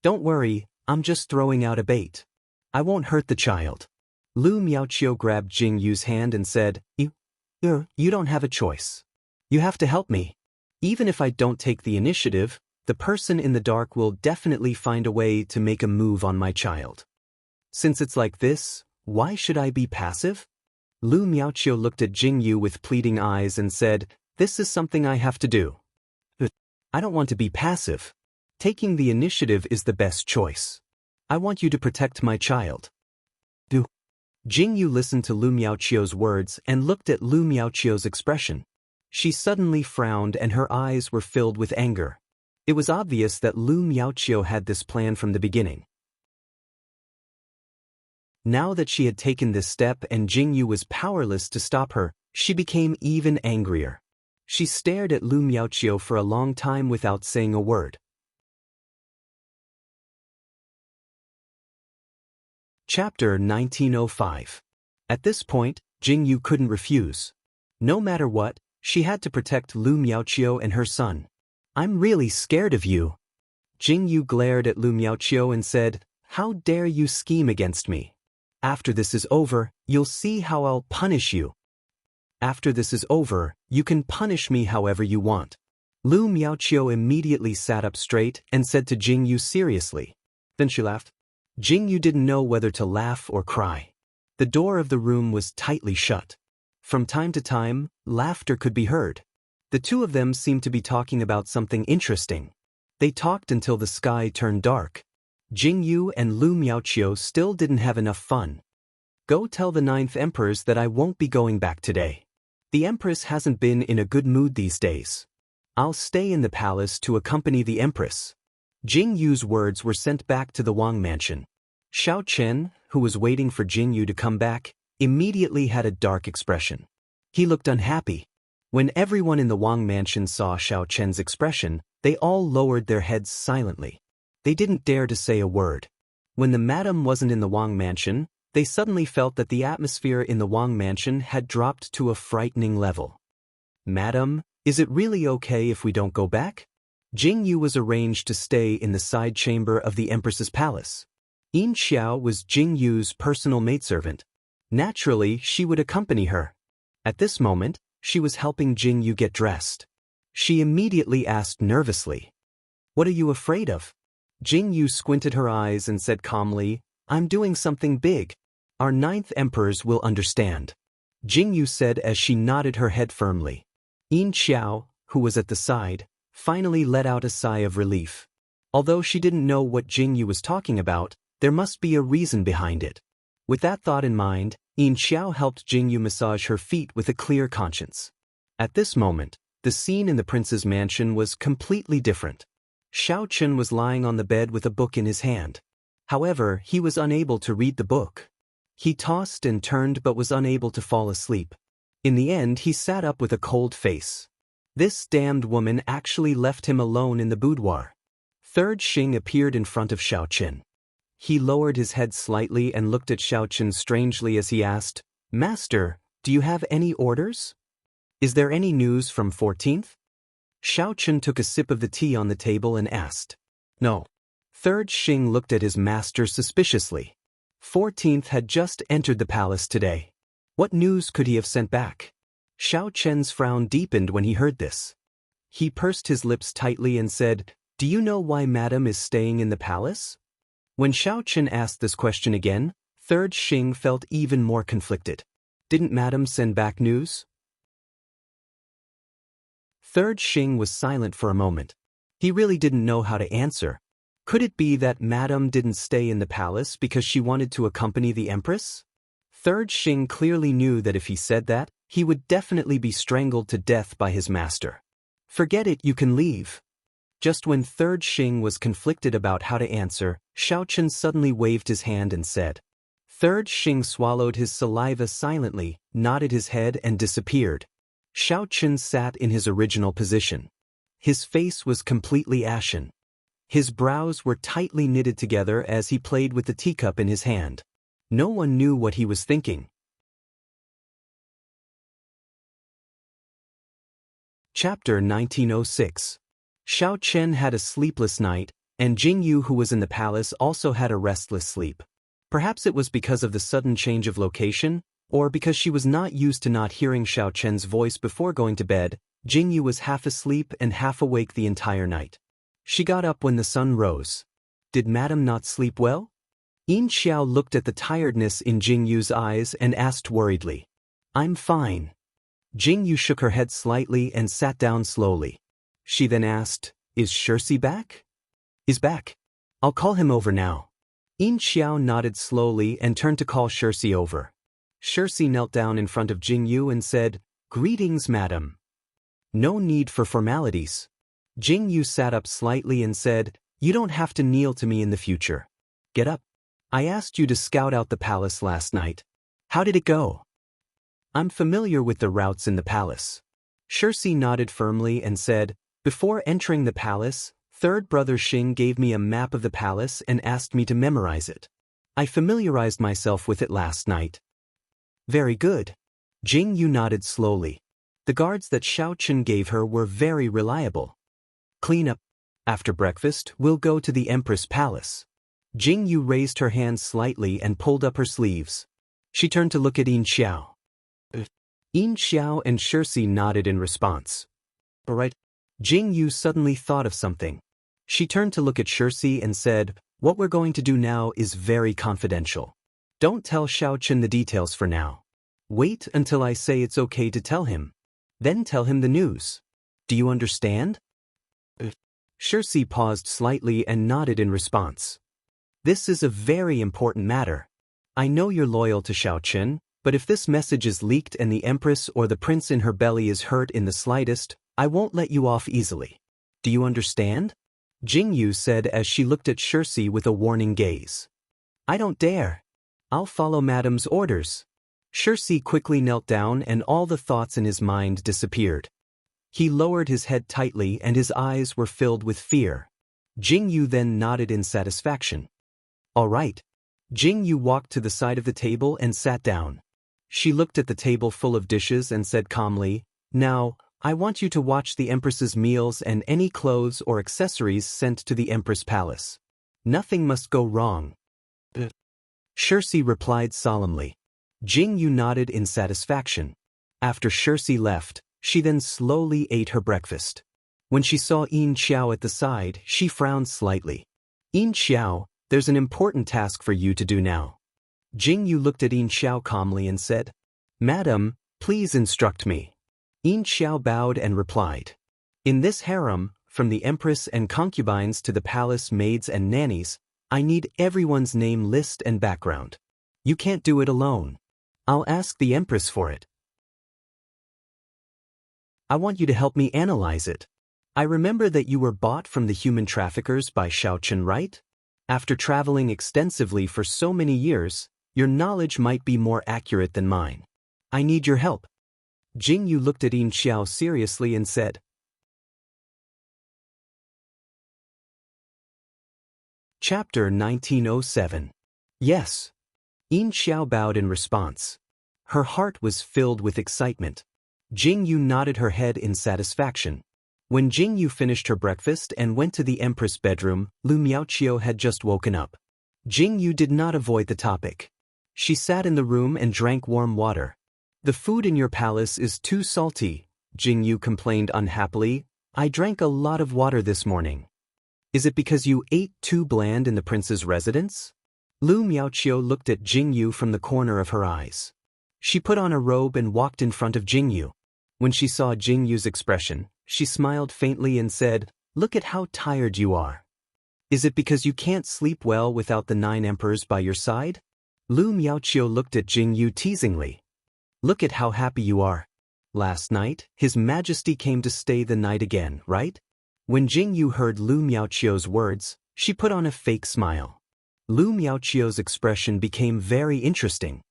"Don't worry, I'm just throwing out a bait. I won't hurt the child." Lu Miaoqiu grabbed Jing Yu's hand and said, You don't have a choice. You have to help me. Even if I don't take the initiative, the person in the dark will definitely find a way to make a move on my child. Since it's like this, why should I be passive?" Lu Miaoqiu looked at Jing Yu with pleading eyes and said, "This is something I have to do. I don't want to be passive. Taking the initiative is the best choice. I want you to protect my child." Jing Yu listened to Lu Miaoqiu's words and looked at Lu Miaoqiu's expression. She suddenly frowned and her eyes were filled with anger. It was obvious that Lu Miaoqiu had this plan from the beginning. Now that she had taken this step and Jing Yu was powerless to stop her, she became even angrier. She stared at Lu Miaoqiu for a long time without saying a word. Chapter 1905. At this point, Jing Yu couldn't refuse. No matter what, she had to protect Lu Miaoqiu and her son. "I'm really scared of you." Jing Yu glared at Lu Miaoqiu and said, "How dare you scheme against me? After this is over, you'll see how I'll punish you." After this is over, you can punish me however you want. Lu Miaoqiu immediately sat up straight and said to Jingyu seriously. Then she laughed. Jingyu didn't know whether to laugh or cry. The door of the room was tightly shut. From time to time, laughter could be heard. The two of them seemed to be talking about something interesting. They talked until the sky turned dark. Jingyu and Lu Miaoqiu still didn't have enough fun. Go tell the 9th Empress that I won't be going back today. The Empress hasn't been in a good mood these days. I'll stay in the palace to accompany the Empress. Jingyu's words were sent back to the Wang mansion. Xiao Chen, who was waiting for Jingyu to come back, immediately had a dark expression. He looked unhappy. When everyone in the Wang mansion saw Xiao Chen's expression, they all lowered their heads silently. They didn't dare to say a word. When the madam wasn't in the Wang mansion, they suddenly felt that the atmosphere in the Wang mansion had dropped to a frightening level. Madam, is it really okay if we don't go back? Jingyu was arranged to stay in the side chamber of the Empress's palace. Yin Xiao was Jingyu's personal maidservant. Naturally, she would accompany her. At this moment, she was helping Jingyu get dressed. She immediately asked nervously, "What are you afraid of?" Jingyu squinted her eyes and said calmly, "I'm doing something big. Our 9th Emperors will understand." Jingyu said as she nodded her head firmly. Yin Xiao, who was at the side, finally let out a sigh of relief. Although she didn't know what Jingyu was talking about, there must be a reason behind it. With that thought in mind, Yin Xiao helped Jingyu massage her feet with a clear conscience. At this moment, the scene in the prince's mansion was completely different. Xiao Chen was lying on the bed with a book in his hand. However, he was unable to read the book. He tossed and turned but was unable to fall asleep. In the end, he sat up with a cold face. This damned woman actually left him alone in the boudoir. Third Xing appeared in front of Xiao Chen. He lowered his head slightly and looked at Xiao Chen strangely as he asked, "Master, do you have any orders? Is there any news from 14th? Xiao Chen took a sip of the tea on the table and asked, "No." Third Xing looked at his master suspiciously. 14th had just entered the palace today. What news could he have sent back? Xiao Chen's frown deepened when he heard this. He pursed his lips tightly and said, "Do you know why Madam is staying in the palace?" When Xiao Chen asked this question again, Third Xing felt even more conflicted. Didn't Madam send back news? Third Xing was silent for a moment. He really didn't know how to answer. Could it be that Madam didn't stay in the palace because she wanted to accompany the Empress? Third Xing clearly knew that if he said that, he would definitely be strangled to death by his master. "Forget it, you can leave." Just when Third Xing was conflicted about how to answer, Xiao Chen suddenly waved his hand and said. Third Xing swallowed his saliva silently, nodded his head and disappeared. Xiao Chen sat in his original position. His face was completely ashen. His brows were tightly knitted together as he played with the teacup in his hand. No one knew what he was thinking. Chapter 1906. Xiao Chen had a sleepless night, and Jingyu, who was in the palace, also had a restless sleep. Perhaps it was because of the sudden change of location, or because she was not used to not hearing Xiao Chen's voice before going to bed. Jingyu was half asleep and half awake the entire night. She got up when the sun rose. Did Madam not sleep well? Yin Xiao looked at the tiredness in Jingyu's eyes and asked worriedly. "I'm fine." Jingyu shook her head slightly and sat down slowly. She then asked, "Is Shirsi back?" "Is back. I'll call him over now." Yin Xiao nodded slowly and turned to call Shirsi over. Shirsi knelt down in front of Jingyu and said, "Greetings, madam." "No need for formalities." Jingyu sat up slightly and said, "You don't have to kneel to me in the future. Get up. I asked you to scout out the palace last night. How did it go?" "I'm familiar with the routes in the palace." Shirsi nodded firmly and said, "Before entering the palace, Third Brother Xing gave me a map of the palace and asked me to memorize it. I familiarized myself with it last night." "Very good." Jingyu nodded slowly. The guards that Xiao Chen gave her were very reliable. "Clean up. After breakfast, we'll go to the Empress Palace." Jingyu raised her hands slightly and pulled up her sleeves. She turned to look at Yin Xiao. Yin Xiao and Shirsi nodded in response. Alright. Jing Yu suddenly thought of something. She turned to look at Shirsi and said, "What we're going to do now is very confidential. Don't tell Xiao Chen the details for now. Wait until I say it's okay to tell him. Then tell him the news. Do you understand?" Shirsi paused slightly and nodded in response. "This is a very important matter. I know you're loyal to Xiao Chen, but if this message is leaked and the Empress or the prince in her belly is hurt in the slightest, I won't let you off easily. Do you understand?" Jing Yu said as she looked at Shirsi with a warning gaze. "I don't dare. I'll follow Madam's orders." Shirsi quickly knelt down and all the thoughts in his mind disappeared. He lowered his head tightly and his eyes were filled with fear. Jing Yu then nodded in satisfaction. "All right." Jing Yu walked to the side of the table and sat down. She looked at the table full of dishes and said calmly, "Now, I want you to watch the Empress's meals and any clothes or accessories sent to the Empress Palace. Nothing must go wrong." Shirsi replied solemnly. Jing Yu nodded in satisfaction. After Shirsi left, she then slowly ate her breakfast. When she saw Yin Xiao at the side, she frowned slightly. "Yin Xiao, there's an important task for you to do now." Jing Yu looked at Yin Xiao calmly and said, "Madam, please instruct me." Yin Xiao bowed and replied, "In this harem, from the Empress and concubines to the palace maids and nannies, I need everyone's name list and background. You can't do it alone. I'll ask the Empress for it. I want you to help me analyze it. I remember that you were bought from the human traffickers by Xiao Chen, right? After traveling extensively for so many years, your knowledge might be more accurate than mine. I need your help." Jing Yu looked at Yin Xiao seriously and said, Chapter 1907. Yes. Yin Xiao bowed in response. Her heart was filled with excitement. Jing Yu nodded her head in satisfaction. When Jing Yu finished her breakfast and went to the Empress' bedroom, Lu Miaoqiu had just woken up. Jing Yu did not avoid the topic. She sat in the room and drank warm water. "The food in your palace is too salty," Jing Yu complained unhappily. "I drank a lot of water this morning." "Is it because you ate too bland in the prince's residence?" Lu Miaoqiu looked at Jing Yu from the corner of her eyes. She put on a robe and walked in front of Jing Yu. When she saw Jing Yu's expression, she smiled faintly and said, "Look at how tired you are. Is it because you can't sleep well without the 9 emperors by your side?" Lu Miaoqiu looked at Jing Yu teasingly. "Look at how happy you are. Last night, His Majesty came to stay the night again, right?" When Jing Yu heard Lu Miaoqiu's words, she put on a fake smile. Lu Miaoqiu's expression became very interesting.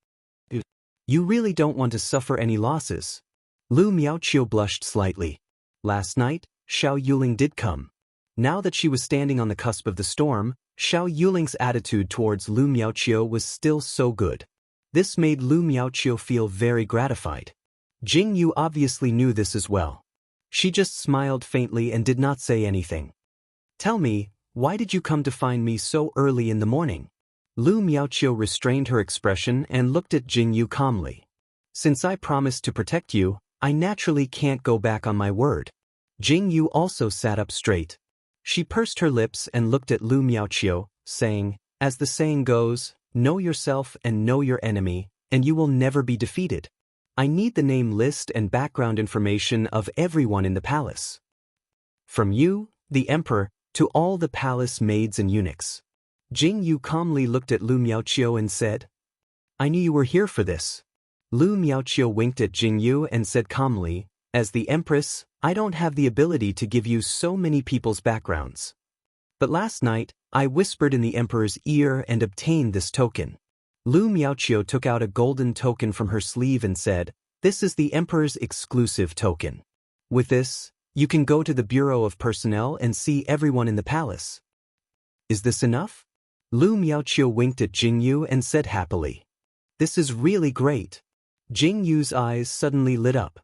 "You really don't want to suffer any losses." Lu Miaoqiu blushed slightly. Last night, Xiao Yuling did come. Now that she was standing on the cusp of the storm, Xiao Yuling's attitude towards Lu Miaoqiu was still so good. This made Lu Miaoqiu feel very gratified. Jing Yu obviously knew this as well. She just smiled faintly and did not say anything. "Tell me, why did you come to find me so early in the morning?" Lu Miaoqiu restrained her expression and looked at Jing Yu calmly. "Since I promised to protect you, I naturally can't go back on my word." Jing Yu also sat up straight. She pursed her lips and looked at Lu Miaoqiu, saying, "As the saying goes, know yourself and know your enemy, and you will never be defeated. I need the name list and background information of everyone in the palace. From you, the emperor, to all the palace maids and eunuchs." Jing Yu calmly looked at Lu Miaoqiu and said, "I knew you were here for this." Lu Miaoqiu winked at Jing Yu and said calmly, "As the Empress, I don't have the ability to give you so many people's backgrounds. But last night, I whispered in the Emperor's ear and obtained this token." Lu Miaoqiu took out a golden token from her sleeve and said, "This is the Emperor's exclusive token. With this, you can go to the Bureau of Personnel and see everyone in the palace." "Is this enough?" Lu Miaoqiu winked at Jing Yu and said happily, "This is really great." Jing Yu's eyes suddenly lit up.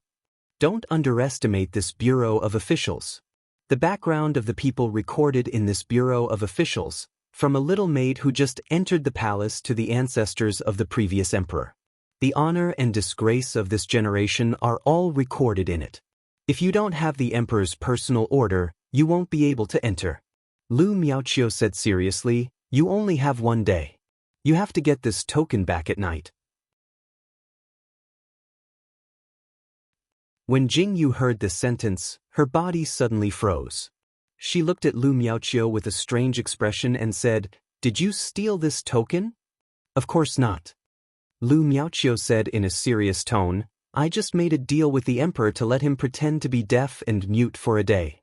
Don't underestimate this Bureau of Officials. The background of the people recorded in this Bureau of Officials, from a little maid who just entered the palace to the ancestors of the previous emperor. The honor and disgrace of this generation are all recorded in it. If you don't have the emperor's personal order, you won't be able to enter. Lu Miaoqiu said seriously, you only have 1 day. You have to get this token back at night. When Jingyu heard this sentence, her body suddenly froze. She looked at Lu Miaoqiu with a strange expression and said, "Did you steal this token?" "Of course not." Lu Miaoqiu said in a serious tone, "I just made a deal with the emperor to let him pretend to be deaf and mute for a day."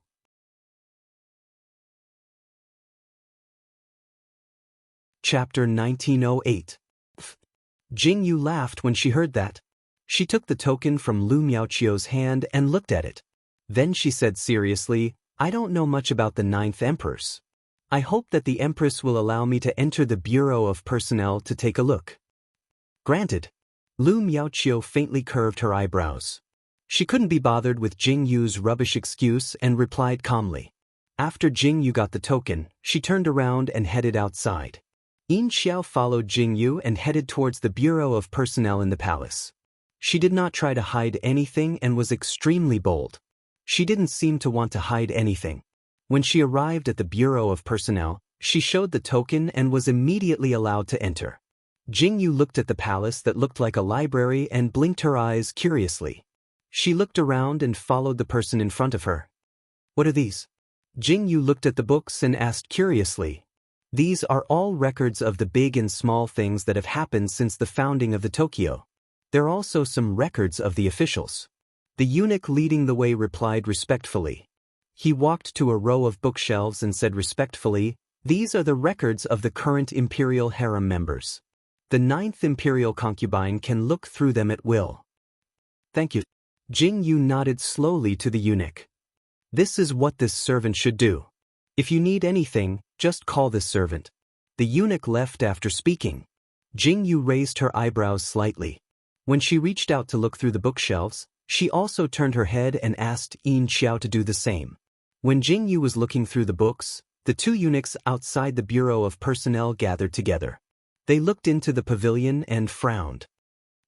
Chapter 1908. Jingyu laughed when she heard that. She took the token from Lu Miaoqiu's hand and looked at it. Then she said seriously, "I don't know much about the 9th empress. I hope that the empress will allow me to enter the Bureau of Personnel to take a look." "Granted." Lu Miaoqiu faintly curved her eyebrows. She couldn't be bothered with Jingyu's rubbish excuse and replied calmly. After Jingyu got the token, she turned around and headed outside. Yin Xiao followed Jingyu and headed towards the Bureau of Personnel in the palace. She did not try to hide anything and was extremely bold. She didn't seem to want to hide anything. When she arrived at the Bureau of Personnel, she showed the token and was immediately allowed to enter. Jingyu looked at the palace that looked like a library and blinked her eyes curiously. She looked around and followed the person in front of her. "What are these?" Jingyu looked at the books and asked curiously. "These are all records of the big and small things that have happened since the founding of the Tokyo. There are also some records of the officials." The eunuch leading the way replied respectfully. He walked to a row of bookshelves and said respectfully, "These are the records of the current imperial harem members. The 9th imperial concubine can look through them at will." "Thank you." Jingyu nodded slowly to the eunuch. "This is what this servant should do. If you need anything, just call this servant." The eunuch left after speaking. Jingyu raised her eyebrows slightly. When she reached out to look through the bookshelves, she also turned her head and asked Yin Xiao to do the same. When Jingyu was looking through the books, the 2 eunuchs outside the Bureau of Personnel gathered together. They looked into the pavilion and frowned.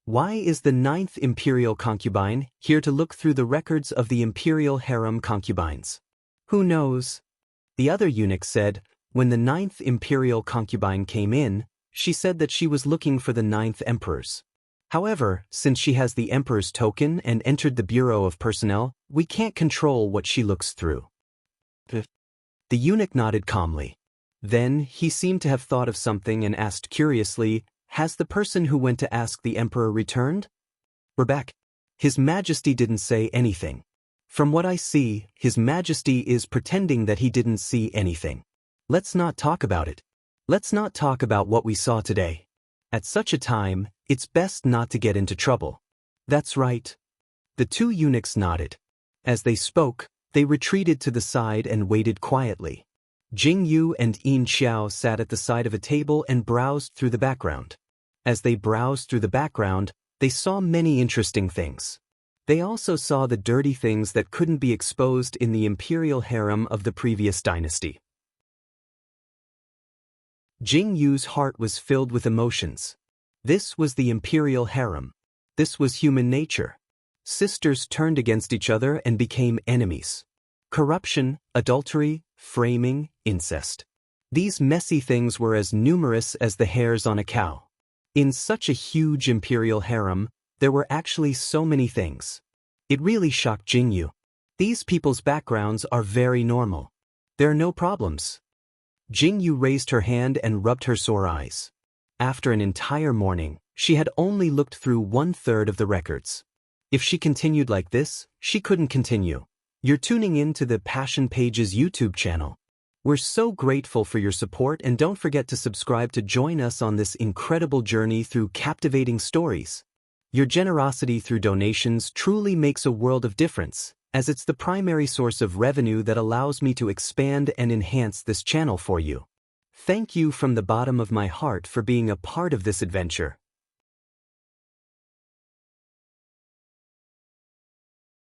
Why is the 9th imperial concubine here to look through the records of the imperial harem concubines? Who knows? The other eunuch said, when the 9th imperial concubine came in, she said that she was looking for the 9th emperors. However, since she has the emperor's token and entered the Bureau of Personnel, we can't control what she looks through. The eunuch nodded calmly. Then, he seemed to have thought of something and asked curiously, "Has the person who went to ask the emperor returned?" "We're back." His Majesty didn't say anything. From what I see, His Majesty is pretending that he didn't see anything. Let's not talk about it. Let's not talk about what we saw today. At such a time, it's best not to get into trouble. "That's right." The 2 eunuchs nodded. As they spoke, they retreated to the side and waited quietly. Jingyu and Yin Xiao sat at the side of a table and browsed through the background. As they browsed through the background, they saw many interesting things. They also saw the dirty things that couldn't be exposed in the imperial harem of the previous dynasty. Jingyu's heart was filled with emotions. This was the imperial harem. This was human nature. Sisters turned against each other and became enemies. Corruption, adultery, framing, incest. These messy things were as numerous as the hairs on a cow. In such a huge imperial harem, there were actually so many things. It really shocked Jingyu. These people's backgrounds are very normal. There are no problems. Jingyu raised her hand and rubbed her sore eyes. After an entire morning, she had only looked through 1/3 of the records. If she continued like this, she couldn't continue. You're tuning in to the Passion Pages YouTube channel. We're so grateful for your support, and don't forget to subscribe to join us on this incredible journey through captivating stories. Your generosity through donations truly makes a world of difference, as it's the primary source of revenue that allows me to expand and enhance this channel for you. Thank you from the bottom of my heart for being a part of this adventure.